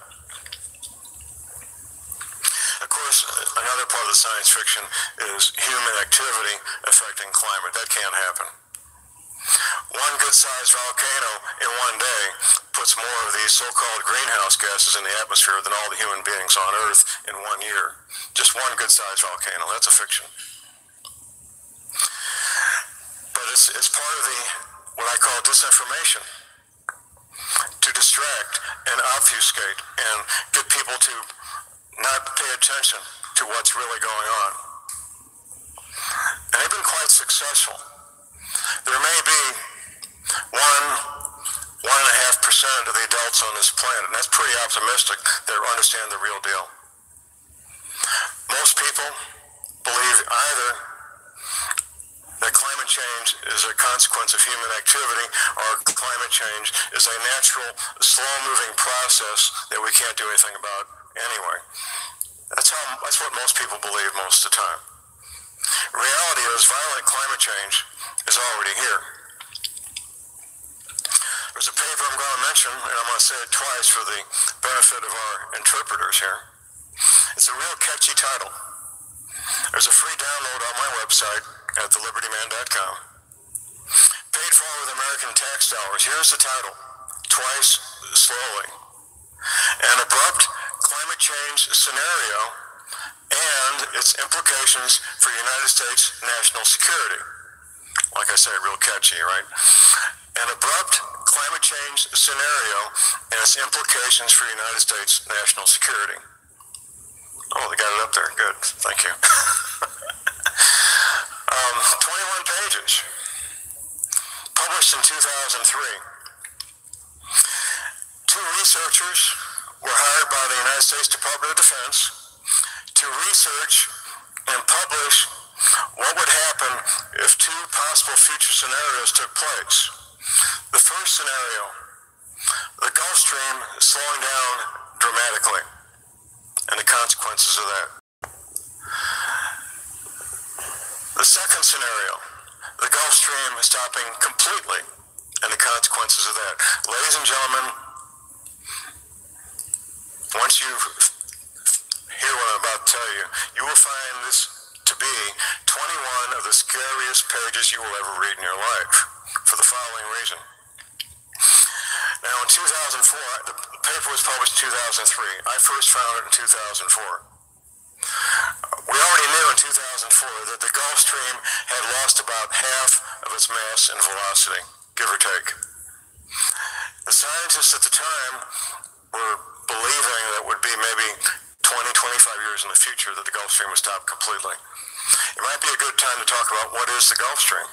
[SPEAKER 13] Of course, another part of the science fiction is human activity affecting climate. That can't happen. One good-sized volcano in one day puts more of these so-called greenhouse gases in the atmosphere than all the human beings on Earth in 1 year. Just one good-sized volcano. That's a fiction. But it's part of the, what I call disinformation, to distract and obfuscate and get people to not pay attention to what's really going on. And they've been quite successful. There may be 1.5% of the adults on this planet, and that's pretty optimistic, that understand the real deal. Most people believe either that climate change is a consequence of human activity, or climate change is a natural, slow-moving process that we can't do anything about anyway. That's what most people believe most of the time. Reality is, violent climate change is already here. There's a paper I'm going to mention, and I'm going to say it twice for the benefit of our interpreters here. It's a real catchy title. There's a free download on my website at thelibertyman.com. Paid for with American tax dollars. Here's the title, twice slowly. An abrupt climate change scenario and its implications for United States national security. Like I say, real catchy, right? An abrupt climate change scenario and its implications for United States national security. Oh, they got it up there. Good. Thank you. 21 pages. Published in 2003. 2 researchers were hired by the United States Department of Defense to research and publish What would happen if two possible future scenarios took place? The first scenario, the Gulf Stream slowing down dramatically, and the consequences of that. The second scenario, the Gulf Stream stopping completely, and the consequences of that. Ladies and gentlemen, once you hear what I'm about to tell you, you will find this to be 21 of the scariest pages you will ever read in your life, for the following reason. Now, in 2004, the paper was published in 2003. I first found it in 2004. We already knew in 2004 that the Gulf Stream had lost about half of its mass and velocity, give or take. The scientists at the time were believing that it would be maybe 20, 25 years in the future that the Gulf Stream would stop completely. It might be a good time to talk about what is the Gulf Stream.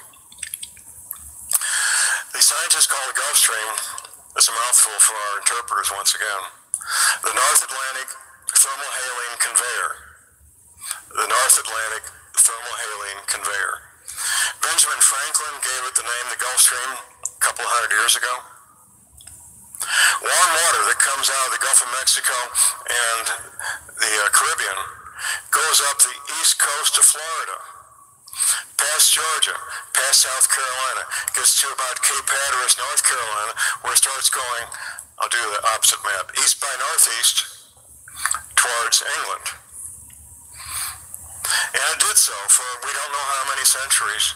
[SPEAKER 13] The scientists call the Gulf Stream, it's a mouthful for our interpreters once again, the North Atlantic Thermohaline Conveyor. The North Atlantic Thermohaline Conveyor. Benjamin Franklin gave it the name the Gulf Stream a couple hundred years ago. Warm water that comes out of the Gulf of Mexico and the Caribbean goes up the east coast of Florida, past Georgia, past South Carolina, gets to about Cape Hatteras, North Carolina, where it starts going, I'll do the opposite map, east by northeast towards England. And it did so for we don't know how many centuries,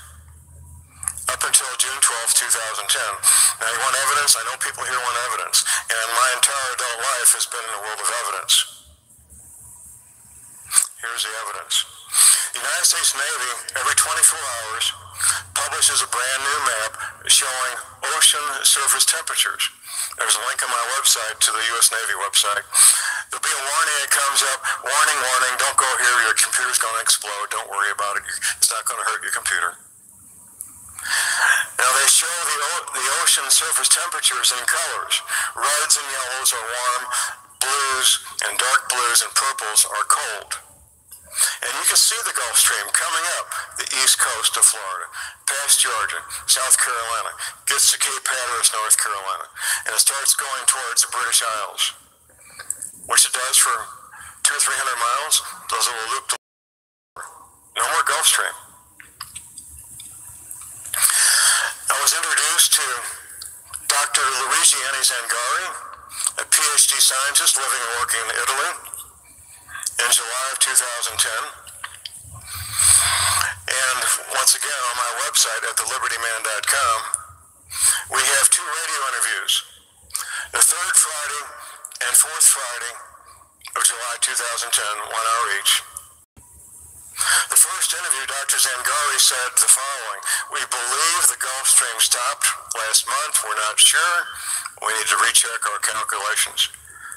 [SPEAKER 13] up until June 12, 2010. Now you want evidence? I know people here want evidence. And my entire adult life has been in the world of evidence. Here's the evidence. The United States Navy, every 24 hours, publishes a brand new map showing ocean surface temperatures. There's a link on my website to the U.S. Navy website. There'll be a warning that comes up, warning, warning, don't go here, your computer's going to explode, don't worry about it, it's not going to hurt your computer. Now they show the ocean surface temperatures in colors. Reds and yellows are warm, blues and dark blues and purples are cold. And you can see the Gulf Stream coming up the east coast of Florida, past Georgia, South Carolina, gets to Cape Hatteras, North Carolina, and it starts going towards the British Isles, which it does for 200 or 300 miles, does a little loop to no more Gulf Stream. I was introduced to Dr. Luigi Zangari, a PhD scientist living and working in Italy, in July of 2010. And once again, on my website at thelibertyman.com, we have 2 radio interviews. The 3rd Friday and 4th Friday of July 2010, 1 hour each. The first interview, Dr. Zangari said the following: we believe the Gulf Stream stopped last month, we're not sure, we need to recheck our calculations.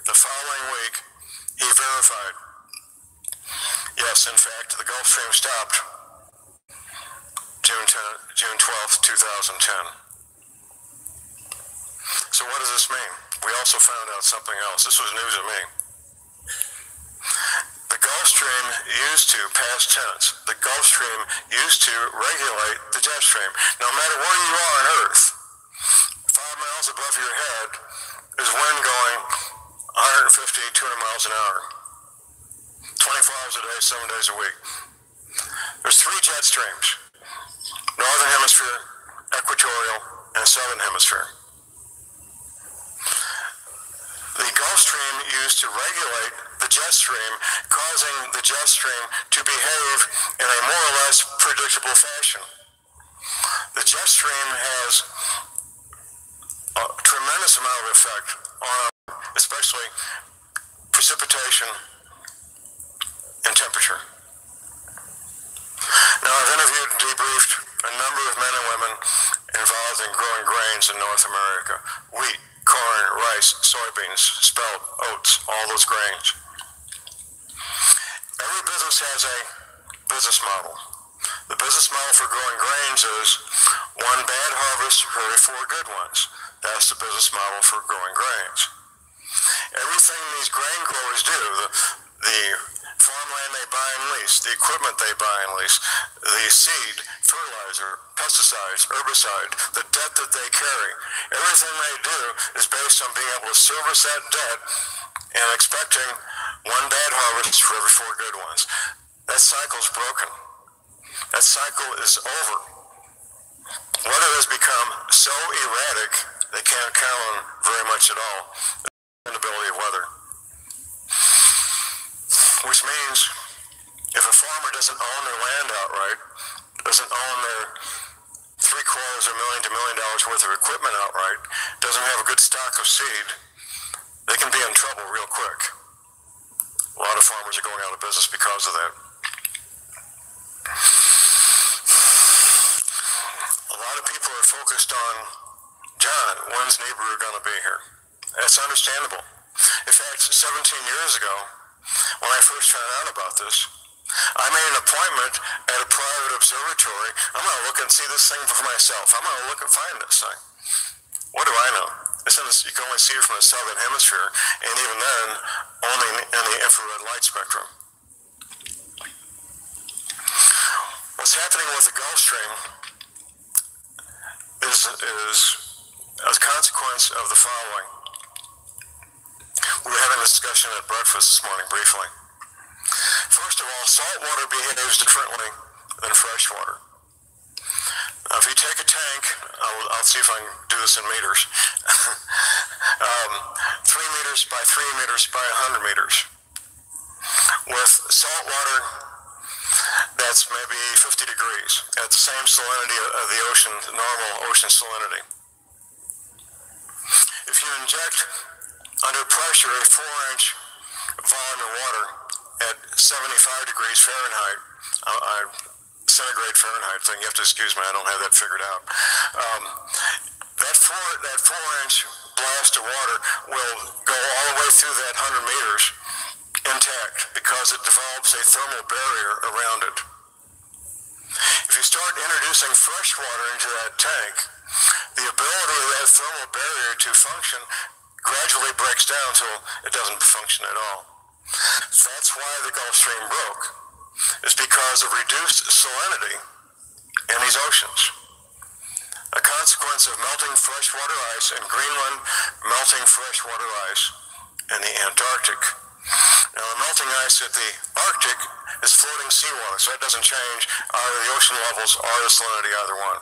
[SPEAKER 13] The following week, he verified. Yes, in fact, the Gulf Stream stopped June 12th, 2010. So what does this mean? We also found out something else. This was news to me. The Gulf Stream used to, past tense, the Gulf Stream used to regulate the jet stream. No matter where you are on Earth, 5 miles above your head is wind going 150, 200 miles an hour. 24 hours a day, 7 days a week. There's 3 jet streams: Northern Hemisphere, Equatorial, and Southern Hemisphere. The Gulf Stream used to regulate the jet stream, causing the jet stream to behave in a more or less predictable fashion. The jet stream has a tremendous amount of effect on, especially precipitation and temperature. Now, I've interviewed and debriefed a number of men and women involved in growing grains in North America: wheat, corn, rice, soybeans, spelt, oats, all those grains. Every business has a business model. The business model for growing grains is 1 bad harvest, hurry 4 good ones. That's the business model for growing grains. Everything these grain growers do, the farm farmland they buy and lease, the equipment they buy and lease, the seed, fertilizer, pesticides, herbicide, the debt that they carry. Everything they do is based on being able to service that debt and expecting one bad harvest for every 4 good ones. That cycle's broken. That cycle is over. Weather has become so erratic they can't count on very much at all. The instability of weather. Which means if a farmer doesn't own their land outright, doesn't own their $750,000 to $1 million worth of equipment outright, doesn't have a good stock of seed, they can be in trouble real quick. A lot of farmers are going out of business because of that. A lot of people are focused on, John, when's Niebuhr going to be here? That's understandable. In fact, 17 years ago, when I first found out about this, I made an appointment at a private observatory. I'm going to look and see this thing for myself. I'm going to look and find this thing. What do I know? You can only see it from the southern hemisphere, and even then, only in the infrared light spectrum. What's happening with the Gulf Stream is as a consequence of the following. We were having a discussion at breakfast this morning briefly. First of all, salt water behaves differently than fresh water. Now, if you take a tank, I'll see if I can do this in meters. 3 meters by 3 meters by 100 meters. With salt water, that's maybe 50 degrees at the same salinity of the ocean, normal ocean salinity. If you inject under pressure a 4-inch volume of water at 75 degrees Fahrenheit, centigrade Fahrenheit thing, you have to excuse me, I don't have that figured out. That 4-inch blast of water will go all the way through that 100 meters intact because it develops a thermal barrier around it. If you start introducing fresh water into that tank, the ability of that thermal barrier to function gradually breaks down until it doesn't function at all. So that's why the Gulf Stream broke. It's because of reduced salinity in these oceans. A consequence of melting freshwater ice in Greenland, melting freshwater ice in the Antarctic. Now, the melting ice at the Arctic is floating seawater, so that doesn't change either the ocean levels or the salinity, either one.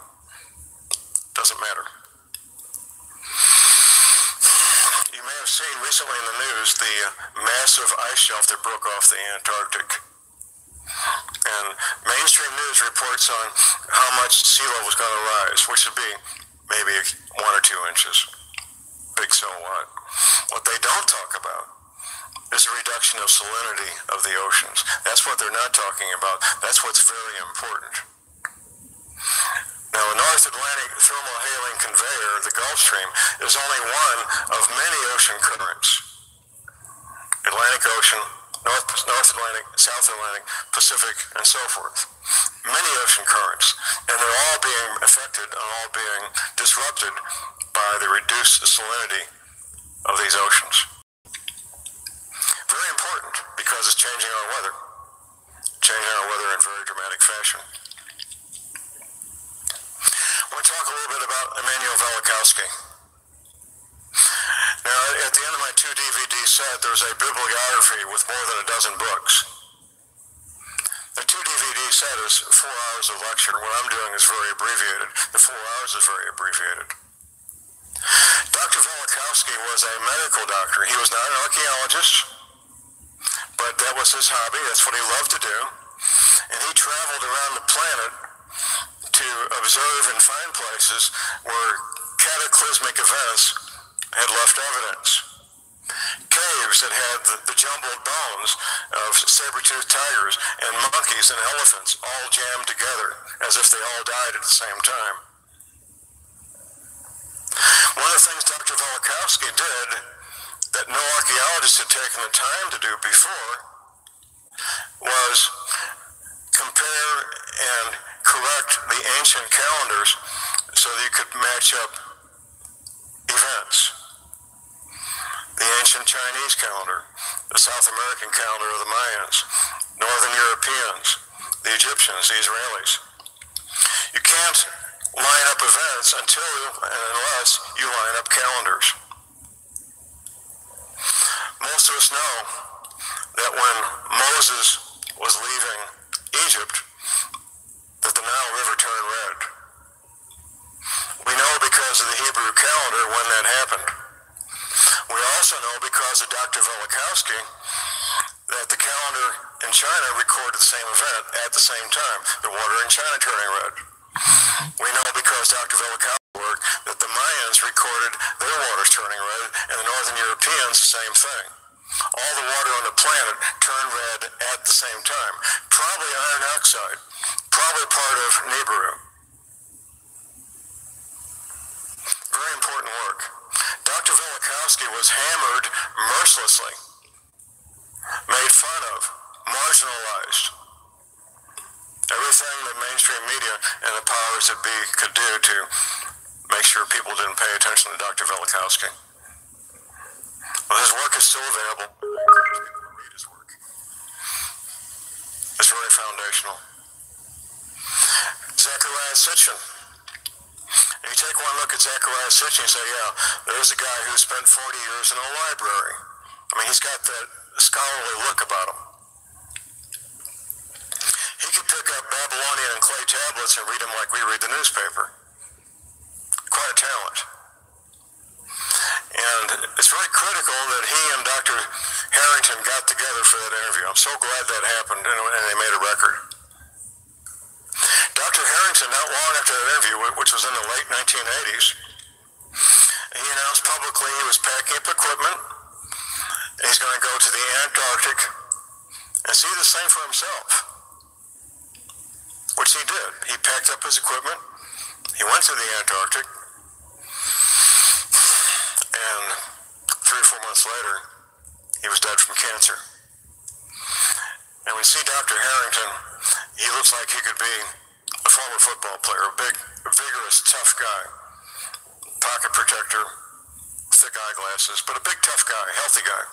[SPEAKER 13] Doesn't matter. You may have seen recently in the news the massive ice shelf that broke off the Antarctic. And mainstream news reports on how much sea level is going to rise, which would be maybe 1 or 2 inches. Big so what? What they don't talk about is the reduction of salinity of the oceans. That's what they're not talking about. That's what's very important. Now, the North Atlantic thermohaline conveyor, the Gulf Stream, is only one of many ocean currents. Atlantic Ocean, North Atlantic, South Atlantic, Pacific, and so forth. Many ocean currents, and they're all being affected and all being disrupted by the reduced salinity of these oceans. Very important because it's changing our weather in very dramatic fashion. I want to talk a little bit about Immanuel Velikovsky. Now, at the end of my 2-DVD set, there's a bibliography with more than a dozen books. The 2-DVD set is 4 hours of lecture. What I'm doing is very abbreviated. The 4 hours is very abbreviated. Dr. Velikovsky was a medical doctor. He was not an archaeologist, but that was his hobby. That's what he loved to do. And he traveled around the planet to observe and find places where cataclysmic events had left evidence. Caves that had the jumbled bones of saber-toothed tigers and monkeys and elephants all jammed together as if they all died at the same time. One of the things Dr. Velikovsky did that no archaeologist had taken the time to do before was compare and correct the ancient calendars so that you could match up events. The ancient Chinese calendar, the South American calendar of the Mayans, Northern Europeans, the Egyptians, the Israelis. You can't line up events until and unless you line up calendars. Most of us know that when Moses was leaving Egypt, that the Nile River turned red. We know because of the Hebrew calendar when that happened. We also know because of Dr. Velikovsky that the calendar in China recorded the same event at the same time, the water in China turning red. We know because Dr. Velikovsky worked that the Mayans recorded their waters turning red, and the Northern Europeans the same thing. All the water on the planet turned red at the same time. Probably iron oxide, probably part of Nibiru. Very important work. Dr. Velikovsky was hammered mercilessly, made fun of, marginalized. Everything the mainstream media and the powers that be could do to make sure people didn't pay attention to Dr. Velikovsky. Well, his work is still available. Read his work. It's very foundational. Zechariah Sitchin. And you take one look at Zechariah Sitchin and say, yeah, there's a guy who spent 40 years in a library. I mean, he's got that scholarly look about him. He could pick up Babylonian and clay tablets and read them like we read the newspaper. Quite a talent. And it's very critical that he and Dr. Harrington got together for that interview. I'm so glad that happened, and they made a record. Dr. Harrington, not long after that interview, which was in the late 1980s, he announced publicly he was packing up equipment, and he's going to go to the Antarctic and see the same for himself, which he did. He packed up his equipment, he went to the Antarctic, and 3 or 4 months later, he was dead from cancer. And we see Dr. Harrington, he looks like he could be a former football player, a big, vigorous, tough guy, pocket protector, thick eyeglasses, but a big, tough guy, healthy guy,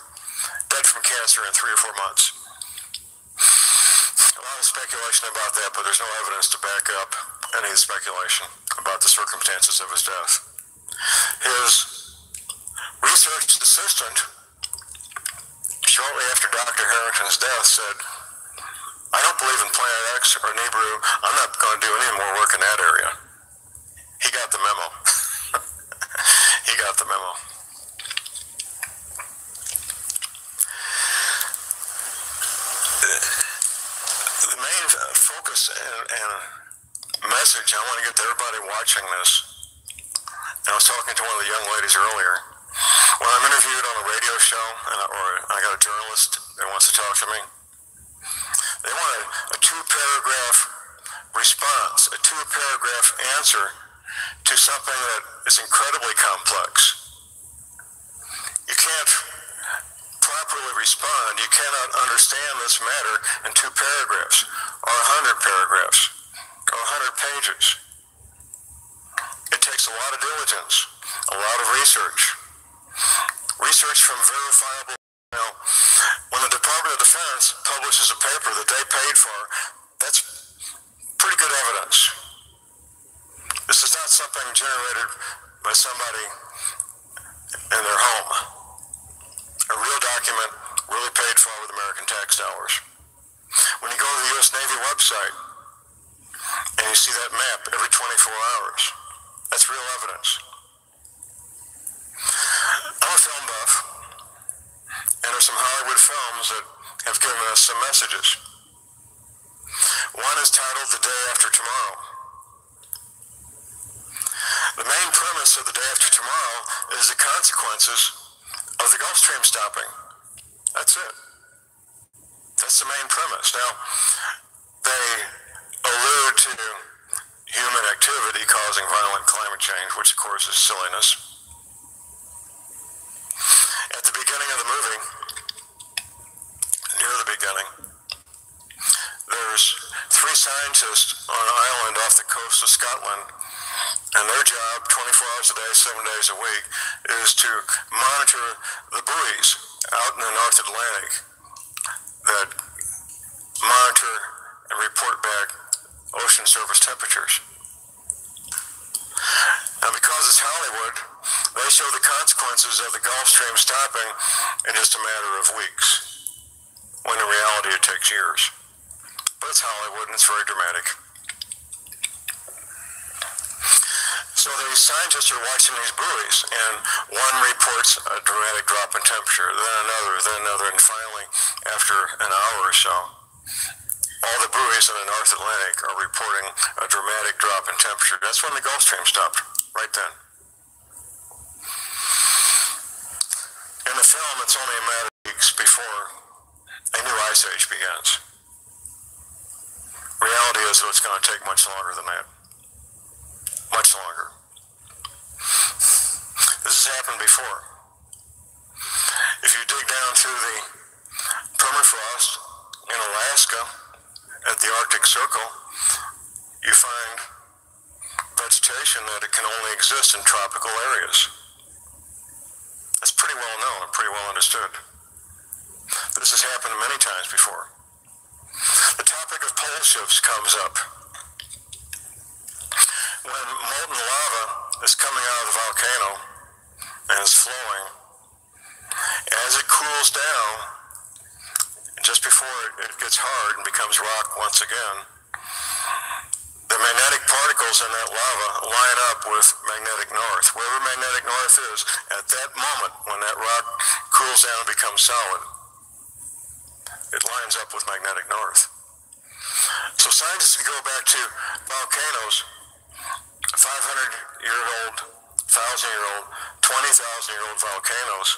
[SPEAKER 13] dead from cancer in 3 or 4 months. A lot of speculation about that, but there's no evidence to back up any of the speculation about the circumstances of his death. His research assistant, shortly after Dr. Harrington's death, said, I don't believe in Planet X or Nibiru. I'm not going to do any more work in that area. He got the memo. He got the memo. The main focus and message I want to get to everybody watching this, and I was talking to one of the young ladies earlier, when I'm interviewed on a radio show or I got a journalist that wants to talk to me, they want a 2-paragraph response, a 2-paragraph answer to something that is incredibly complex. You can't properly respond, you cannot understand this matter in 2 paragraphs, or 100 paragraphs, or 100 pages. It takes a lot of diligence, a lot of research from verifiable. When the Department of Defense publishes a paper that they paid for, that's pretty good evidence. This is not something generated by somebody in their home. A real document, really paid for with American tax dollars. When you go to the U.S. Navy website and you see that map every 24 hours, that's real evidence. I'm a film buff, and there's some Hollywood films that have given us some messages. One is titled The Day After Tomorrow. The main premise of The Day After Tomorrow is the consequences of the Gulf Stream stopping. That's it. That's the main premise. Now, they allude to human activity causing violent climate change, which of course is silliness. At the beginning of the movie, near the beginning, there's 3 scientists on an island off the coast of Scotland, and their job, 24 hours a day, 7 days a week, is to monitor the buoys out in the North Atlantic that monitor and report back ocean surface temperatures. Now, because it's Hollywood, they show the consequences of the Gulf Stream stopping in just a matter of weeks, when in reality it takes years. But it's Hollywood and it's very dramatic. So these scientists are watching these buoys, and one reports a dramatic drop in temperature, then another, and finally, after an hour or so, all the buoys in the North Atlantic are reporting a dramatic drop in temperature. That's when the Gulf Stream stopped, right then. In the film, it's only a matter of weeks before a new ice age begins. Reality is that it's going to take much longer than that. Much longer. This has happened before. If you dig down through the permafrost in Alaska at the Arctic Circle, you find vegetation that it can only exist in tropical areas. That's pretty well known and pretty well understood. This has happened many times before. The topic of pole shifts comes up. When molten lava is coming out of the volcano and is flowing, as it cools down, just before it gets hard and becomes rock once again, the magnetic particles in that lava line up with magnetic north. Wherever magnetic north is, at that moment when that rock cools down and becomes solid, it lines up with magnetic north. So scientists can go back to volcanoes, 500-year-old, 1,000-year-old, 20,000-year-old volcanoes,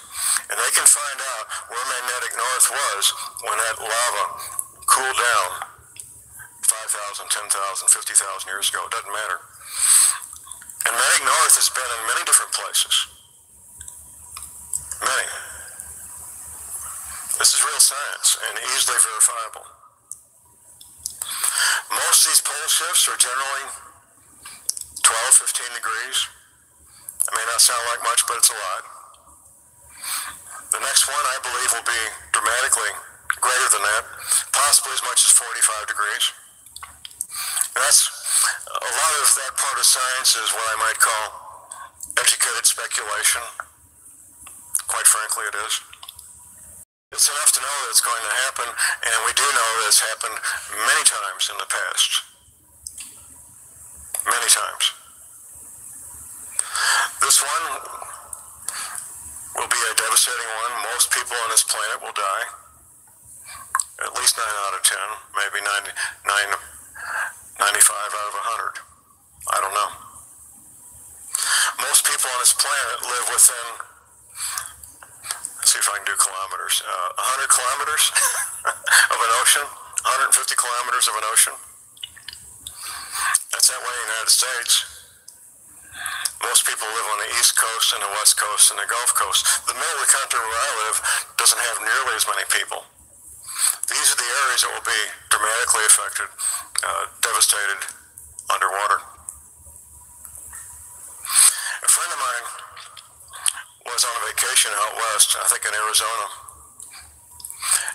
[SPEAKER 13] and they can find out where magnetic north was when that lava cooled down 5,000, 10,000, 50,000 years ago. It doesn't matter. And magnetic north has been in many different places. Many. This is real science and easily verifiable. Most of these pole shifts are generally 12, 15 degrees. It may not sound like much, but it's a lot. The next one, I believe, will be dramatically greater than that, possibly as much as 45 degrees. And that's a lot of that part of science is what I might call educated speculation. Quite frankly, it is. It's enough to know that it's going to happen, and we do know that it's happened many times in the past. Many times. This one will be a devastating one. Most people on this planet will die. At least 9 out of 10, maybe 95 out of 100. I don't know. Most people on this planet live within, let's see if I can do kilometers, 100 kilometers of an ocean, 150 kilometers of an ocean. That's that way in the United States. Most people live on the East Coast and the West Coast and the Gulf Coast. The middle of the country where I live doesn't have nearly as many people. These are the areas that will be dramatically affected, devastated underwater. A friend of mine was on a vacation out west, I think in Arizona,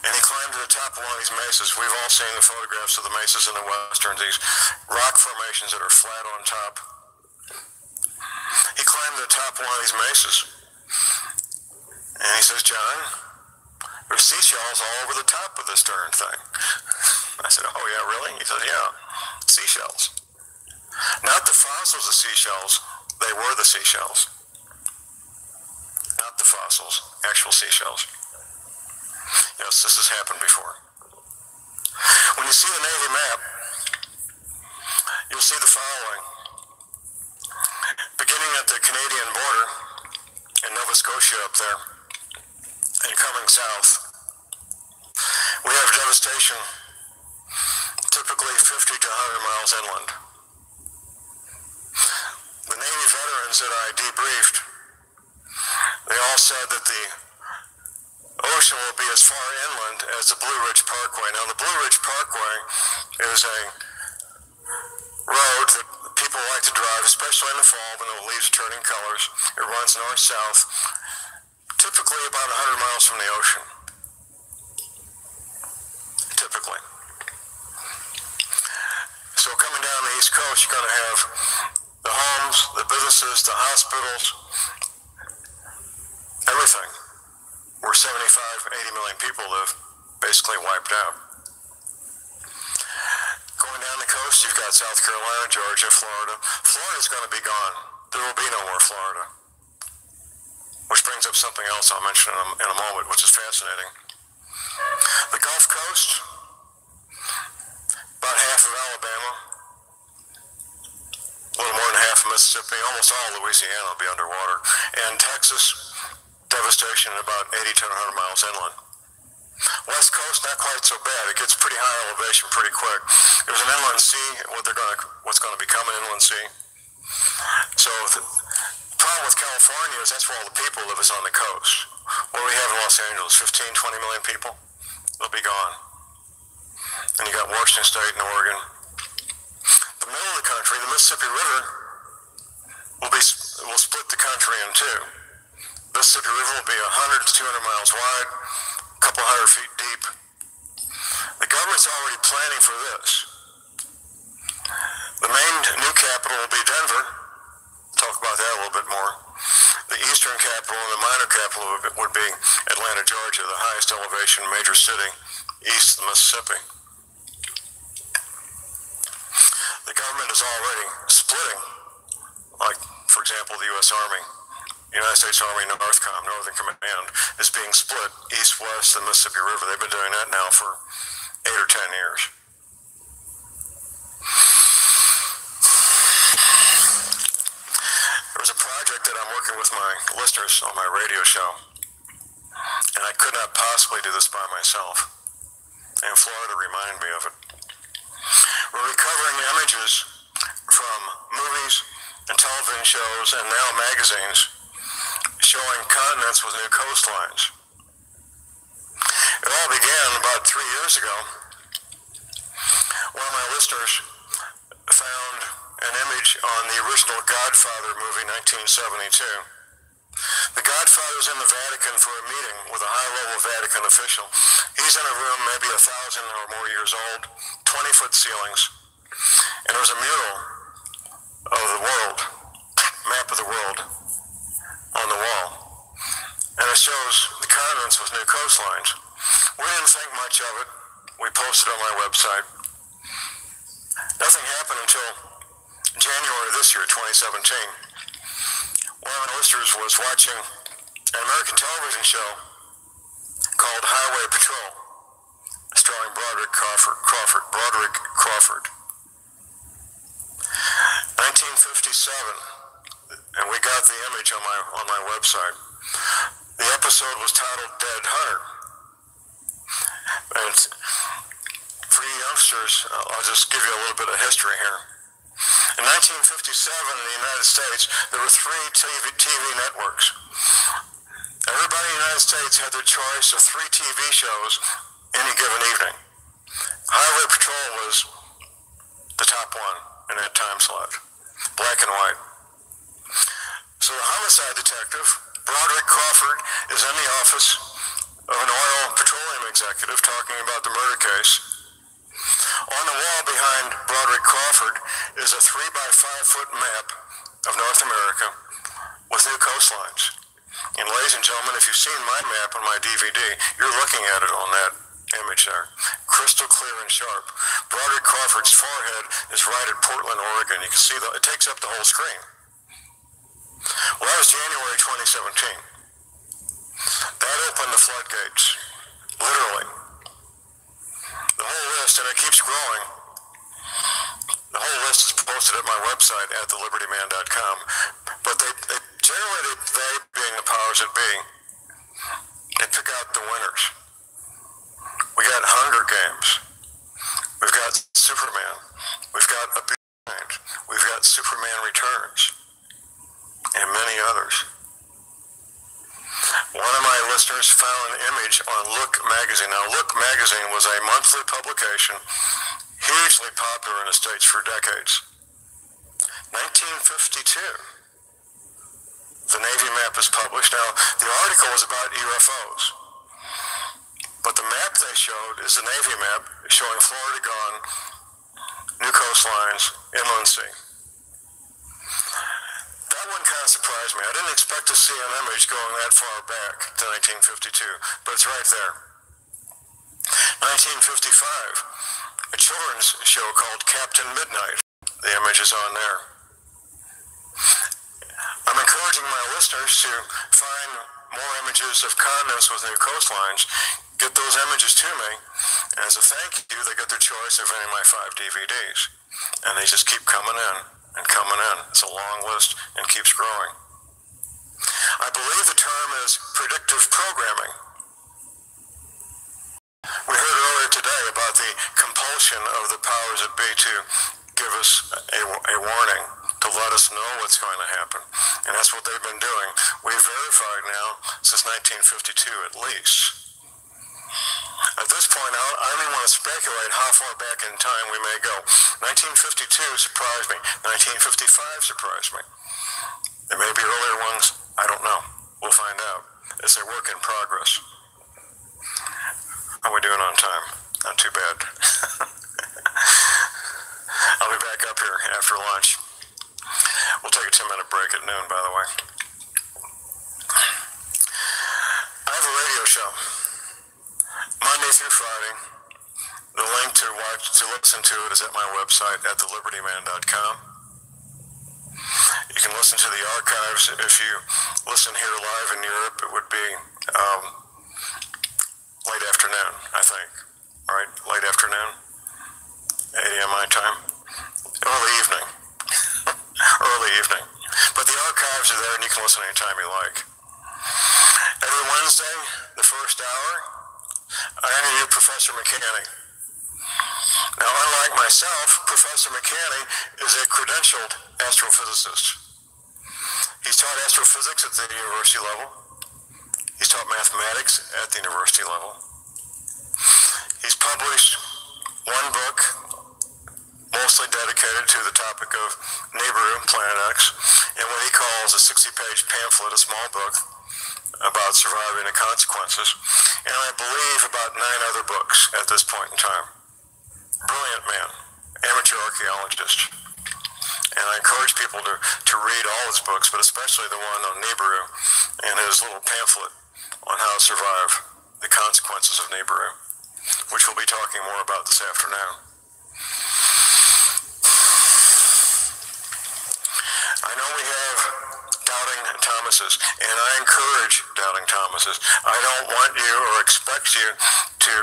[SPEAKER 13] and he climbed to the top of one of these mesas. We've all seen the photographs of the mesas in the western, these rock formations that are flat on top. He climbed to the top of one of these mesas, and he says, "John, there's seashells all over the top of this darn thing." I said, "Oh yeah, really?" He said, "Yeah, seashells. Not the fossils of seashells, they were the seashells. Not the fossils, actual seashells." Yes, this has happened before. When you see the Navy map, you'll see the following. Beginning at the Canadian border in Nova Scotia up there, and coming south, we have devastation typically 50 to 100 miles inland. The Navy veterans that I debriefed, they all said that the ocean will be as far inland as the Blue Ridge Parkway. Now, the Blue Ridge Parkway is a road that people like to drive, especially in the fall when the leaves are turning colors. It runs north-south, typically about 100 miles from the ocean. Typically. East Coast, you're going to have the homes, the businesses, the hospitals, everything, where 75, 80 million people live, basically wiped out. Going down the coast, you've got South Carolina, Georgia, Florida. Florida's going to be gone. There will be no more Florida. Which brings up something else I'll mention in a moment, which is fascinating. The Gulf Coast, about half of Alabama, a little more than half of Mississippi, almost all Louisiana will be underwater, and Texas, devastation about 80 to 100 miles inland. West Coast, not quite so bad. It gets pretty high elevation pretty quick. There's an inland sea, what's going to become an inland sea. So the problem with California is that's where all the people live, is on the coast. What do we have in Los Angeles? 15, 20 million people? They'll be gone. And you got Washington State and Oregon. The middle of the country, the Mississippi River, will split the country in two. The Mississippi River will be 100 to 200 miles wide, a couple hundred feet deep. The government's already planning for this. The main new capital will be Denver. Talk about that a little bit more. The eastern capital and the minor capital would be Atlanta, Georgia, the highest elevation major city east of the Mississippi. The government is already splitting, like, for example, the U.S. Army. The United States Army NORTHCOM, Northern Command, is being split east-west of the Mississippi River. They've been doing that now for 8 or 10 years. There's a project that I'm working with my listeners on my radio show, and I could not possibly do this by myself. And Florida reminded me of it. We're recovering images from movies and television shows and now magazines showing continents with new coastlines. It all began about 3 years ago. One of my listeners found an image on the original Godfather movie, 1972. The Godfather's in the Vatican for a meeting with a high-level Vatican official. He's in a room maybe 1,000 or more years old, 20-foot ceilings, and there's a mural of the world, map of the world, on the wall. And it shows the continents with new coastlines. We didn't think much of it. We posted on my website. Nothing happened until January of this year, 2017. One of my listeners was watching an American television show called Highway Patrol, starring Broderick Crawford. 1957, and we got the image on my website. The episode was titled Dead Hunter. And for you youngsters, I'll just give you a little bit of history here. In 1957, in the United States, there were 3 TV networks. Everybody in the United States had their choice of 3 TV shows any given evening. Highway Patrol was the top one in that time slot, black and white. So the homicide detective, Broderick Crawford, is in the office of an oil petroleum executive talking about the murder case. On the wall behind Broderick Crawford is a 3-by-5-foot map of North America with new coastlines. And ladies and gentlemen, if you've seen my map on my DVD, you're looking at it on that image there. Crystal clear and sharp. Broderick Crawford's forehead is right at Portland, Oregon. You can see it takes up the whole screen. Well, that was January 2017. That opened the floodgates, literally. The whole list, and it keeps growing. The whole list is posted at my website at thelibertyman.com. But they being the powers that be, they pick out the winners. We got Hunger Games. We've got Superman. We've got A Beautiful Mind. We've got Superman Returns. And many others. One of my listeners found an image on Look magazine. Now, Look magazine was a monthly publication, hugely popular in the States for decades. 1952, the Navy map is published. Now, the article was about UFOs, but the map they showed is the Navy map showing Florida gone, new coastlines, inland sea. That one kind of surprised me. I didn't expect to see an image going that far back to 1952, but it's right there. 1955, a children's show called Captain Midnight. The image is on there. I'm encouraging my listeners to find more images of continents with new coastlines. Get those images to me. And as a thank you, they get their choice of any of my 5 DVDs. And they just keep coming in and coming in. It's a long list and keeps growing. I believe the term is predictive programming. We heard earlier today about the compulsion of the powers that be to give us a warning, to let us know what's going to happen. And that's what they've been doing. We've verified now since 1952 at least. At this point, I don't even want to speculate how far back in time we may go. 1952 surprised me. 1955 surprised me. There may be earlier ones. I don't know. We'll find out. It's a work in progress. How are we doing on time? Not too bad. I'll be back up here after lunch. We'll take a 10-minute break at noon, by the way. I have a radio show, Monday through Friday. The link to listen to it is at my website at thelibertyman.com. You can listen to the archives. If you listen here live in Europe, it would be late afternoon, I think. All right, late afternoon, 8 a.m. my time. Early evening. Early evening. But the archives are there and you can listen anytime you like. Every Wednesday, the first hour, I interview Professor McCanney. Now, unlike myself, Professor McCanney is a credentialed astrophysicist. He's taught astrophysics at the university level. He's taught mathematics at the university level. He's published one book, mostly dedicated to the topic of Nibiru, Planet X, and what he calls a 60-page pamphlet, a small book, about surviving the consequences, and I believe about 9 other books at this point in time. Brilliant man, amateur archaeologist. And I encourage people to read all his books, but especially the one on Nibiru and his little pamphlet on how to survive the consequences of Nibiru, which we'll be talking more about this afternoon. I know we have doubting Thomases, and I encourage doubting Thomases. I don't want you or expect you to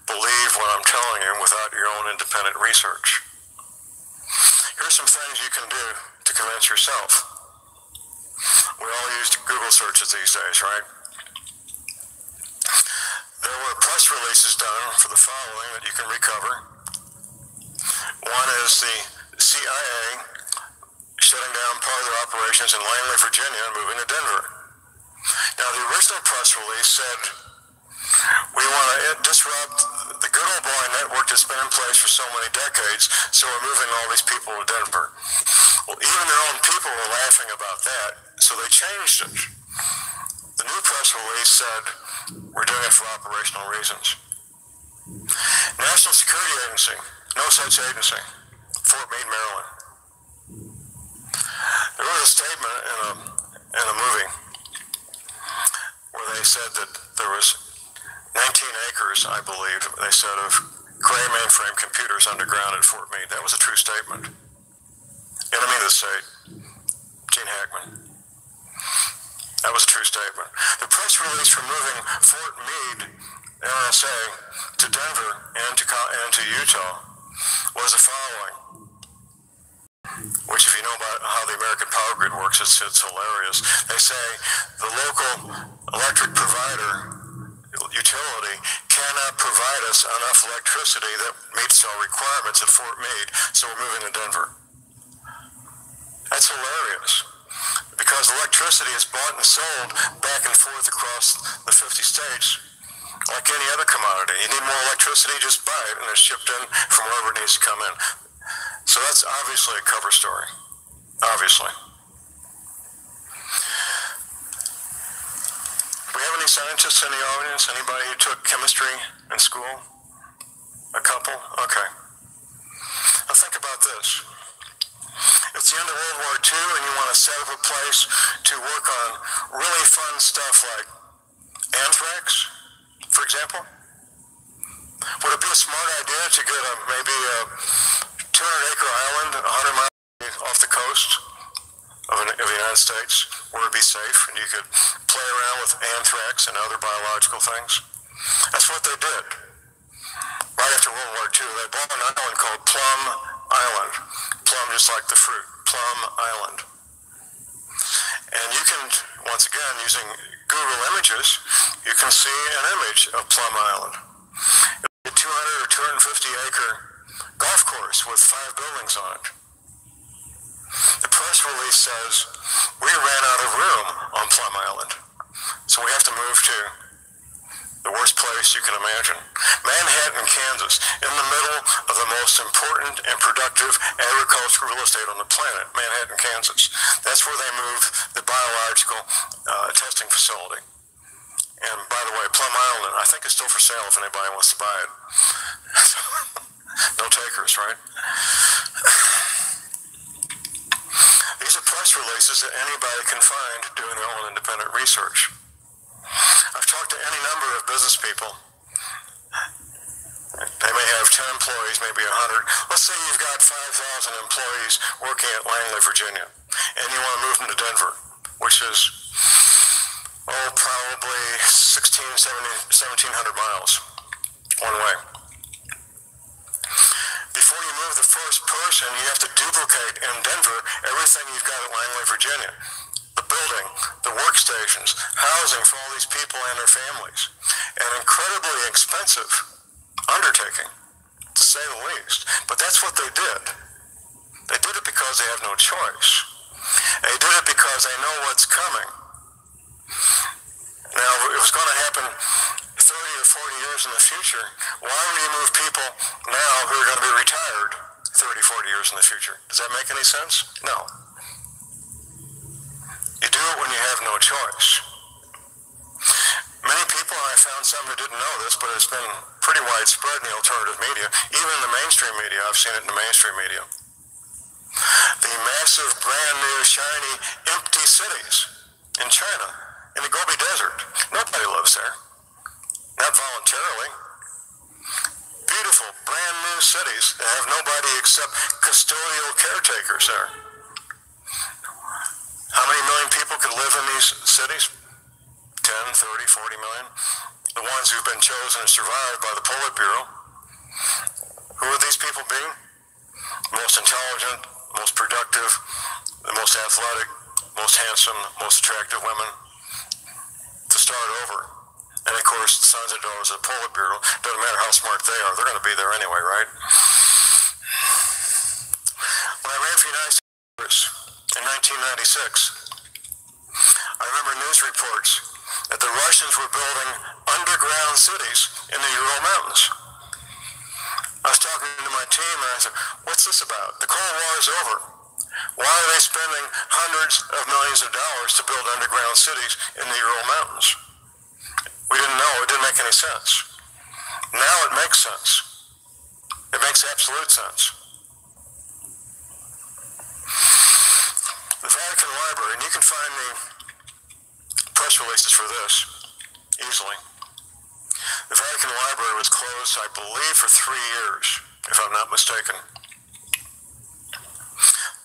[SPEAKER 13] believe what I'm telling you without your own independent research. Here's some things you can do to convince yourself. We all use Google searches these days, right? There were press releases done for the following that you can recover. One is the CIA shutting down part of their operations in Langley, Virginia, and moving to Denver. Now, the original press release said, we want to disrupt the good old boy network that's been in place for so many decades, so we're moving all these people to Denver. Well, even their own people were laughing about that, so they changed it. The new press release said, we're doing it for operational reasons. National Security Agency, no such agency, Fort Meade, Maryland. There was a statement in a movie where they said that there was 19 acres, I believe, they said, of gray mainframe computers underground at Fort Meade. That was a true statement. Enemy of the state, Gene Hackman. That was a true statement. The press release for moving Fort Meade, NSA, to Denver and to Utah was the following, which if you know about how the American power grid works, it's hilarious. They say the local electric provider utility cannot provide us enough electricity that meets our requirements at Fort Meade, so we're moving to Denver. That's hilarious, because electricity is bought and sold back and forth across the 50 states like any other commodity. You need more electricity, just buy it, and it's shipped in from wherever it needs to come in. So that's obviously a cover story, obviously. Do we have any scientists in the audience? Anybody who took chemistry in school? A couple? Okay. Now think about this. it's the end of World War II and you want to set up a place to work on really fun stuff like anthrax, for example, would it be a smart idea to get maybe a 200-acre island 100 miles off the coast of the United States where it'd be safe and you could play around with anthrax and other biological things? That's what they did. Right after World War II, they bought an island called Plum Island. Plum just like the fruit, Plum Island. And you can, once again, using Google Images, you can see an image of Plum Island. It's a 200 or 250-acre golf course with 5 buildings on it. The press release says, we ran out of room on Plum Island, so we have to move to the worst place you can imagine. Manhattan, Kansas, in the middle of the most important and productive agricultural real estate on the planet, Manhattan, Kansas. That's where they moved the biological testing facility. And by the way, Plum Island, I think it's still for sale if anybody wants to buy it. No takers, right? These are press releases that anybody can find doing their own independent research. I've talked to any number of business people. They may have 10 employees, maybe 100. Let's say you've got 5,000 employees working at Langley, Virginia, and you want to move them to Denver, which is, probably 1,700 miles one way. Before you move the first person, you have to duplicate in Denver everything you've got at Langley, Virginia. The building, the workstations, housing for all these people and their families. An incredibly expensive undertaking, to say the least. But that's what they did. They did it because they have no choice. They did it because they know what's coming. Now, if it was going to happen 30 or 40 years in the future, why would you move people now who are going to be retired 30, 40 years in the future? Does that make any sense? No. You do it when you have no choice. Many people, I found some who didn't know this, but it's been pretty widespread in the alternative media, even in the mainstream media. I've seen it in the mainstream media. The massive, brand new, shiny, empty cities in China, in the Gobi Desert. Nobody lives there. Not voluntarily. Beautiful, brand new cities that have nobody except custodial caretakers there. How many million people could live in these cities? 10, 30, 40 million. The ones who've been chosen and survived by the Politburo. Who would these people be? Most intelligent, most productive, the most athletic, most handsome, most attractive women to start over. And of course, the sons and daughters of the Politburo, doesn't matter how smart they are, they're going to be there anyway, right? When I ran for United States in 1996, I remember news reports that the Russians were building underground cities in the Ural Mountains. I was talking to my team and I said, what's this about? The Cold War is over. Why are they spending hundreds of millions of dollars to build underground cities in the Ural Mountains? We didn't know. It didn't make any sense. Now it makes sense. It makes absolute sense. The Vatican Library, and you can find the press releases for this easily. The Vatican Library was closed, I believe, for 3 years, if I'm not mistaken,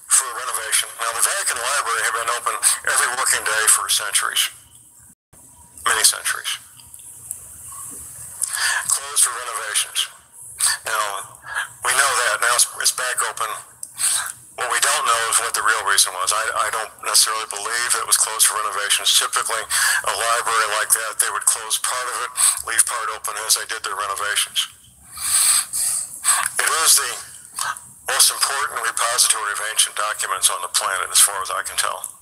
[SPEAKER 13] for renovation. Now, the Vatican Library had been open every working day for centuries, many centuries. Closed for renovations. Now, we know that. Now it's back open. What we don't know is what the real reason was. I don't necessarily believe that it was closed for renovations. Typically, a library like that, they would close part of it, leave part open as they did their renovations. It is the most important repository of ancient documents on the planet, as far as I can tell.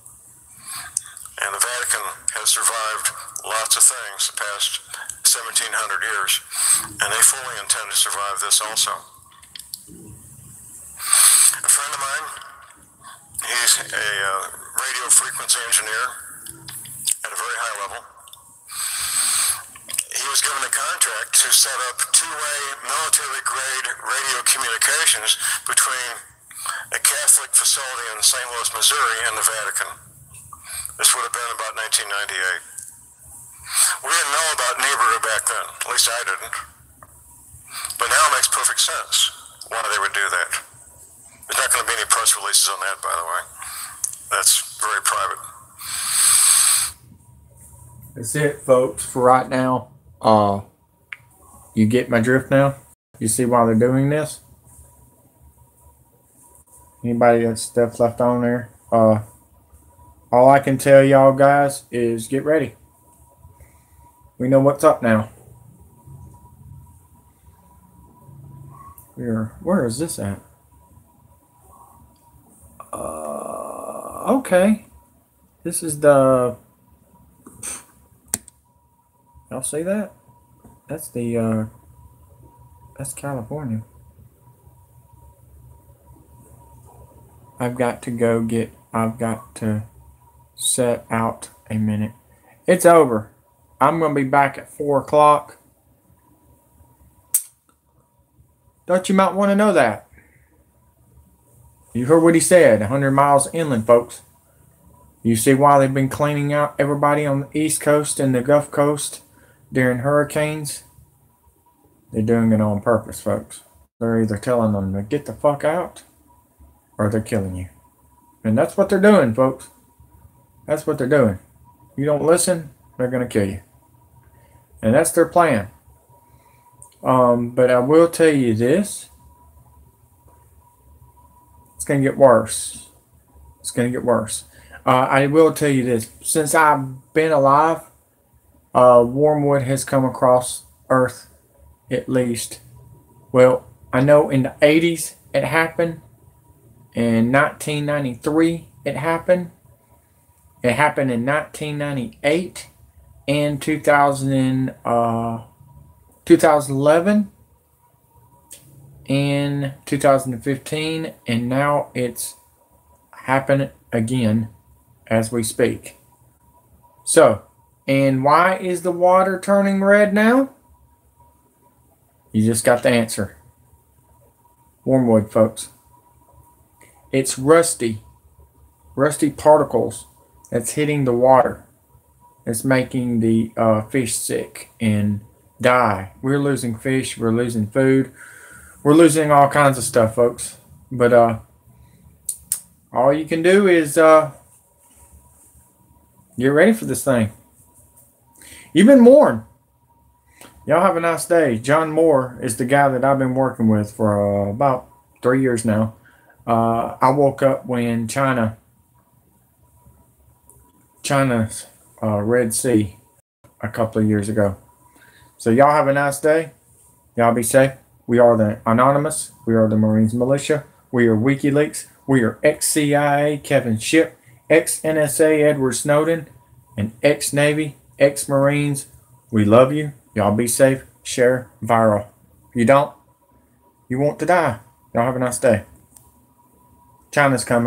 [SPEAKER 13] And the Vatican has survived lots of things the past 1,700 years, and they fully intend to survive this also. A friend of mine, he's a radio frequency engineer at a very high level. He was given a contract to set up two-way military-grade radio communications between a a Catholic facility in St. Louis, Missouri, and the Vatican. This would have been about 1998. We didn't know about Niebuhr back then, at least I didn't. But now it makes perfect sense why they would do that. There's not going to be any press releases on that, by the way. That's very private.
[SPEAKER 1] That's it, folks, for right now. You get my drift now? You see why they're doing this? Anybody got stuff left on there? All I can tell y'all guys is get ready. We know what's up now. Where is this at? Okay. This is the... Y'all see that? That's the, that's California. I've got to set out a minute. It's over. I'm going to be back at 4 o'clock. Thought you might want to know that. You heard what he said. 100 miles inland, folks. You see why they've been cleaning out everybody on the East Coast and the Gulf Coast during hurricanes? They're doing it on purpose, folks. They're either telling them to get the fuck out or they're killing you. And that's what they're doing, folks. That's what they're doing. You don't listen, they're going to kill you. And that's their plan. But I will tell you this. It's going to get worse. It's going to get worse. I will tell you this. Since I've been alive, wormwood has come across Earth at least. Well, I know in the 80s it happened. In 1993 it happened. It happened in 1998 and 2011 and 2015, and now it's happened again as we speak. So, and why is the water turning red now? You just got the answer. Wormwood, folks. It's rusty particles that's hitting the water. It's making the fish sick and die. We're losing fish. We're losing food. We're losing all kinds of stuff, folks. But all you can do is get ready for this thing. You've been warned. Y'all have a nice day. John Moore is the guy that I've been working with for about 3 years now. I woke up when China's Red Sea a couple of years ago. So y'all have a nice day. Y'all be safe. We are the Anonymous. We are the Marines Militia. We are WikiLeaks. We are ex-CIA Kevin Shipp, ex-NSA Edward Snowden, and ex-Navy, ex-Marines. We love you. Y'all be safe. Share. Viral. If you don't, you want to die. Y'all have a nice day. China's coming.